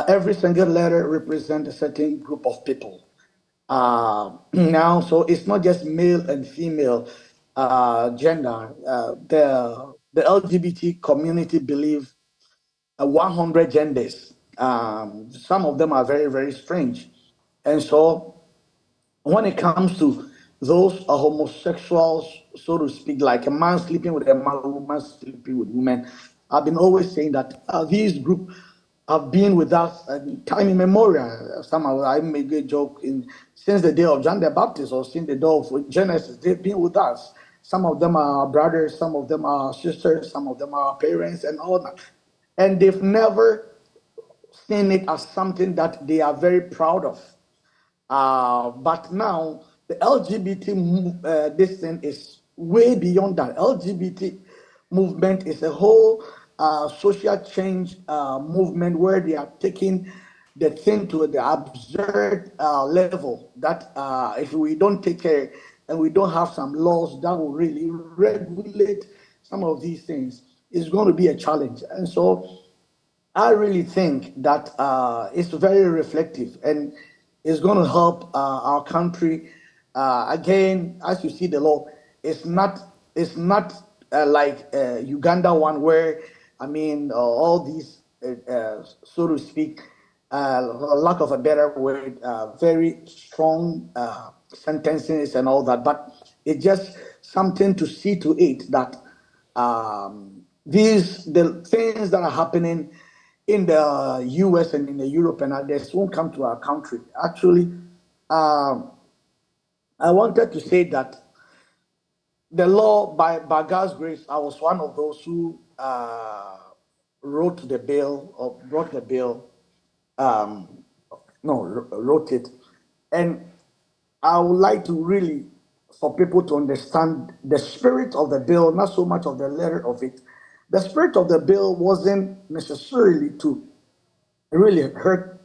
Every single letter represents a certain group of people. Now, so it's not just male and female gender. The LGBT community believe 100 genders. Some of them are very, very strange. And so when it comes to those homosexuals, so to speak, like a man sleeping with a man, a woman sleeping with women, I've been always saying that these groups have been with us time immemorial. Somehow I make a joke since the day of John the Baptist or since the day of Genesis, they've been with us. Some of them are brothers, some of them are sisters, some of them are parents and all that. And they've never seen it as something that they are very proud of. But now the LGBT this thing is way beyond that. LGBT movement is a whole social change movement where they are taking the thing to the absurd level that if we don't take care and we don't have some laws that will really regulate some of these things, it's going to be a challenge. And so I really think that it's very reflective and it's going to help our country. Again, as you see the law, it's not like Uganda one where, all these, so to speak, lack of a better word, very strong sentences and all that. But it's just something to see to it that the things that are happening in the US and in the Europe and others won't come to our country. Actually, I wanted to say that the law, by God's grace, I was one of those who wrote the bill or brought the bill. Wrote it. And I would like to really, for people to understand the spirit of the bill, not so much of the letter of it. The spirit of the bill wasn't necessarily to really hurt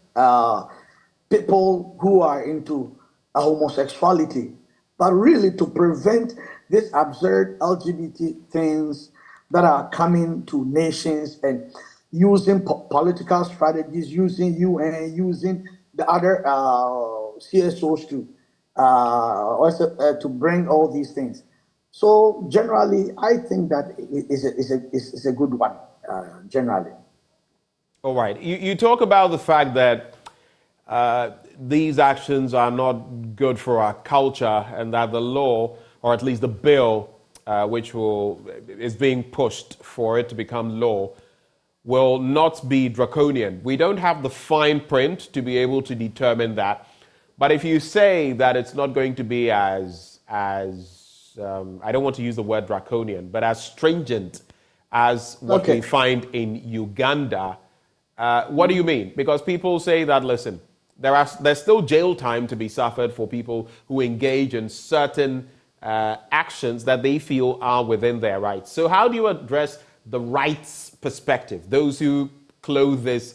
people who are into homosexuality, but really to prevent this absurd LGBT things that are coming to nations and using political strategies, using UN, using the other CSOs to bring all these things. So generally, I think that it's a good one, generally. All right. You talk about the fact that these actions are not good for our culture and that the law, or at least the bill, which is being pushed for it to become law, will not be draconian. We don't have the fine print to be able to determine that. But if you say that it's not going to be as I don't want to use the word draconian, but as stringent as what we find in Uganda, what do you mean? Because people say that, listen, there's still jail time to be suffered for people who engage in certain actions that they feel are within their rights. So how do you address the rights perspective, those who clothe this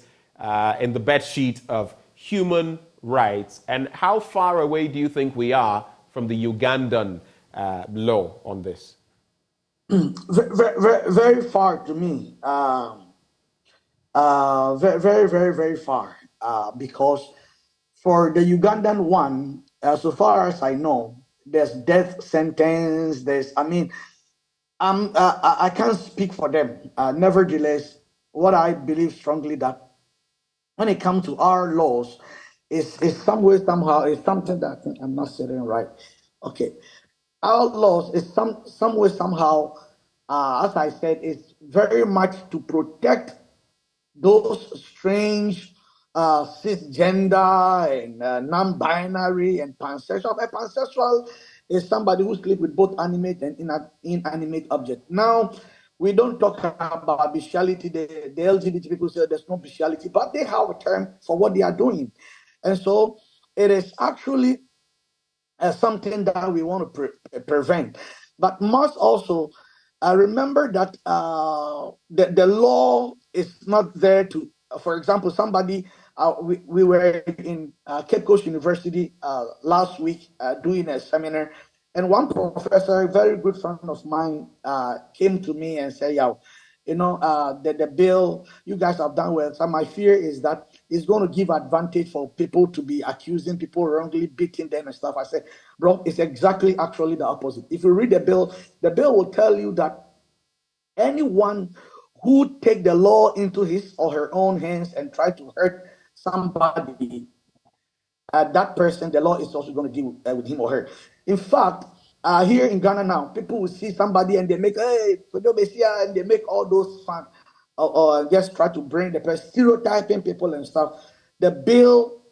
in the bedsheet of human rights, and how far away do you think we are from the Ugandan law on this? Very, very far to me. Very, very, very far. Because for the Ugandan one, so far as I know, there's death sentence. I can't speak for them. Nevertheless, what I believe strongly that when it comes to our laws, is some way somehow is something that I think I'm not saying right. Okay, our laws is some way somehow, as I said, it's very much to protect those strange cisgender and non-binary and pansexual. A pansexual is somebody who sleeps with both animate and inanimate objects. Now, we don't talk about bestiality. The LGBT people say there's no bestiality, but they have a term for what they are doing. And so it is actually something that we want to prevent. But must also remember that the law is not there to, for example, somebody, we were in Cape Coast University last week doing a seminar, and one professor, a very good friend of mine, came to me and said, "Yeah, the bill you guys have done well. So my fear is that it's going to give advantage for people to be accusing people wrongly, beating them and stuff." I said, "Bro, it's exactly actually the opposite. If you read the bill will tell you that anyone who take the law into his or her own hands and try to hurt somebody, that person, the law is also going to deal with him or her." In fact, here in Ghana now, people will see somebody and they make, "Hey, and they make all those fun, or just try to bring the person, stereotyping people and stuff. The bill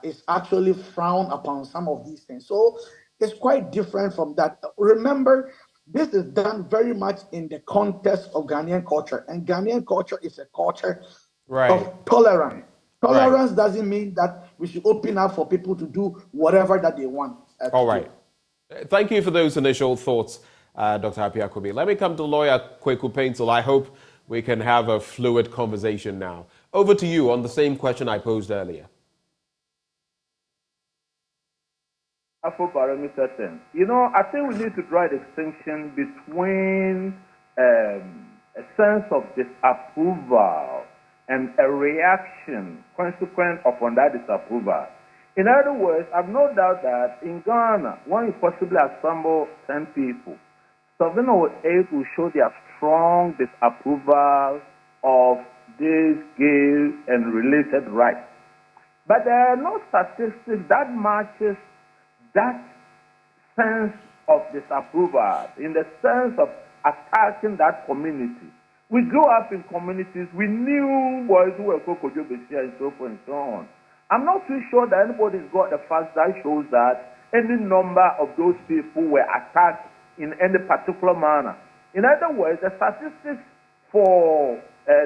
is actually frowned upon some of these things. So it's quite different from that. Remember, this is done very much in the context of Ghanaian culture, and Ghanaian culture is a culture of tolerance. Tolerance doesn't mean that we should open up for people to do whatever that they want. All right. Thank you for those initial thoughts, Dr. Happy Akobi. Let me come to lawyer Kweku Paintel. I hope we can have a fluid conversation now. Over to you on the same question I posed earlier. Afro-barometer 10. I think we need to draw a distinction between a sense of disapproval and a reaction consequent upon that disapproval. In other words, I've no doubt that in Ghana, when you possibly assemble 10 people, 7 or 8 will show their strong disapproval of these gay and related rights. But there are no statistics that matches that sense of disapproval, in the sense of attacking that community. We grew up in communities, we knew boys who were Kobbys and so forth and so on. I'm not too sure that anybody's got the facts that shows that any number of those people were attacked in any particular manner. In other words, the statistics for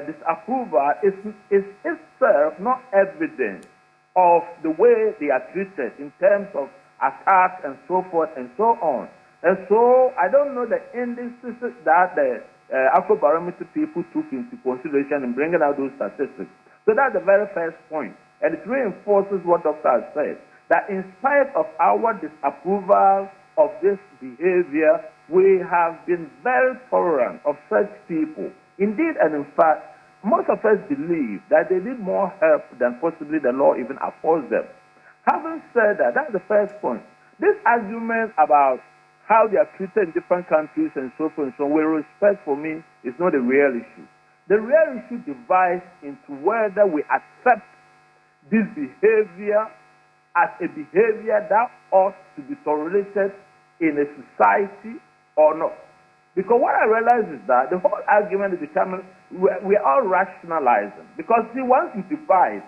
disapproval is itself not evidence of the way they are treated in terms of attacks and so forth and so on. And so I don't know the indices that the Afro-barometer people took into consideration in bringing out those statistics. So that's the very first point. And it reinforces what Dr. has said, that in spite of our disapproval of this behavior, we have been very tolerant of such people. Indeed, and in fact, most of us believe that they need more help than possibly the law even affords them. Having said that, that's the first point. This argument about how they are treated in different countries and so forth and so on, with respect for me, is not the real issue. The real issue divides into whether we accept this behavior as a behavior that ought to be tolerated in a society or not. Because what I realize is that the whole argument is becoming, we're all rationalizing. Because see, once you divide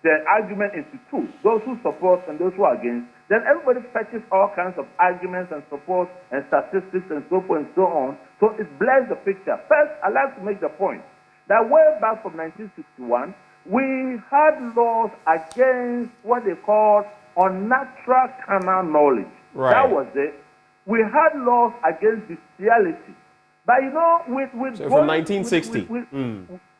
the argument into two, those who support and those who are against, then everybody fetches all kinds of arguments and support and statistics and so forth and so on. So it blurs the picture. First, I'd like to make the point that way back from 1961, we had laws against what they called unnatural carnal knowledge. Right. That was it. We had laws against bestiality. But with so from 1960.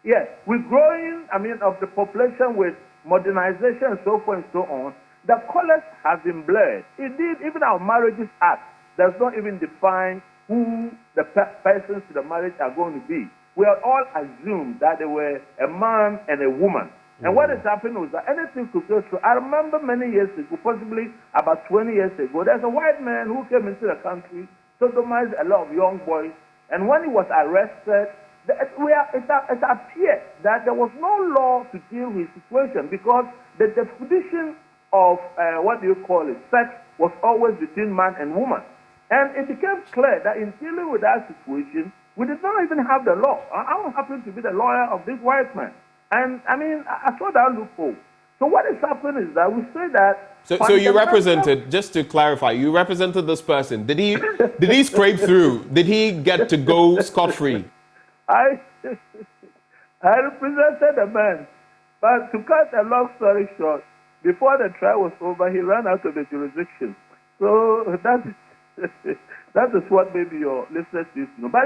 Yes, with growing, of the population, with modernization and so forth and so on, the colors have been blurred. Indeed, even our Marriages Act does not even define who the persons to the marriage are going to be. We are all assumed that they were a man and a woman. And what has happened was that anything could go through. I remember many years ago, possibly about 20 years ago, there's a white man who came into the country, sodomized a lot of young boys, and when he was arrested, it appeared that there was no law to deal with his situation because the definition of sex was always between man and woman. And it became clear that in dealing with that situation, we did not even have the law. I happened to be the lawyer of this white man. And I saw that loophole. So what is happening is that we say that. So you represented, just to clarify, you represented this person. Did he scrape through? Did he get to go scot-free? I represented a man, but to cut a long story short, before the trial was over, he ran out of the jurisdiction. So that is what maybe your listeners need to know. But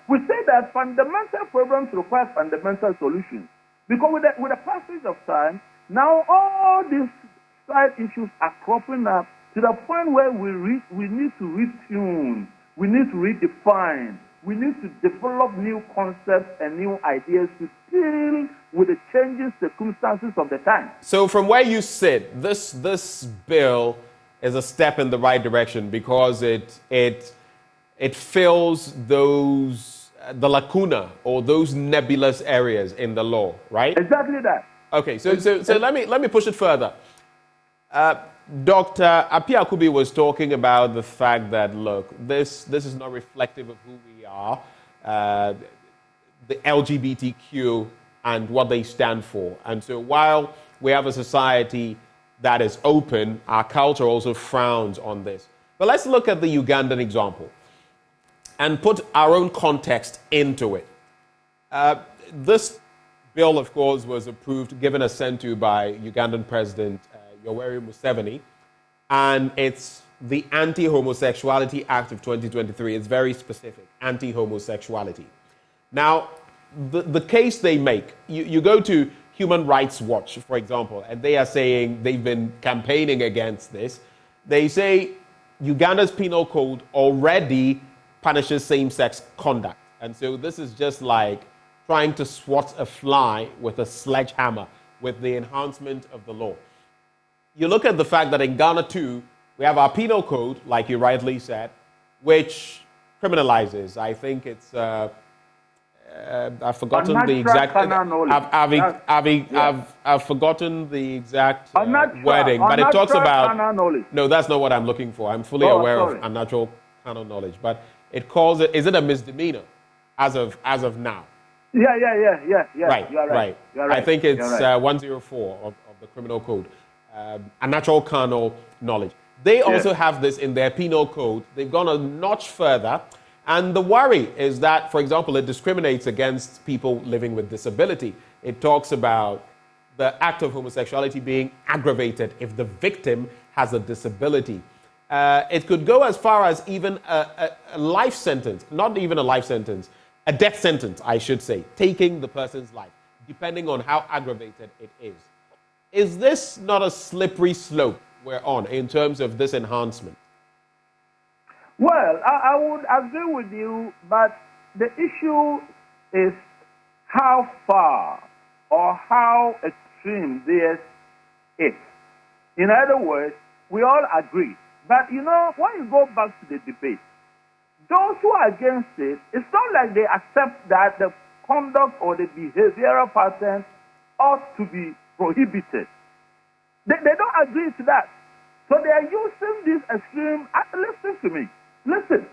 we say that fundamental problems require fundamental solutions. Because with the passage of time, now all these side issues are cropping up to the point where we need to retune, we need to redefine, we need to develop new concepts and new ideas to deal with the changing circumstances of the time. So from where you sit, this bill is a step in the right direction because it fills the lacuna or those nebulous areas in the law, right? Exactly that. Okay, so let me push it further. Dr. Apia Kobbys was talking about the fact that, look, this is not reflective of who we are, the LGBTQ and what they stand for. And so while we have a society that is open, our culture also frowns on this. But let's look at the Ugandan example and put our own context into it. This bill, of course, was approved, given assent to by Ugandan President Yoweri Museveni, and it's the Anti-Homosexuality Act of 2023. It's very specific, anti-homosexuality. Now, the case they make, you go to Human Rights Watch, for example, and they are saying they've been campaigning against this. They say Uganda's penal code already punishes same-sex conduct. And so this is just like trying to swat a fly with a sledgehammer with the enhancement of the law. You look at the fact that in Ghana too, we have our penal code, like you rightly said, which criminalizes. I think it's I've forgotten the exact. I've forgotten the exact wording, but it talks about. No, that's not what I'm looking for. I'm fully aware of unnatural carnal knowledge, but it calls it. Is it a misdemeanor as of now? Yeah. Right, You're right. I think it's 104 of the criminal code. Unnatural carnal knowledge. They also have this in their penal code. They've gone a notch further. And the worry is that, for example, it discriminates against people living with disability. It talks about the act of homosexuality being aggravated if the victim has a disability. It could go as far as even a life sentence, not even a life sentence, a death sentence, I should say, taking the person's life, depending on how aggravated it is. Is this not a slippery slope we're on in terms of this enhancement? Well, I would agree with you, but the issue is how far or how extreme this is. In other words, we all agree. But, when you go back to the debate, those who are against it, it's not like they accept that the conduct or the behavioral pattern ought to be prohibited. They don't agree to that. So they are using this extreme. Listen to me. Listen.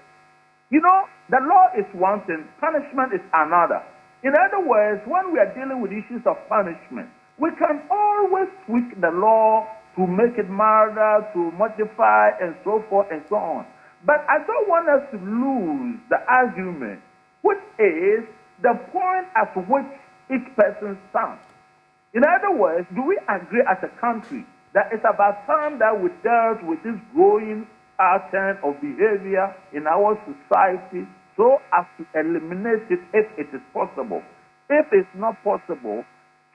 The law is one thing, punishment is another. In other words, when we are dealing with issues of punishment, we can always tweak the law to make it milder, to modify, and so forth and so on. But I don't want us to lose the argument, which is the point at which each person stands. In other words, do we agree as a country that it's about time that we dealt with this growing pattern of behavior in our society so as to eliminate it if it is possible? If it's not possible,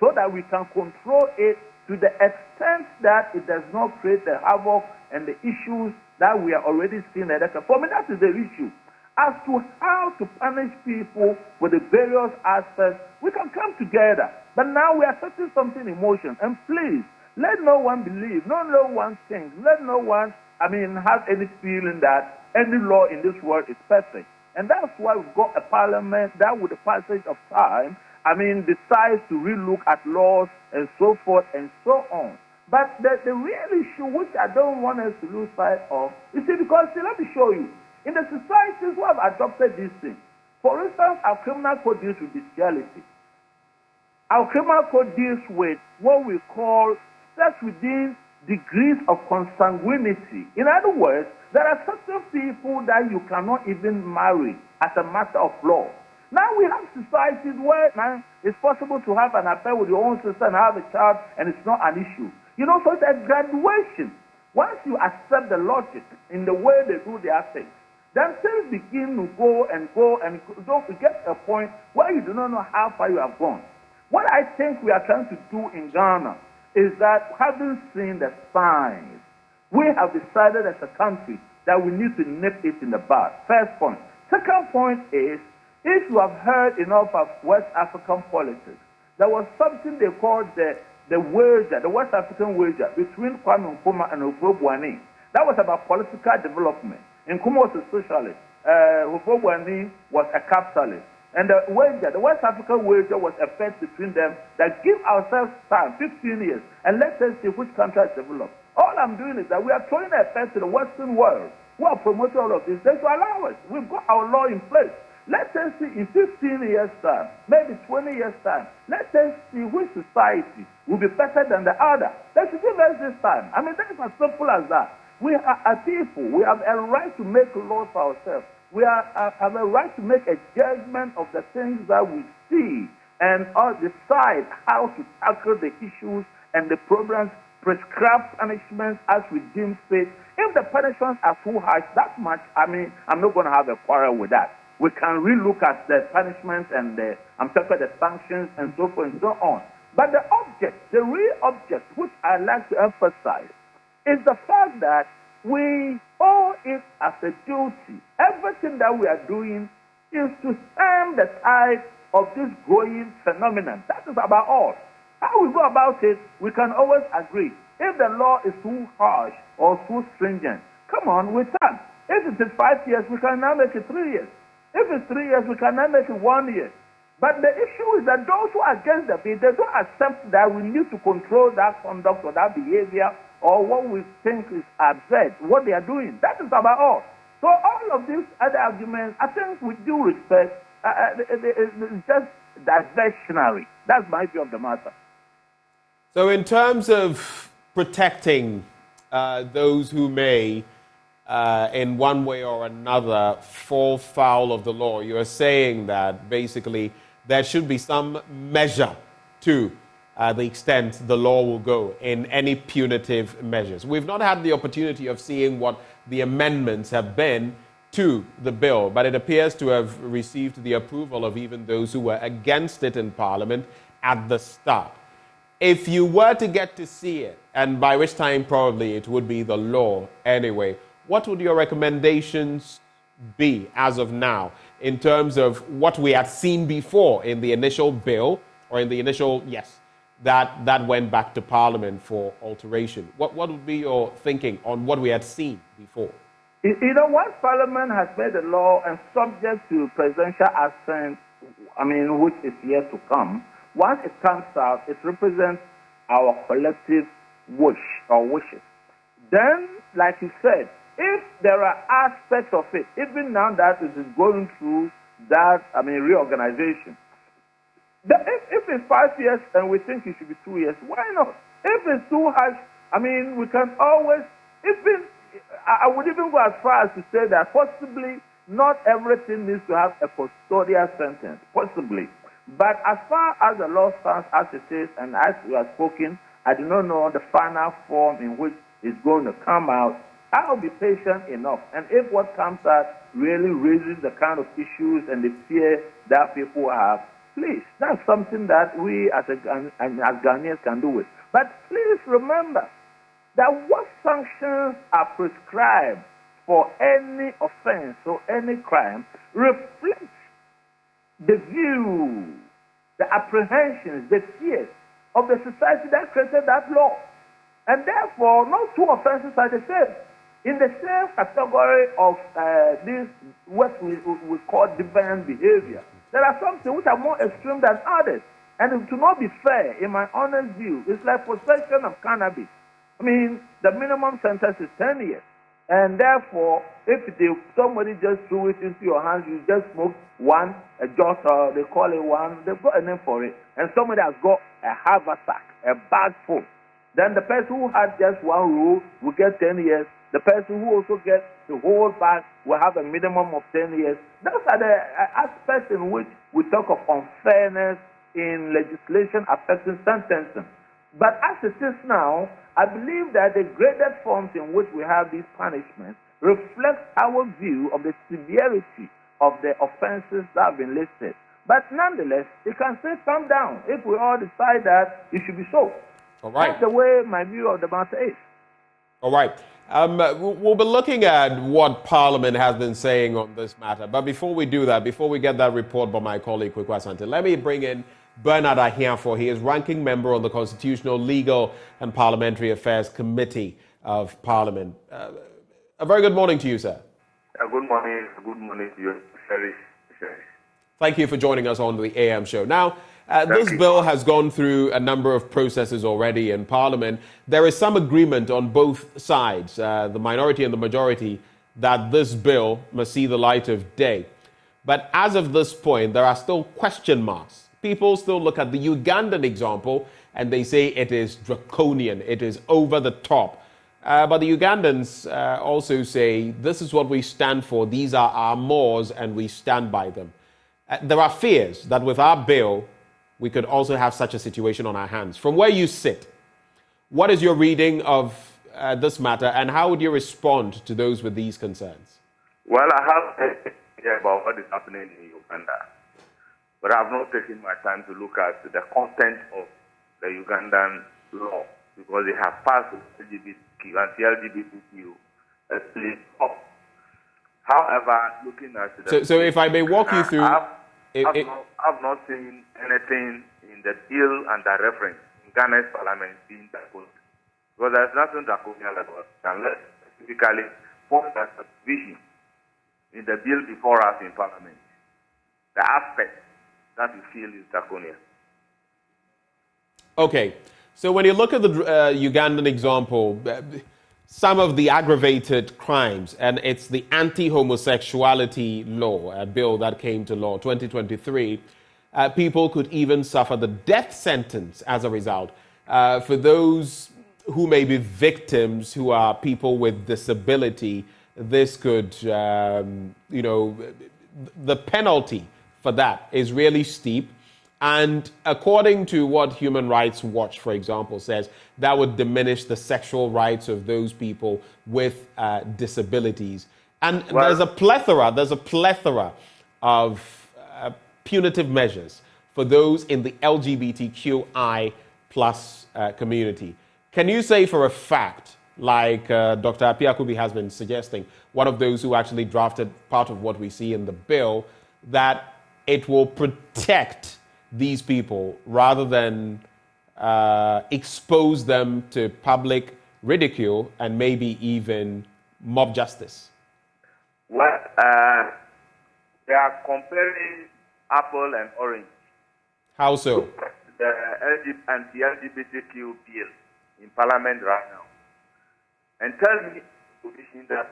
so that we can control it to the extent that it does not create the havoc and the issues that we are already seeing. For me, that is the issue. As to how to punish people with the various aspects, we can come together. But now we are setting something in motion. And please, let no one believe, no one think, let no one, have any feeling that any law in this world is perfect. And that's why we've got a parliament that, with the passage of time, decides to relook at laws and so forth and so on. But the real issue, which I don't want us to lose sight of, you see, because let me show you, in the societies who have adopted these things, for instance, our criminal code deals with bestiality. Our criminal code deals with what we call sex within degrees of consanguinity. In other words, there are certain people that you cannot even marry as a matter of law. Now we have societies where now it's possible to have an affair with your own sister and have a child, and it's not an issue. You know, so it's a graduation. Once you accept the logic in the way they do their things, then things begin to go and don't get a point where you do not know how far you have gone. What I think we are trying to do in Ghana is that, having seen the signs, we have decided as a country that we need to nip it in the bud. First point. Second point is, if you have heard enough of West African politics, there was something they called the wager, the West African wager between Kwame Nkrumah and Buhari. That was about political development. Nkrumah was a socialist. Buhari was a capitalist. And the wager, the West African wager, was a bet between them that give ourselves time, 15 years, and let us see which country has developed. All I'm doing is that we are throwing a bet to the Western world who are promoting all of this. They should allow us. We've got our law in place. Let us see in 15 years' time, maybe 20 years' time, let us see which society will be better than the other. They should give us this time. I mean, that is as simple as that. We are a people. We have a right to make laws for ourselves. We have a right to make a judgment of the things that we see and decide how to tackle the issues and the problems, prescribe punishments as we deem fit. If the punishments are too harsh, that much, I mean, I'm not going to have a quarrel with that. We can relook at the punishments and I'm talking about the sanctions and so forth and so on. But the object, the real object, which I like to emphasize, is the fact that we owe it as a duty. Everything that we are doing is to stem the tide of this growing phenomenon. That is about all. How we go about it, we can always agree. If the law is too harsh or too stringent, come on, we can. If it is 5 years, we can now make it 3 years. If it's 3 years, we can now make it 1 year. But the issue is that those who are against the bill, they don't accept that we need to control that conduct or that behavior or what we think is absurd, what they are doing. That is about all. So all of these other arguments, I think with due respect, it's just diversionary. That's my view of the matter. So in terms of protecting those who may, in one way or another, fall foul of the law, you are saying that basically there should be some measure to the extent the law will go in any punitive measures. We've not had the opportunity of seeing what the amendments have been to the bill, but it appears to have received the approval of even those who were against it in Parliament at the start. If you were to get to see it, and by which time probably it would be the law anyway, what would your recommendations be as of now in terms of what we had seen before in the initial bill or in the initial, that went back to Parliament for alteration? What would be your thinking on what we had seen before? You know, once Parliament has made a law and subject to presidential assent, which is yet to come, once it comes out, it represents our collective wish or wishes. Then, like you said, if there are aspects of it, even now that it is going through that, reorganization, if it's 5 years and we think it should be 2 years, why not? If it's too harsh, we can always, I would even go as far as to say that possibly not everything needs to have a custodial sentence, possibly. But as far as the law stands as it is, and as you have spoken, I do not know the final form in which it's going to come out. I'll be patient enough. And if what comes out really raises the kind of issues and the fear that people have, please, that's something that we as Ghanaians can do with. But please remember that what sanctions are prescribed for any offense or any crime reflects the view, the apprehensions, the fears of the society that created that law. And therefore, no two offenses are the same. In the same category of this, what we call deviant behavior, there are some things which are more extreme than others. And to not be fair, in my honest view, it's like possession of cannabis. The minimum sentence is 10 years. And therefore, if somebody just threw it into your hands, you just smoke one, a jot, they call it one, they've got a name for it. And somebody has got a haversack, a bag full. Then the person who had just one roll will get 10 years. The person who also gets the whole bag will have a minimum of 10 years. Those are the aspects in which we talk of unfairness in legislation affecting sentencing. But as it is now, I believe that the graded forms in which we have these punishments reflect our view of the severity of the offenses that have been listed. But nonetheless, it can still come down if we all decide that it should be so. All right. That's the way my view of the matter is. All right. We'll be looking at what Parliament has been saying on this matter. But before we do that, before we get that report by my colleague, Kweku Asante, let me bring in Bernard Ahiafo. He is ranking member on the Constitutional, Legal and Parliamentary Affairs Committee of Parliament. A very good morning to you, sir. Good morning. Good morning to you, Sheriff. Thank you for joining us on the AM show. Now, this bill has gone through a number of processes already in Parliament. There is some agreement on both sides, the minority and the majority, that this bill must see the light of day. But as of this point, there are still question marks. People still look at the Ugandan example and they say it is draconian, it is over the top. But the Ugandans also say this is what we stand for, these are our mores and we stand by them. There are fears that with our bill, we could also have such a situation on our hands. From where you sit, what is your reading of this matter and how would you respond to those with these concerns? Well, I have an idea about what is happening in Uganda, but I have not taken my time to look at the content of the Ugandan law because they have passed LGBTQ, anti-LGBTQ. However, looking at the... So if I may walk you through... I've not seen anything in the bill and the reference in Ghana's parliament being draconian. Because there's nothing draconian about it, unless specifically for that vision in the bill before us in parliament. The aspect that we feel is draconian. Okay, so when you look at the Ugandan example, some of the aggravated crimes, and it's the anti-homosexuality law, a bill that came to law 2023, people could even suffer the death sentence as a result. For those who may be victims, who are people with disability, this could, the penalty for that is really steep. And according to what Human Rights Watch, for example, says, that would diminish the sexual rights of those people with disabilities. And there's a plethora of punitive measures for those in the LGBTQI plus community. Can you say for a fact, like Dr. Apiakubi has been suggesting, one of those who actually drafted part of what we see in the bill, that it will protect these people rather than expose them to public ridicule and maybe even mob justice? Well, they are comparing apple and orange. How so? The anti-LGBTQ bill in Parliament right now. And tell me that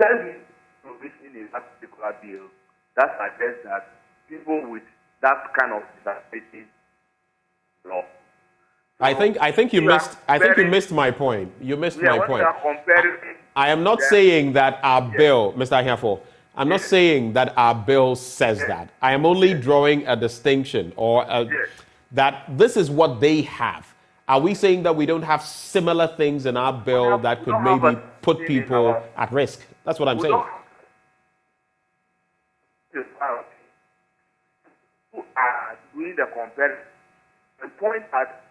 tell me provision in that particular bill that suggests that people with that kind of disability law. I think you missed my point. You missed my point. I am not saying that our bill, Mr. Ahiafo, I'm not saying that our bill says that. I am only drawing a distinction or that this is what they have. Are we saying that we don't have similar things in our bill that could maybe put people at risk? That's what I'm saying. Who are doing the comparison and point at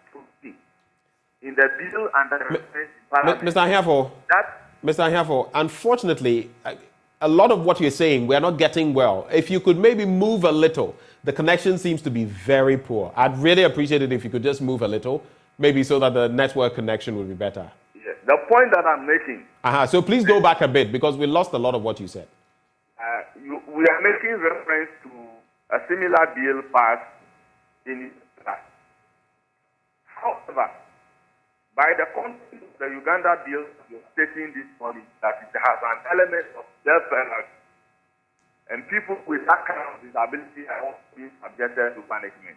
in the bill and the reference Parliament. Mr. Ahiafo, unfortunately, a lot of what you're saying, we are not getting well. If you could maybe move a little, the connection seems to be very poor. I'd really appreciate it if you could just move a little, maybe so that the network connection would be better. Yeah. The point that I'm making. So please go back a bit because we lost a lot of what you said. We are making reference to a similar bill passed in Israel. However, by the content of the Uganda bill, you're stating this morning that it has an element of death penalty. And people with that kind of disability are also being subjected to punishment.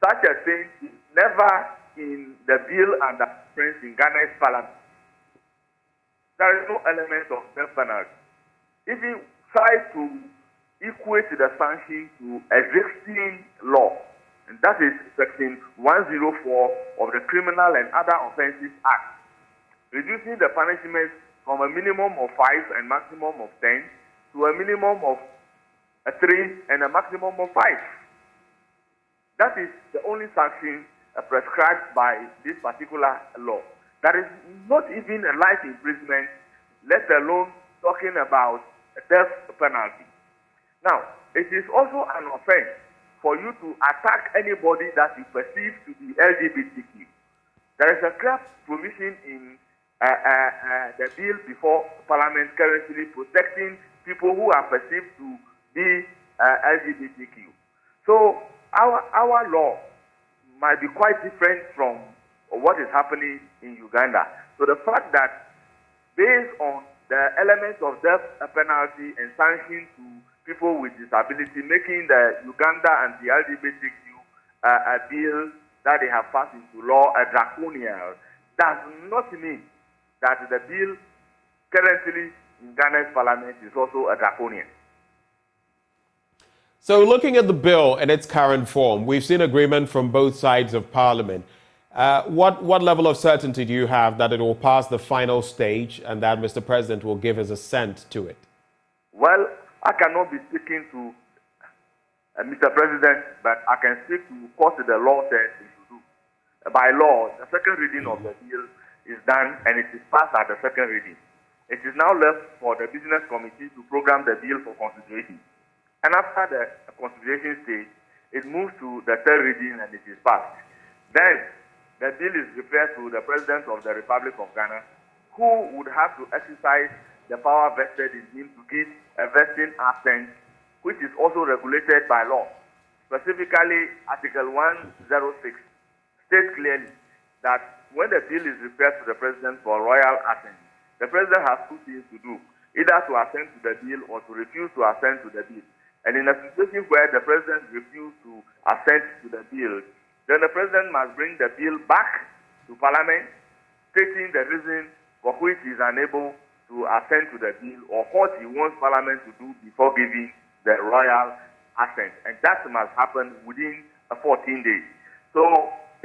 Such a thing is never in the bill and the reference in Ghana's parliament. There is no element of death penalty. even try to equate the sanction to existing law. And that is Section 104 of the Criminal and Other Offences Act, reducing the punishment from a minimum of 5 and maximum of 10 to a minimum of 3 and a maximum of 5. That is the only sanction prescribed by this particular law. That is not even a life imprisonment, let alone talking about a death penalty. Now, it is also an offense for you to attack anybody that you perceive to be LGBTQ. There is a clear provision in the bill before Parliament currently protecting people who are perceived to be LGBTQ. So our law might be quite different from what is happening in Uganda. So the fact that based on the elements of death penalty and sanction to people with disability, making the Uganda and the LGBTQ bill that they have passed into law a draconian, does not mean that the bill currently in Ghana's parliament is also a draconian. So looking at the bill in its current form, we've seen agreement from both sides of parliament. What level of certainty do you have that it will pass the final stage and that Mr. President will give his assent to it? Well, I cannot be speaking to Mr. President, but I can speak to what the law says we should do. By law, the second reading of the bill is done and it is passed at the second reading. It is now left for the business committee to program the bill for consideration. And after the consideration stage, it moves to the third reading and it is passed. Then the bill is referred to the President of the Republic of Ghana, who would have to exercise the power vested in him to give a vesting assent, which is also regulated by law. Specifically, Article 106 states clearly that when the bill is referred to the President for royal assent, the President has two things to do, either to assent to the bill or to refuse to assent to the bill. And in a situation where the President refuses to assent to the bill, then the President must bring the bill back to Parliament, stating the reason for which he is unable to assent to the bill or what he wants Parliament to do before giving the royal assent. And that must happen within 14 days. So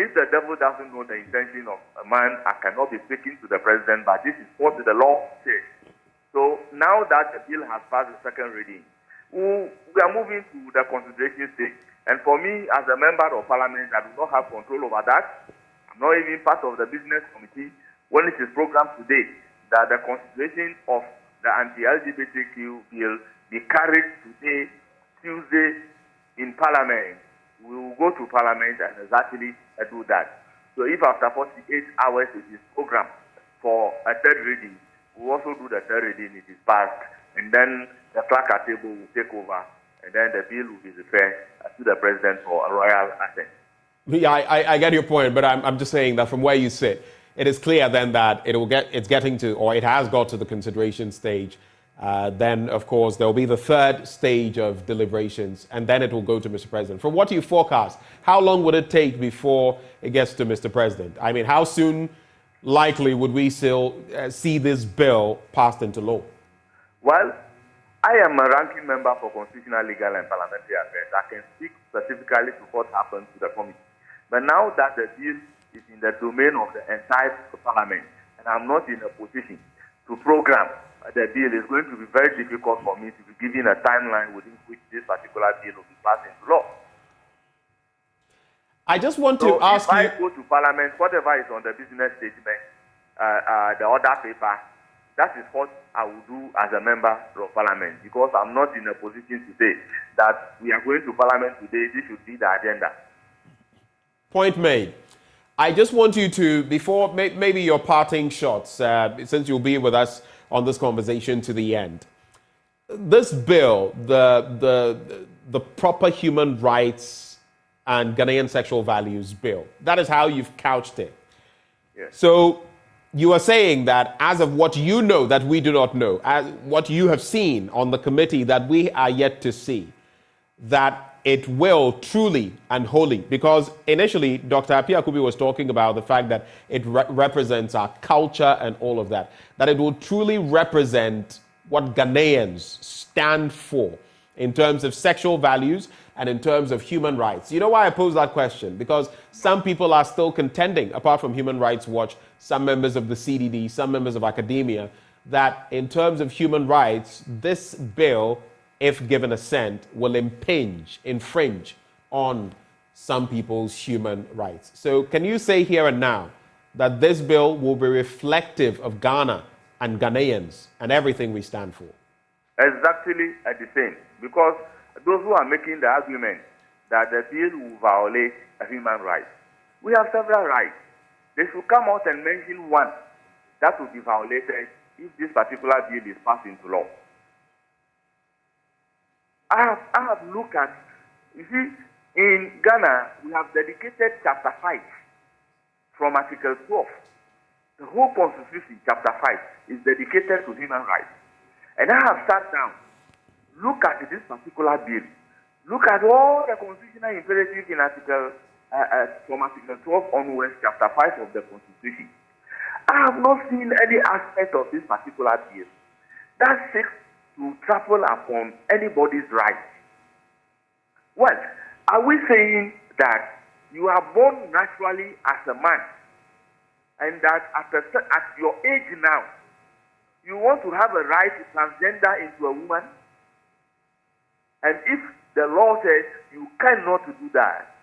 if the devil doesn't know the intention of a man, I cannot be speaking to the President, but this is what the law says. So now that the bill has passed the second reading, we are moving to the consideration stage. And for me, as a member of Parliament, I do not have control over that. I'm not even part of the business committee. When it is programmed today, that the consideration of the anti-LGBTQ bill be carried today, Tuesday, in Parliament, we will go to Parliament and exactly do that. So if after 48 hours it is programmed for a third reading, we will also do the third reading, it is passed, and then the clerk at table will take over, and then the bill will be referred to the President for a royal assent. Yeah, I get your point, but I'm just saying that from where you sit, it is clear then that it's getting to, or it has got to the consideration stage. Then, of course, there will be the third stage of deliberations, and then it will go to Mr. President. From what you forecast, how long would it take before it gets to Mr. President? I mean, how soon likely would we still see this bill passed into law? Well, I am a ranking member for Constitutional, Legal and Parliamentary Affairs. I can speak specifically to what happened to the committee. But now that the bill is in the domain of the entire Parliament, and I'm not in a position to program the bill, it's going to be very difficult for me to be given a timeline within which this particular bill will be passed into law. I just want to ask you... If I go to Parliament, whatever is on the business statement, the order paper, that is what I will do as a member of Parliament, because I'm not in a position to say that we are going to Parliament today, this should be the agenda. Point made. I just want you to, before maybe your parting shots, since you'll be with us on this conversation to the end. This bill, the proper human rights and Ghanaian sexual values bill, that is how you've couched it. Yes. So you are saying that as of what you know that we do not know, as what you have seen on the committee that we are yet to see, that it will truly and wholly, because initially Dr. Appiah Kobbys was talking about the fact that it represents our culture and all of that, that it will truly represent what Ghanaians stand for in terms of sexual values and in terms of human rights? You know why I pose that question? Because some people are still contending, apart from Human Rights Watch, some members of the CDD, some members of academia, that in terms of human rights, this bill, if given assent, will infringe on some people's human rights. So can you say here and now that this bill will be reflective of Ghana and Ghanaians and everything we stand for? Exactly the same. Because those who are making the argument that the bill will violate human rights, we have several rights. They should come out and mention one that will be violated if this particular bill is passed into law. I have looked at, you see, in Ghana, we have dedicated chapter 5 from Article 12. The whole Constitution, chapter 5, is dedicated to human rights. And I have sat down, look at this particular bill, look at all the constitutional imperatives in from Article 12 onwards, chapter 5 of the Constitution. I have not seen any aspect of this particular bill that seeks to trample upon anybody's rights. Well, are we saying that you are born naturally as a man and that at your age now, you want to have a right to transgender into a woman? And if the law says you cannot do that,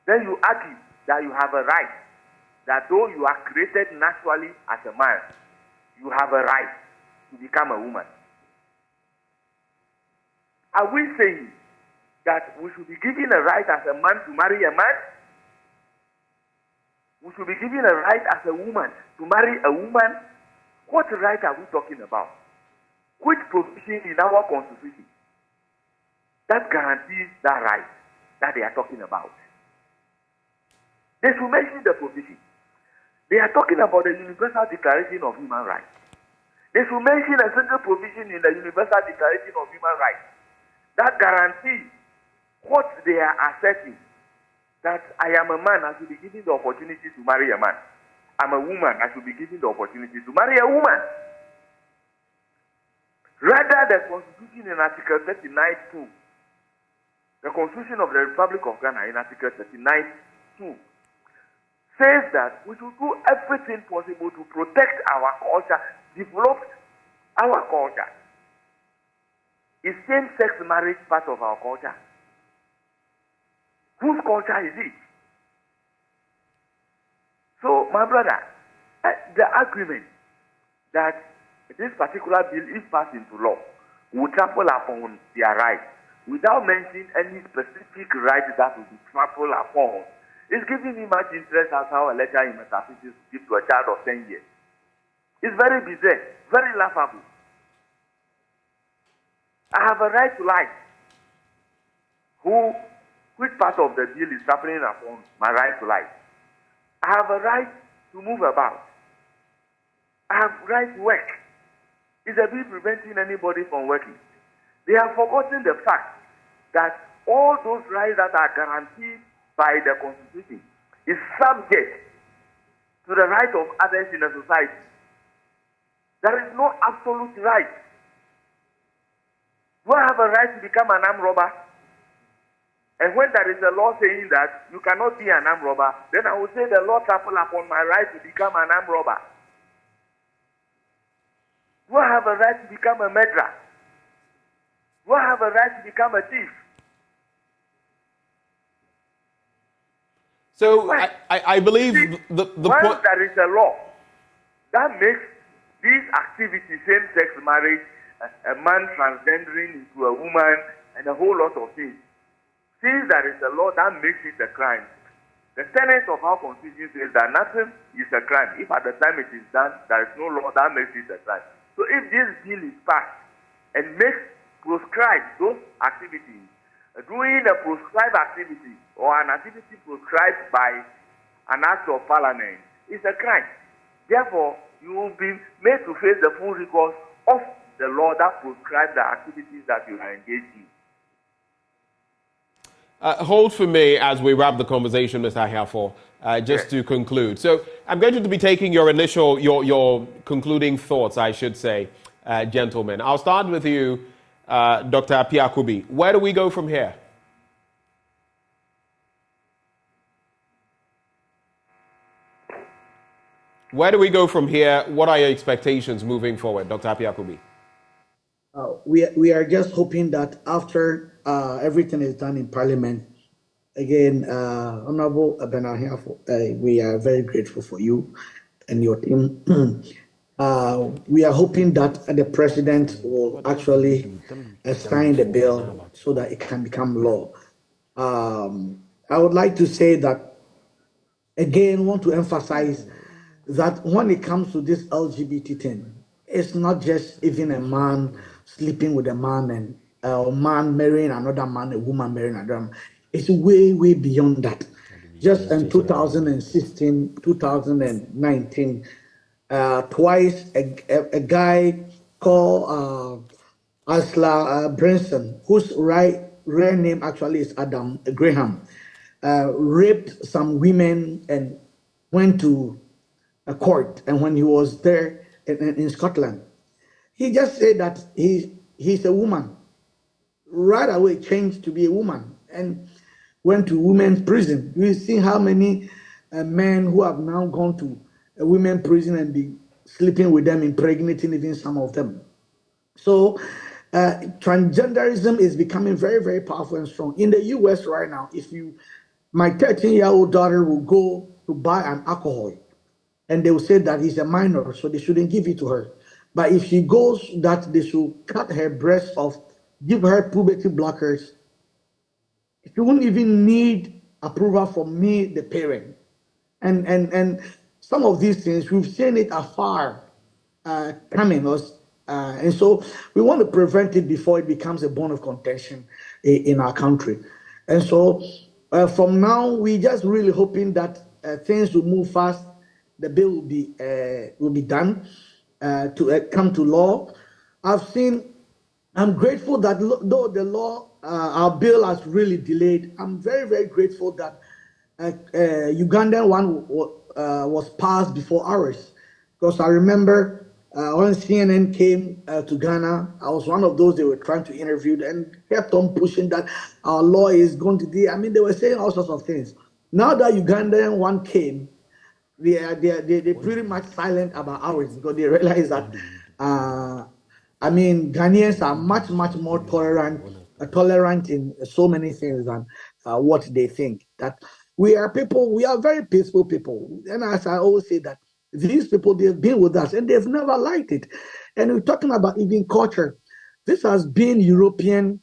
then you argue that you have a right, that though you are created naturally as a man, you have a right to become a woman. Are we saying that we should be given a right as a man to marry a man? We should be given a right as a woman to marry a woman? What right are we talking about? Which provision in our Constitution that guarantees that right that they are talking about? They should mention the provision. They are talking about the Universal Declaration of Human Rights. They should mention a single provision in the Universal Declaration of Human Rights that guarantees what they are asserting, that I am a man, I should be given the opportunity to marry a man. I'm a woman, I should be given the opportunity to marry a woman. Rather, the Constitution in Article 39.2, the Constitution of the Republic of Ghana in Article 39.2, says that we should do everything possible to protect our culture, develop our culture. Is same-sex marriage part of our culture? Whose culture is it? So, my brother, the argument that this particular bill, if passed into law, will trample upon their rights without mentioning any specific right that will be trampled upon, is giving me much interest as how a lecturer in metaphysics gives to a child of 10 years. It's very bizarre, very laughable. I have a right to life. Which part of the bill is trampling upon my right to life? I have a right to move about. I have a right to work. Is a bill preventing anybody from working? They have forgotten the fact that all those rights that are guaranteed by the Constitution is subject to the right of others in a society. There is no absolute right. Do I have a right to become an armed robber? And when there is a law saying that you cannot be an armed robber, then I will say the law trample upon my right to become an armed robber. Do I have a right to become a murderer? Do I have a right to become a thief? So I believe the point there is a law that makes these activities, same-sex marriage, a man transgendering into a woman, and a whole lot of things. Since there is a law that makes it a crime, the tenet of our Constitution says that nothing is a crime. If at the time it is done, there is no law that makes it a crime. So if this bill is passed and proscribes those activities, doing a proscribed activity or an activity proscribed by an act of parliament is a crime. Therefore, you will be made to face the full recourse of the law that proscribes the activities that you are engaged in. Hold for me as we wrap the conversation, Mr. Ahiafo, just to conclude. So I'm going to be taking your concluding thoughts, I should say. gentlemen. I'll start with you, Dr. Apiakubi. Where do we go from here? Where do we go from here? What are your expectations moving forward, Dr. Apiakubi? We are just hoping that after everything is done in Parliament, again, Honorable Benahia, we are very grateful for you and your team. We are hoping that the President will actually sign the bill so that it can become law. I would like to say that, again, want to emphasize that when it comes to this LGBT thing, it's not just even a man sleeping with a man and a man marrying another man, a woman marrying another man. It's way, way beyond that. Just in 2016, 2019, twice a guy called Asla Brinson, whose real name actually is Adam Graham, raped some women and went to a court. And when he was there in Scotland, he just said that he's a woman. Right away changed to be a woman and went to women's prison. We've seen how many men who have now gone to a women's prison and be sleeping with them, impregnating even some of them. So transgenderism is becoming very, very powerful and strong. In the US right now, my 13-year-old daughter will go to buy an alcohol, and they will say that he's a minor, so they shouldn't give it to her. But if she goes, that they should cut her breast off, give her puberty blockers, she won't even need approval from me, the parent. And some of these things, we've seen it afar coming. And so we want to prevent it before it becomes a bone of contention in our country. And so from now, we just really hoping that things will move fast. The bill will be done to come to law. I'm grateful that though the law, our bill has really delayed, I'm very, very grateful that Ugandan one was passed before ours. Because I remember when CNN came to Ghana, I was one of those they were trying to interview and kept on pushing that our law is going to be, they were saying all sorts of things. Now that Ugandan one came, they're pretty much silent about ours because they realize that Ghanaians are much, much more tolerant in so many things than what they think. That we are very peaceful people. And as I always say that these people, they've been with us and they've never liked it. And we're talking about even culture. This has been European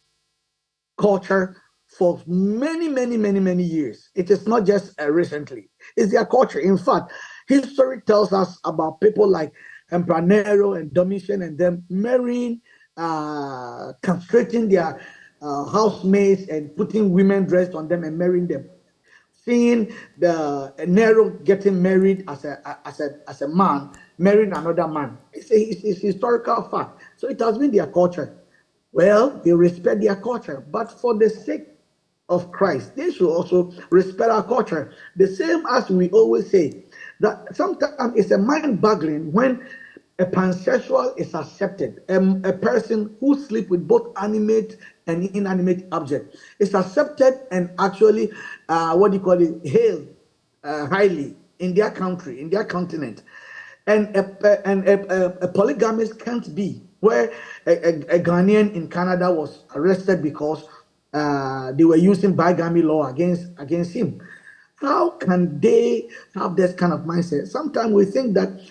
culture for many, many, many, many years. It is not just recently. It's their culture. In fact, history tells us about people like Emperor Nero and Domitian and them marrying, castrating their housemates and putting women dressed on them and marrying them. Seeing the Nero getting married as a man, marrying another man. It's a historical fact. So it has been their culture. Well, they respect their culture, but for the sake of Christ, they should also respect our culture. The same as we always say, that sometimes it's a mind-boggling when a pansexual is accepted. A person who sleeps with both animate and inanimate objects is accepted and actually, hailed highly in their country, in their continent. And a polygamist can't be, where a Ghanaian in Canada was arrested because they were using bigamy law against him. How can they have this kind of mindset? Sometimes we think that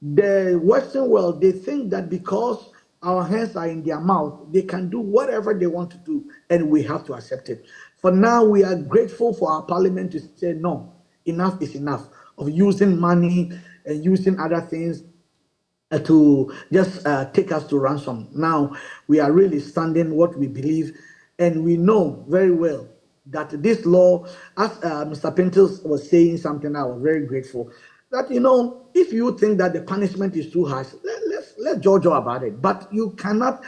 the Western world, they think that because our hands are in their mouth, they can do whatever they want to do, and we have to accept it. For now, we are grateful for our parliament to say, no, enough is enough of using money and using other things to just take us to ransom. Now, we are really standing what we believe, and we know very well that this law, as Mr. Pintos was saying something, I was very grateful, that, if you think that the punishment is too harsh, let's judge about it. But you cannot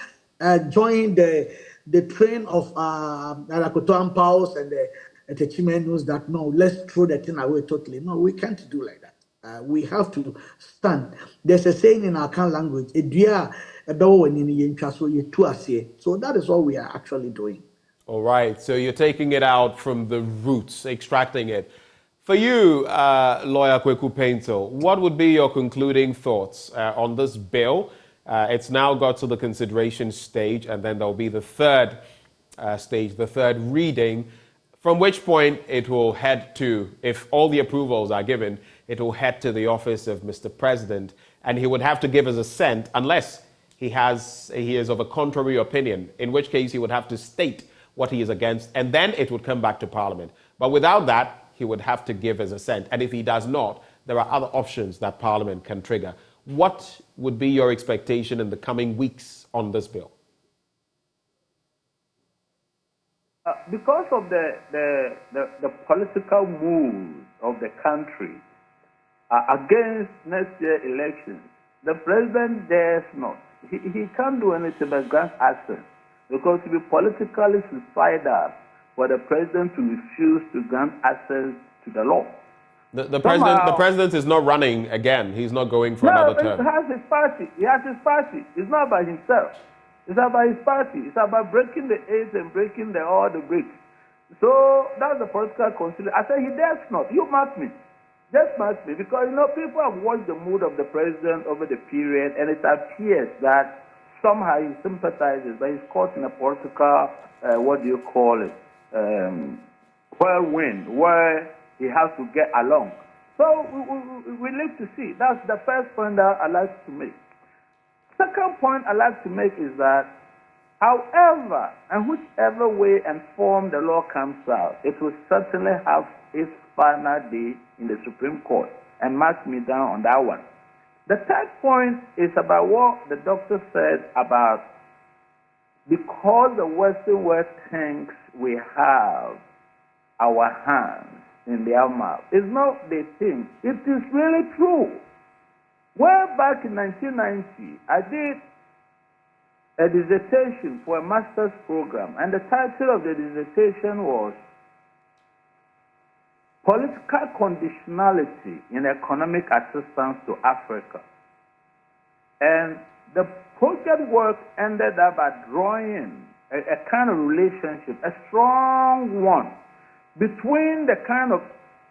join the train of Arakotoan Paus and the Chimenus that, no, let's throw the thing away totally. No, we can't do like that. We have to stand. There's a saying in our Kan language, So that is what we are actually doing. All right, so you're taking it out from the roots, extracting it. For you, Lawyer Kweku Painter, what would be your concluding thoughts on this bill? It's now got to the consideration stage, and then there'll be the third stage, the third reading, from which point it will head to, if all the approvals are given, it will head to the office of Mr. President, and he would have to give his assent unless he is of a contrary opinion, in which case he would have to state what he is against, and then it would come back to Parliament. But without that, he would have to give his assent. And if he does not, there are other options that Parliament can trigger. What would be your expectation in the coming weeks on this bill? Because of the political moves of the country against next year elections, the president dares not. He can't do anything but grant access, because it would be politically suicidal for the president to refuse to grant access to the law. The president is not running again. He's not going for another term. He has his party. He has his party. It's not about himself. It's about his party. It's about breaking the aids and breaking all the bricks. So that's the political consideration. I said he dares not. You mark me. Just mark me. Because, people have watched the mood of the president over the period, and it appears that somehow he sympathizes, but he's caught in a political, whirlwind, where he has to get along. So we live to see. That's the first point that I'd like to make. Second point I'd like to make is that, however and whichever way and form the law comes out, it will certainly have its final day in the Supreme Court, and mark me down on that one. The third point is about what the doctor said about, because the Western world thinks we have our hands in their mouth. It's not they think. It is really true. Well, back in 1990, I did a dissertation for a master's program, and the title of the dissertation was Political Conditionality in Economic Assistance to Africa. And the project work ended up by drawing a kind of relationship, a strong one, between the kind of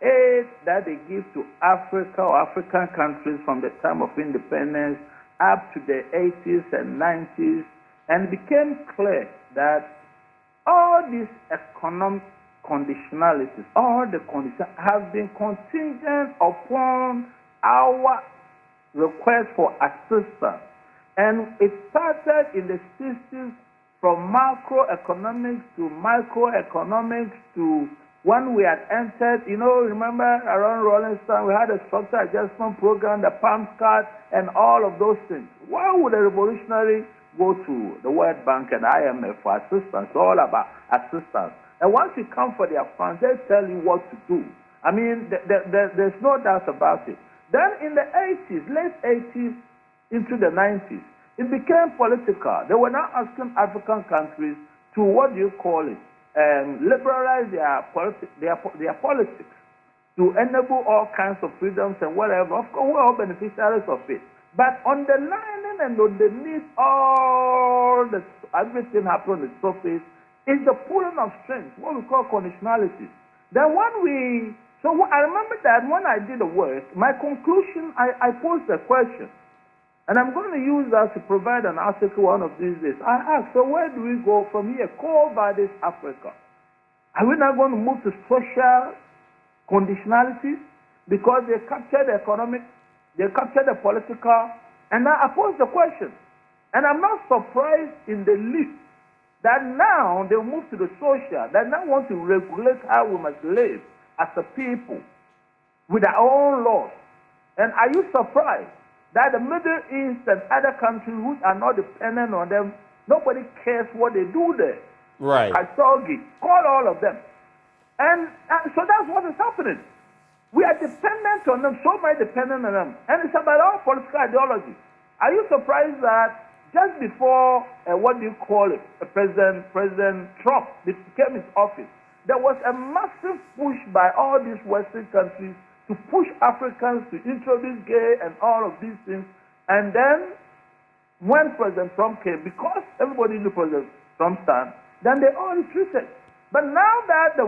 aid that they give to Africa or African countries from the time of independence up to the 80s and 90s, and it became clear that all these economic conditionalities, all the conditions have been contingent upon our request for assistance. And it started in the 60s from macroeconomics to microeconomics to when we had entered, remember around Rolling Stone, we had a structure adjustment program, the PAMS card, and all of those things. Why would a revolutionary go to the World Bank and IMF for assistance? It's all about assistance. And once you come for their funds, they tell you what to do. I mean, there's no doubt about it. Then in the 80s, late 80s into the 90s, it became political. They were now asking African countries to, liberalize their politics, to enable all kinds of freedoms and whatever. Of course, we're all beneficiaries of it. But underlining and underneath everything happening on the surface is the pulling of strings, what we call conditionalities. Then I remember that when I did the work, my conclusion, I posed a question. And I'm going to use that to provide an article one of these days. I asked, so where do we go from here? Kobbys Africa. Are we not going to move to social conditionalities? Because they capture the economic, they capture the political. And now I pose the question. And I'm not surprised in the least that now they move to the social, that now want to regulate how we must live as a people with our own laws. And are you surprised that the Middle East and other countries which are not dependent on them, nobody cares what they do there? Right. Khashoggi, call all of them. And so that's what is happening. We are dependent on them, so much dependent on them. And it's about our political ideology. Are you surprised that just before, President Trump became his office, there was a massive push by all these Western countries to push Africans to introduce gay and all of these things. And then when President Trump came, because everybody knew President Trump stand, then they all retreated. But now that the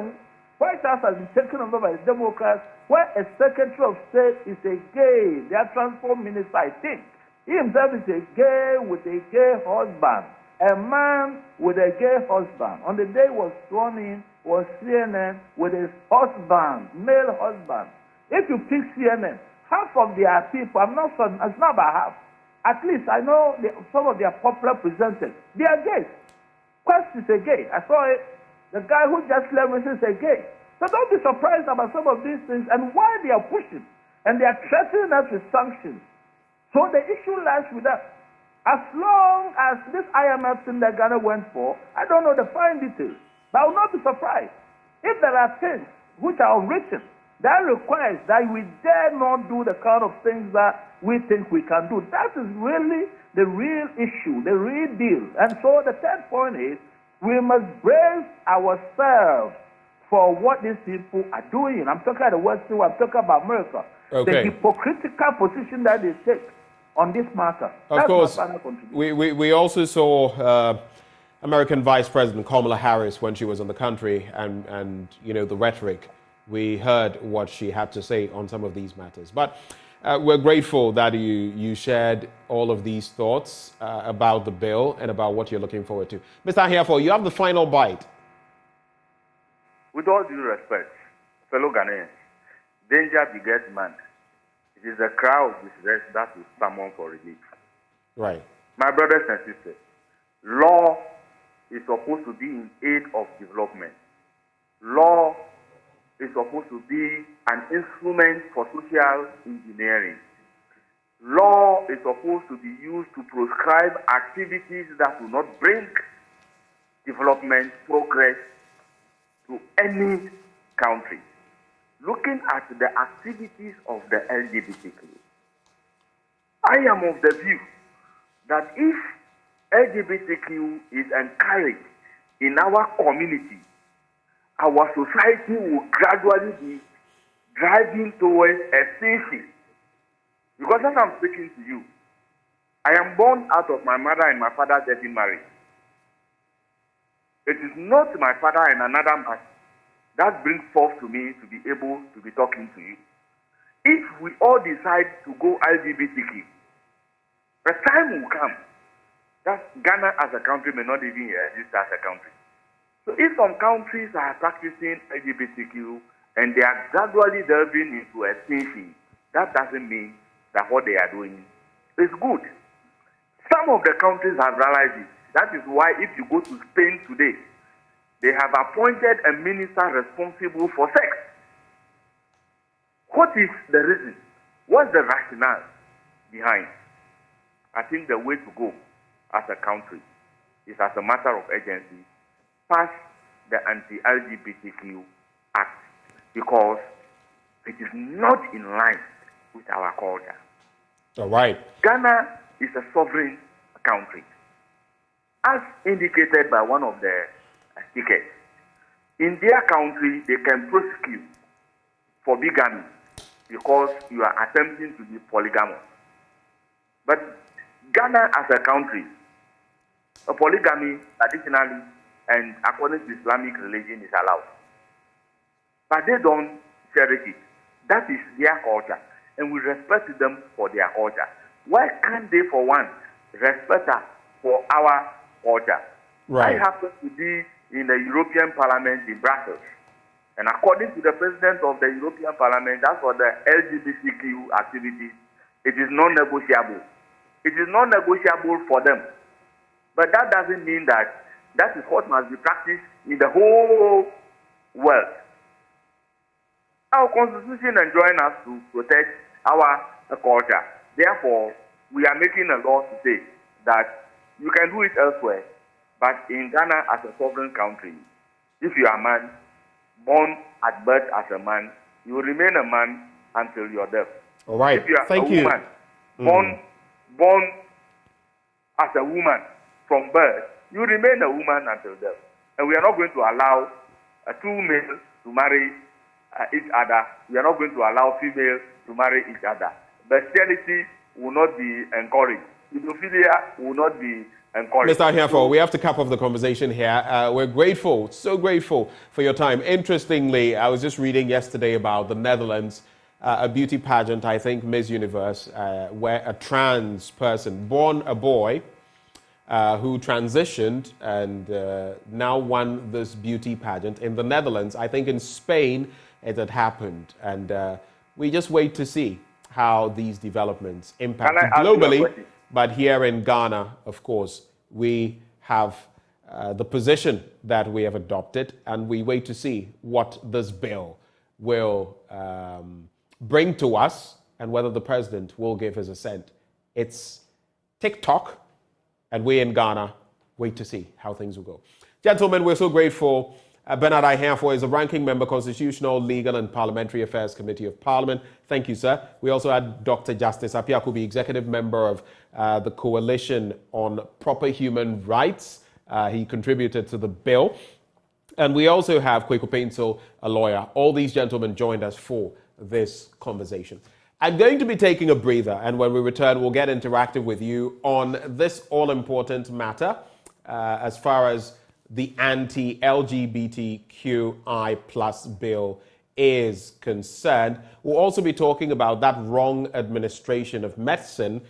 White House has been taken over by the Democrats, where a Secretary of State is a gay, their transport minister, I think, he himself is a gay with a gay husband, a man with a gay husband. On the day he was sworn in, was CNN with his husband, male husband. If you pick CNN, half of their people, I'm not certain, it's not about half. At least I know some of their popular presenters, they are gays. Quest is a gay. I saw it. The guy who just left is a gay. So don't be surprised about some of these things and why they are pushing. And they are threatening us with sanctions. So the issue lies with us. As long as this IMF thing that Ghana went for, I don't know the fine details, but I will not be surprised if there are things which are unwritten that requires that we dare not do the kind of things that we think we can do. That is really the real issue, the real deal. And so the third point is we must brace ourselves for what these people are doing. I'm talking about the West, I'm talking about America. Okay. The hypocritical position that they take on this matter. Of course, we also saw American Vice President Kamala Harris when she was in the country, and you know the rhetoric. We heard what she had to say on some of these matters. But we're grateful that you shared all of these thoughts about the bill and about what you're looking forward to. Mr. Ahiafo, you have the final bite. With all due respect, fellow Ghanaians, danger begets man. It is a crowd that will summon for relief. Right. My brothers and sisters, law is supposed to be in aid of development. Law is supposed to be an instrument for social engineering. Law is supposed to be used to prescribe activities that will not bring development, progress to any country. Looking at the activities of the LGBTQ, I am of the view that if LGBTQ is encouraged in our community, our society will gradually be driving towards extinction. Because as I'm speaking to you, I am born out of my mother and my father getting married. It is not my father and another man that brings forth to me to be able to be talking to you. If we all decide to go LGBTQ, the time will come that Ghana as a country may not even exist as a country. So if some countries are practicing LGBTQ and they are gradually delving into extinction, that doesn't mean that what they are doing is good. Some of the countries have realized it. That is why if you go to Spain today, they have appointed a minister responsible for sex. What is the reason? What's the rationale behind? I think the way to go as a country is as a matter of urgency, pass the anti-LGBTQ Act because it is not in line with our culture. All right. Ghana is a sovereign country. As indicated by one of the speakers, in their country, they can prosecute for bigamy because you are attempting to be polygamous. But Ghana as a country, a polygamy traditionally and according to Islamic religion is allowed. But they don't cherish it. That is their culture. And we respect them for their culture. Why can't they, for one, respect us for our culture? Right. I happen to be in the European Parliament in Brussels. And according to the President of the European Parliament, that's for the LGBTQ activities, it is non-negotiable. It is non-negotiable for them. But that doesn't mean that that is what must be practiced in the whole world. Our constitution enjoins us to protect our culture. Therefore, we are making a law to say that you can do it elsewhere, but in Ghana as a sovereign country, if you are a man, born at birth as a man, you will remain a man until your death. All right. If you are Thank a you. woman, born as a woman from birth, you remain a woman until death. And we are not going to allow two males to marry each other. We are not going to allow females to marry each other. Bestiality will not be encouraged. pedophilia will not be encouraged. Mr. Ahiafo, we have to cap off the conversation here. We're grateful, so grateful for your time. Interestingly, I was just reading yesterday about the Netherlands, a beauty pageant, I think Miss Universe, where a trans person, born a boy, who transitioned and now won this beauty pageant in the Netherlands. I think in Spain it had happened. And we just wait to see how these developments impact globally. But here in Ghana, of course, we have the position that we have adopted, and we wait to see what this bill will bring to us and whether the president will give his assent. It's TikTok, and we in Ghana wait to see how things will go. Gentlemen, we're so grateful. Bernard Ahiafo is a ranking member, Constitutional, Legal and Parliamentary Affairs Committee of Parliament. Thank you, sir. We also had Dr. Justice Apiakubi, executive member of the Coalition on Proper Human Rights. He contributed to the bill. And we also have Kweku Painsil, a lawyer. All these gentlemen joined us for this conversation. I'm going to be taking a breather, and when we return, we'll get interactive with you on this all-important matter as far as the anti-LGBTQI plus bill is concerned. We'll also be talking about that wrong administration of medicine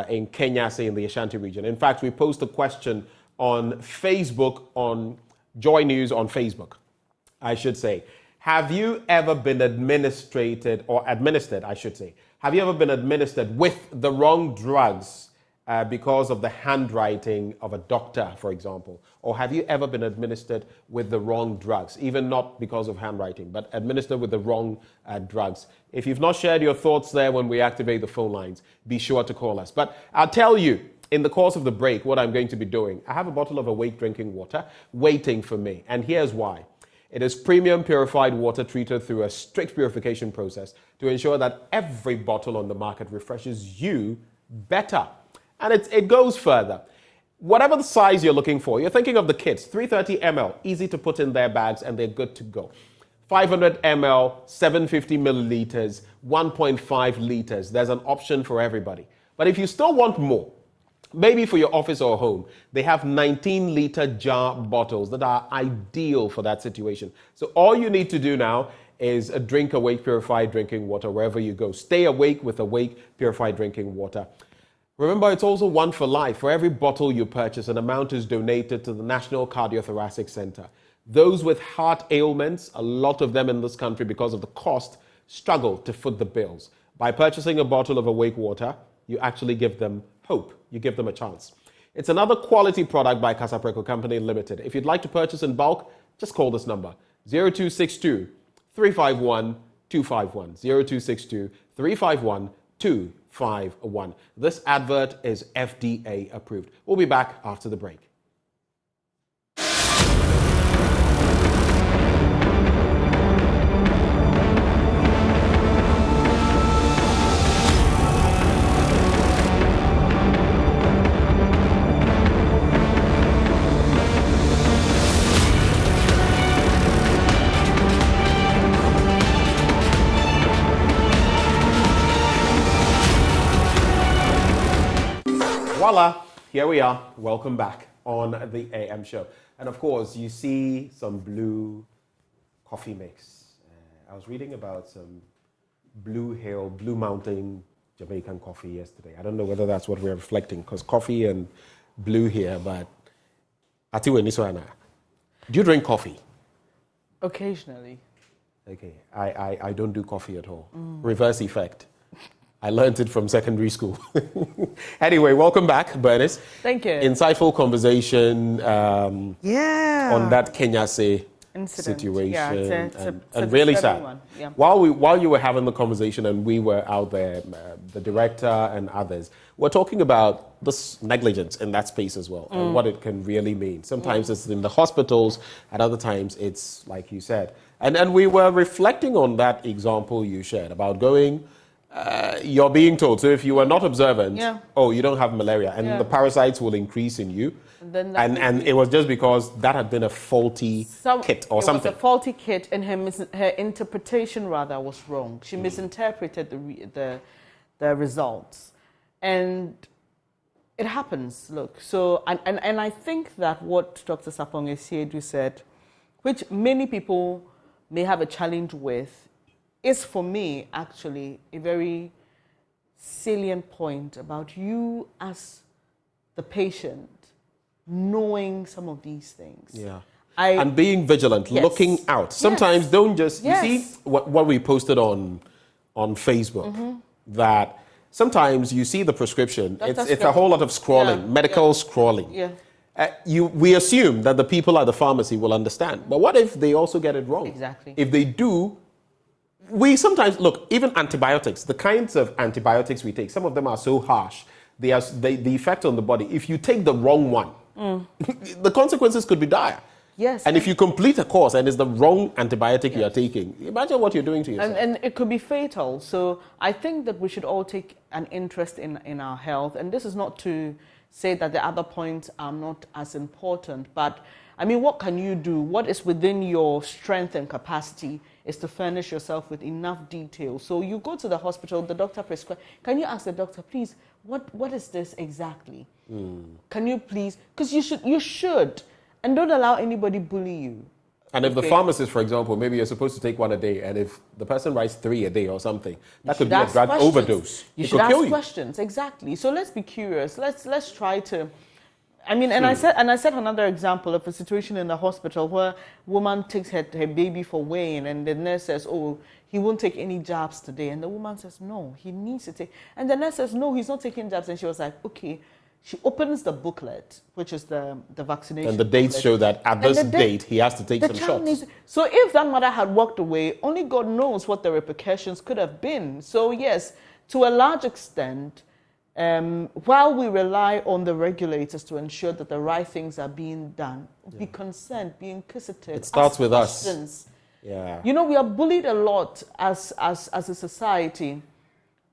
in Kenyasi in the Ashanti region. In fact, we posed a question on Facebook, on Joy News on Facebook, I should say. Have you ever been administered, have you ever been administered with the wrong drugs because of the handwriting of a doctor, for example? Or have you ever been administered with the wrong drugs, even not because of handwriting, but administered with the wrong drugs? If you've not shared your thoughts there when we activate the phone lines, be sure to call us. But I'll tell you, in the course of the break, what I'm going to be doing. I have a bottle of Awake drinking water waiting for me, and here's why. It is premium purified water treated through a strict purification process to ensure that every bottle on the market refreshes you better. And it goes further. Whatever the size you're looking for, you're thinking of the kids, 330 ml, easy to put in their bags and they're good to go. 500 ml, 750 milliliters, 1.5 liters. There's an option for everybody. But if you still want more, maybe for your office or home, they have 19-liter jar bottles that are ideal for that situation. So all you need to do now is drink Awake Purified Drinking Water wherever you go. Stay awake with Awake Purified Drinking Water. Remember, it's also one for life. For every bottle you purchase, an amount is donated to the National Cardiothoracic Center. Those with heart ailments, a lot of them in this country because of the cost, struggle to foot the bills. By purchasing a bottle of Awake Water, you actually give them hope. You give them a chance. It's another quality product by Casapreco Company Limited. If you'd like to purchase in bulk, just call this number, 0262 351 251. 0262 351 251. This advert is FDA approved. We'll be back after the break. Voila, here we are. Welcome back on the AM show. And of course, you see some blue coffee mix. I was reading about some Blue Mountain Jamaican coffee yesterday. I don't know whether that's what we're reflecting, because coffee and blue here, but Atiwe Niswana. Do you drink coffee? Occasionally. Okay, I don't do coffee at all. Reverse effect. I learned it from secondary school. Anyway, welcome back, Bernice. Thank you. Insightful conversation on that Kenyasi incident situation. Yeah, it's and really sad. One. Yeah. While you were having the conversation and we were out there, the director and others, we're talking about this negligence in that space as well and what it can really mean. Sometimes it's in the hospitals, at other times it's like you said. And we were reflecting on that example you shared about going. You're being told, so if you are not observant, you don't have malaria, and the parasites will increase in you. And it was just because that had been a faulty kit or something. It was a faulty kit, and her interpretation rather was wrong. She misinterpreted the results. And It happens, look. So, and I think that what Dr. Sapong Essiedu said, which many people may have a challenge with, is for me actually a very salient point about you as the patient knowing some of these things. Yeah. And being vigilant, yes. looking out. Sometimes don't just, yes. you see what we posted on Facebook, that sometimes you see the prescription, it's a whole lot of scrolling, medical scrolling. Yeah. We assume that the people at the pharmacy will understand. But what if they also get it wrong? Exactly. If they do, we sometimes, look, even antibiotics, the kinds of antibiotics we take, some of them are so harsh, the effect on the body. If you take the wrong one, the consequences could be dire. Yes. And if you complete a course and it's the wrong antibiotic you are taking, imagine what you're doing to yourself. And it could be fatal. So I think that we should all take an interest in our health. And this is not to say that the other points are not as important. But, I mean, what can you do? What is within your strength and capacity is to furnish yourself with enough detail. So you go to the hospital, the doctor prescribes. Can you ask the doctor, please, what is this exactly? Can you please? Because you should. And don't allow anybody bully you. And if the pharmacist, for example, maybe you're supposed to take one a day, and if the person writes 3 a day or something, that could be a drug overdose. You should ask questions, exactly. So let's be curious. Let's try to. I mean, and I said another example of a situation in the hospital where a woman takes her baby for weighing, and the nurse says, "Oh, he won't take any jabs today," and the woman says, "No, he needs to take." And the nurse says, "No, he's not taking jabs," and she was like, "Okay." She opens the booklet, which is the vaccination. And the dates booklet. show that at this date, he has to take some shots. So if that mother had walked away, only God knows what the repercussions could have been. So yes, to a large extent, while we rely on the regulators to ensure that the right things are being done, be concerned, be inquisitive. It starts with questions. Us. Yeah. You know, we are bullied a lot as a society.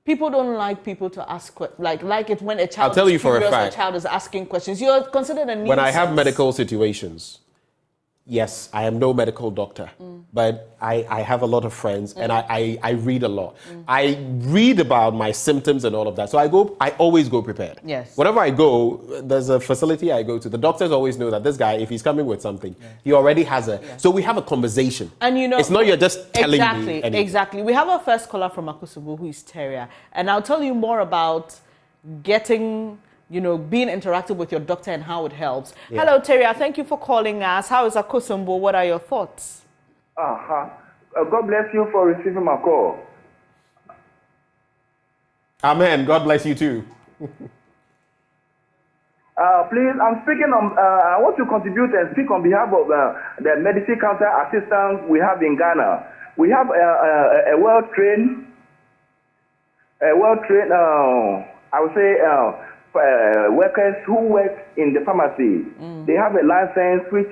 People don't like people to ask questions. Like it when a child I'll tell you is for a curious, fact. a child is asking questions. You're considered a nuisance. When I have medical situations, yes, I am no medical doctor, but I have a lot of friends and I read a lot. I read about my symptoms and all of that. So I always go prepared. Yes. Whenever I go, there's a facility I go to. The doctors always know that this guy, if he's coming with something, he already has so we have a conversation. And you know, it's not you're just telling me anything. Exactly. We have our first caller from Akusubu, who is Teria. And I'll tell you more about getting, being interactive with your doctor and how it helps. Yeah. Hello, Teria. Thank you for calling us. How is Akusubu? What are your thoughts? God bless you for receiving my call. Amen. God bless you too. Please, I'm speaking on, I want to contribute and speak on behalf of the medicine counter assistants we have in Ghana. We have a well-trained, I would say, workers who work in the pharmacy. They have a license which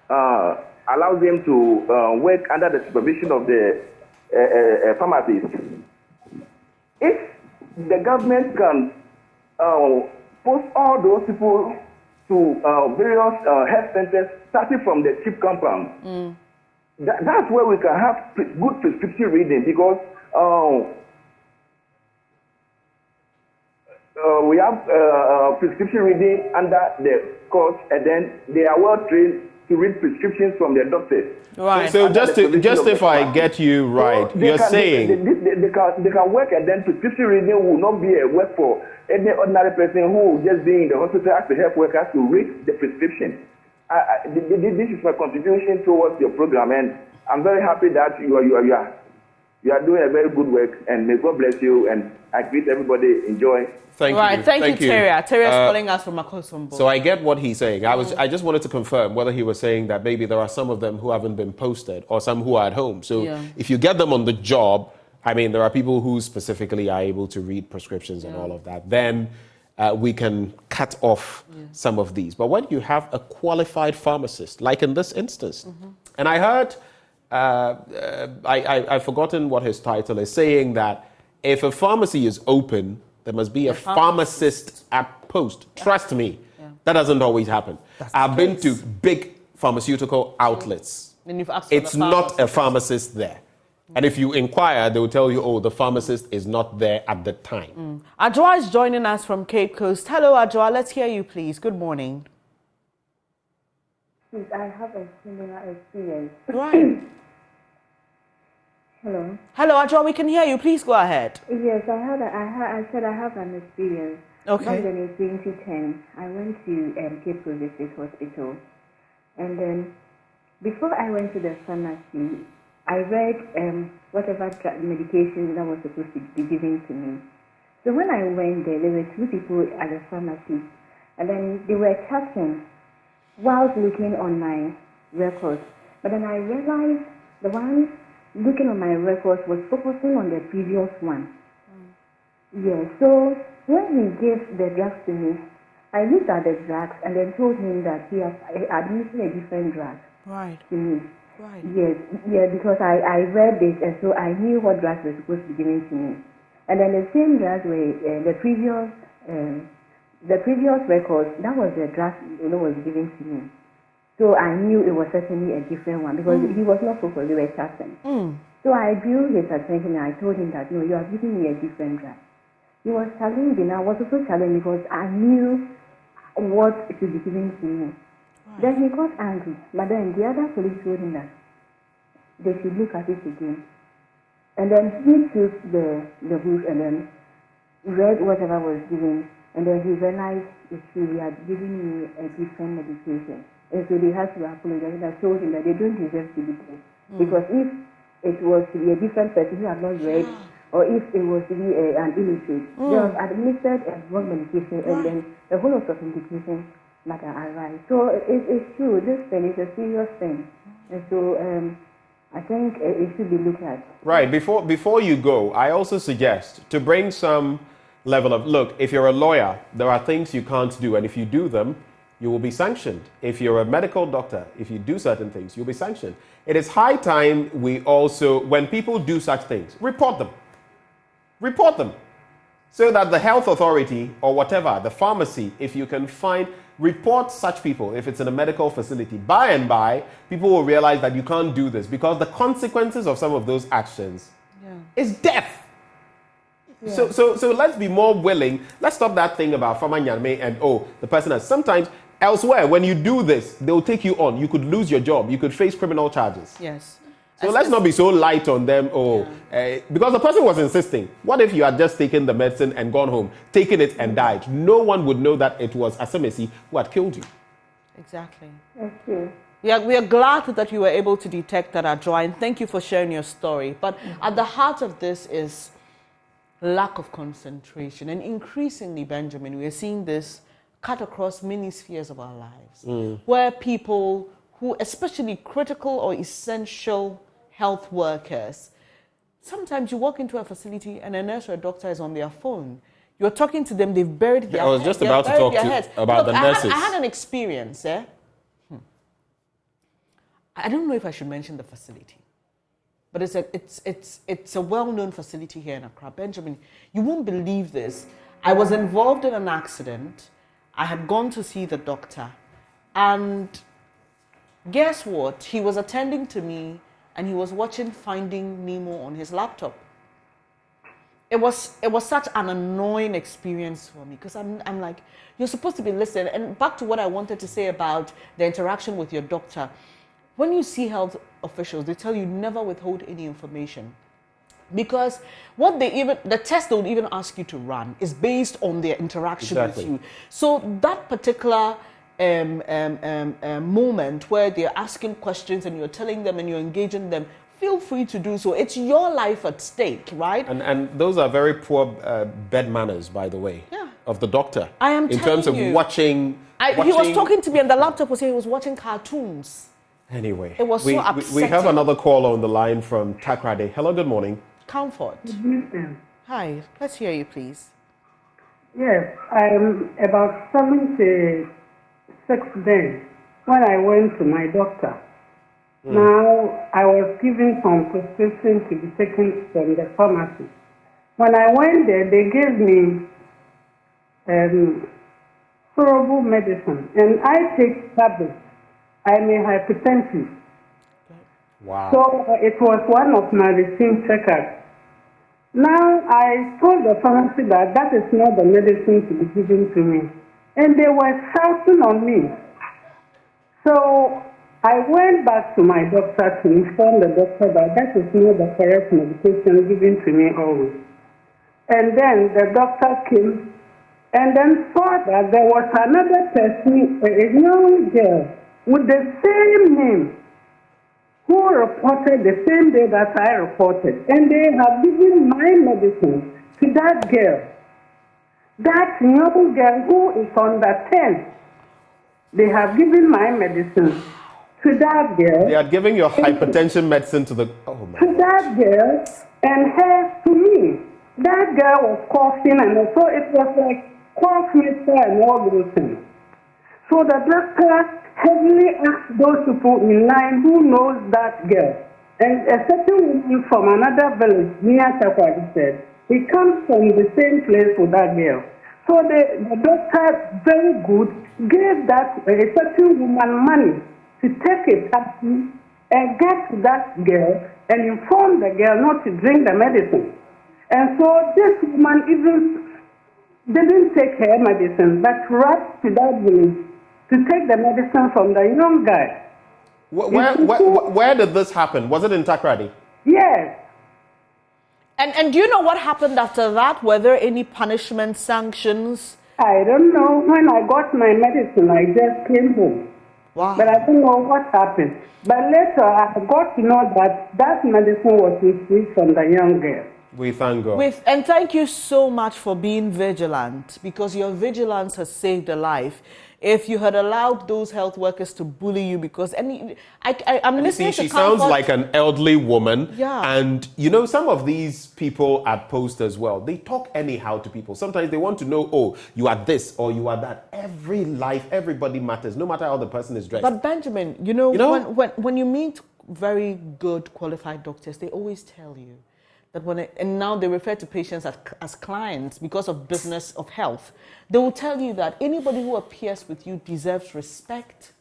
allows them to work under the supervision of the pharmacist. If the government can post all those people to various health centers, starting from the chip compound, that's where we can have good prescription reading, because we have prescription reading under the course, and then they are well trained to read prescriptions from their doctors. Right. So just if I get you right, so you're saying they can work, and then prescription reading will not be a work for any ordinary person who will just be in the hospital as a health worker to read the prescription. This is my contribution towards your program, and I'm very happy that you are doing a very good work, and may God bless you, and I greet everybody. Enjoy. Thank you. Thank you, Teria. Teria's calling us from Akosombo. So I get what he's saying. I just wanted to confirm whether he was saying that maybe there are some of them who haven't been posted or some who are at home. So if you get them on the job, I mean, there are people who specifically are able to read prescriptions and all of that. Then we can cut off some of these. But when you have a qualified pharmacist, like in this instance, and I heard, I've forgotten what his title is, saying that if a pharmacy is open, there must be a pharmacist at post. Trust me, that doesn't always happen. I've been to big pharmaceutical outlets. And you've asked it's not a pharmacist there. And if you inquire, they will tell you, oh, the pharmacist is not there at the time. Adwa is joining us from Cape Coast. Hello, Adwa. Let's hear you, please. Good morning. I have a similar experience. Right. Hello. Hello, Adwa. We can hear you. Please go ahead. Yes, I said I have an experience. Okay. Back then in 2010, I went to Cape Coast District Hospital. And then before I went to the pharmacy, I read whatever medication that was supposed to be given to me. So when I went there were two people at the pharmacy, and then they were chatting whilst looking on my records. But then I realized the one looking on my records was focusing on the previous one. Yes, so when he gave the drugs to me, I looked at the drugs and then told him that he has administered a different drug to me. Right. Yes, because I read this and so I knew what drugs were supposed to be given to me. And then the same drugs were the previous records, that was the drug that was given to me. So I knew it was certainly a different one because he was not focused, they were chatting. So I drew his attention and I told him that, no, you are giving me a different drug. He was challenging, I was also challenging because I knew what should be given to me. Then he got angry, but then the other colleague told him that they should look at it again. And then he took the book and then read whatever was given, and then he realized it's true, he had given me a different medication. And so they had to apologize, and I told him that they don't deserve to be there. Because if it was to be a different person who had not read, or if it was to be an illiterate, they have administered a wrong medication, and then a whole lot of indications matter arise. So it's true, this thing is a serious thing. And so I think it should be looked at. Right. Before you go, I also suggest to bring some level of, look, if you're a lawyer, there are things you can't do, and if you do them, you will be sanctioned. If you're a medical doctor, if you do certain things, you'll be sanctioned. It is high time we also, when people do such things, report them. Report them. So that the health authority or whatever, the pharmacy, if you can find, report such people if it's in a medical facility. By and by, people will realize that you can't do this because the consequences of some of those actions is death. Yeah. So let's be more willing. Let's stop that thing about Fama Nyame and the person has sometimes elsewhere when you do this, they'll take you on. You could lose your job. You could face criminal charges. Yes. So let's not be so light on them. Because the person was insisting. What if you had just taken the medicine and gone home, taken it and died? No one would know that it was Supremacy who had killed you. Exactly. Okay. We are glad that you were able to detect that, Adwa, and thank you for sharing your story. But at the heart of this is lack of concentration. And increasingly, Benjamin, we are seeing this cut across many spheres of our lives, where people who, especially critical or essential health workers, sometimes you walk into a facility and a nurse or a doctor is on their phone. You're talking to them, they've buried their heads. I was just about to talk about the nurses. I had an experience. I don't know if I should mention the facility, but it's a well-known facility here in Accra. Benjamin, you won't believe this. I was involved in an accident. I had gone to see the doctor, and guess what? He was attending to me, and he was watching Finding Nemo on his laptop. It was such an annoying experience for me because I'm like, you're supposed to be listening. And back to what I wanted to say about the interaction with your doctor. When you see health officials, they tell you never withhold any information. Because the test they would even ask you to run is based on their interaction with you. So that particular moment where they're asking questions and you're telling them and you're engaging them, feel free to do so. It's your life at stake, right? And those are very poor bed manners, by the way, of the doctor. I am in terms of watching. He was talking to me and the laptop was saying he was watching cartoons. Anyway, it was so upsetting. We have another caller on the line from Takrade. Hello, good morning. Comfort. Good evening. Hi, let's hear you, please. Yes, I'm about 76 days when I went to my doctor. Now, I was given some prescription to be taken from the pharmacy. When I went there, they gave me horrible medicine, and I take tablets. I'm a hypertensive. Wow. So it was one of my routine checkups. Now I told the pharmacy that that is not the medicine to be given to me. And they were shouting on me. So I went back to my doctor to inform the doctor that that is not the correct medication given to me always. And then the doctor came and then saw that there was another person, a young girl, with the same name, who reported the same day that I reported. And they have given my medicine to that girl. That young girl who is under 10, they have given my medicine to that girl. They are giving your hypertension medicine to the... Oh my to God. that girl and her to me. That girl was coughing, and so it was like cough mixture and all those things. So the doctor heavily asked those people in line who knows that girl. And a certain woman from another village near Takwadi said, he comes from the same place with that girl. So the doctor, very good, gave that a certain woman money to take a taxi and get to that girl and inform the girl not to drink the medicine. And so this woman even didn't take her medicine, but rushed to that village to take the medicine from the young guy. Where did this happen? Was it in Takrady? Yes. And do you know what happened after that? Were there any punishment sanctions? I don't know. When I got my medicine, I just came home. Wow. But I don't know what happened. But later, I got to know that that medicine was received from the young girl. We thank God. And thank you so much for being vigilant, because your vigilance has saved a life. If you had allowed those health workers to bully you, because I'm listening to she sounds like an elderly woman. Yeah. And you know, some of these people at post as well, they talk anyhow to people. Sometimes they want to know, oh, you are this or you are that. Every life, everybody matters, no matter how the person is dressed. But Benjamin, when you meet very good qualified doctors, they always tell you that and now they refer to patients as clients because of business of health. They will tell you that anybody who appears with you deserves respect,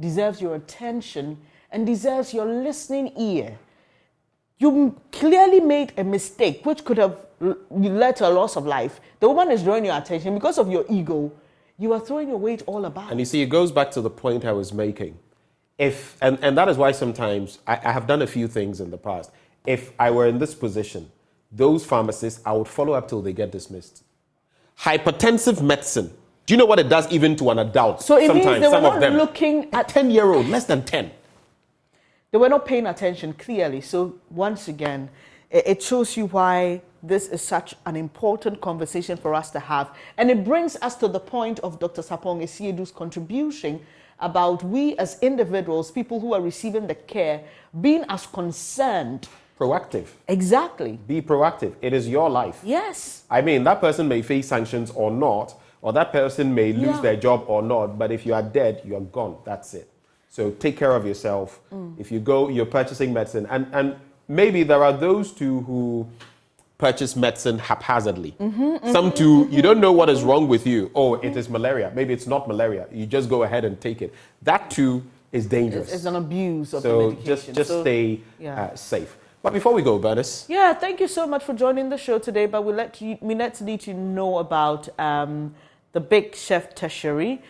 deserves your attention, and deserves your listening ear. You clearly made a mistake which could have led to a loss of life. The woman is drawing your attention because of your ego. You are throwing your weight all about. And you see, it goes back to the point I was making. And that is why sometimes I have done a few things in the past. If I were in this position, those pharmacists, I would follow up till they get dismissed. Hypertensive medicine. Do you know what it does even to an adult? So it sometimes, means they were some not of them, looking at 10-year-old, less than 10. They were not paying attention clearly. So once again, it shows you why this is such an important conversation for us to have. And it brings us to the point of Dr. Sapong Esiedu's contribution about we as individuals, people who are receiving the care, being as concerned. Proactive. Exactly. Be proactive. It is your life. Yes. I mean, that person may face sanctions or not, or that person may lose their job or not, but if you are dead, you are gone. That's it. So take care of yourself. If you go, you're purchasing medicine. And maybe there are those too who purchase medicine haphazardly. Some too, you don't know what is wrong with you. Oh, it is malaria. Maybe it's not malaria. You just go ahead and take it. That too is dangerous. It's an abuse of the medication. Just stay safe. But before we go, Bernice. Yeah, thank you so much for joining the show today. But we let you know about the Big Chef Tertiary.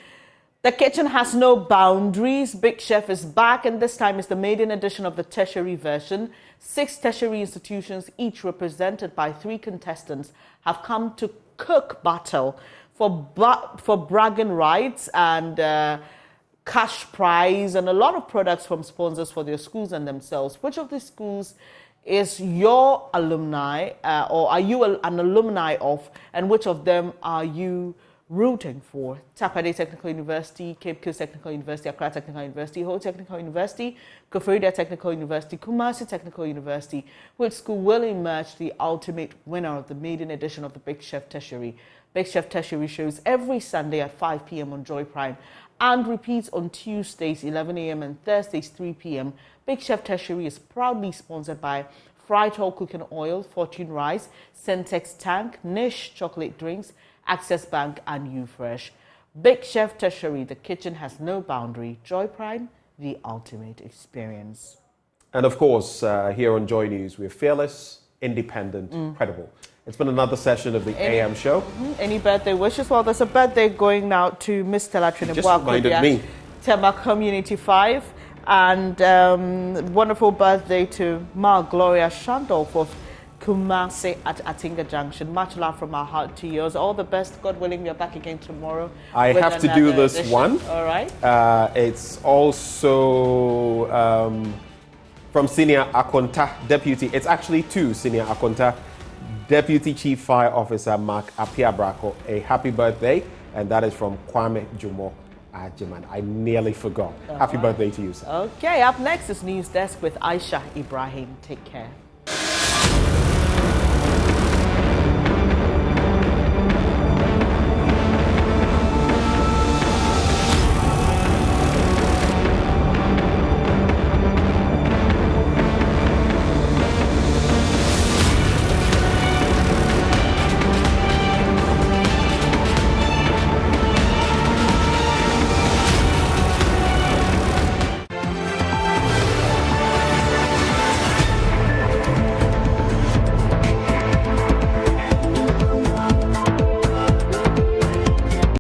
The kitchen has no boundaries. Big Chef is back, and this time is the maiden edition of the tertiary version. 6 tertiary institutions, each represented by 3 contestants, have come to cook battle for bragging rights and cash prize and a lot of products from sponsors for their schools and themselves. Which of these schools is your alumni or are you an alumni of, and which of them are you rooting for? Takoradi Technical University, Cape Coast Technical University, Accra Technical University, Ho Technical University, Koforidua Technical University, Kumasi Technical University. Which school will emerge the ultimate winner of the maiden edition of the Big Chef Tertiary? Big Chef Tertiary shows every Sunday at 5 p.m. on Joy Prime and repeats on Tuesdays 11 a.m. and Thursdays 3 p.m. Big Chef Tertiary is proudly sponsored by Fried Whole Cooking Oil, Fortune Rice, Sentex Tank, Nish Chocolate Drinks, Access Bank and YouFresh. Big Chef Tertiary, the kitchen has no boundary. Joy Prime, the ultimate experience. And of course, here on Joy News, we're fearless, independent, credible. It's been another session of the AM show. Any birthday wishes? Well, there's a birthday going out to Miss Stella Just reminded me. Tema Community 5. And wonderful birthday to Ma Gloria Shandolf of Kumasi at Atinga Junction. Much love from our heart to yours. All the best. God willing, we are back again tomorrow. I have to do this edition. one. All right. It's also from Senior Akonta Deputy. It's actually two Senior Akonta Deputy Chief Fire Officer Mark Apiabrako. A happy birthday, and that is from Kwame Jumo Ajiman. I nearly forgot. Happy birthday to you, sir. Okay, up next is News Desk with Aisha Ibrahim. Take care.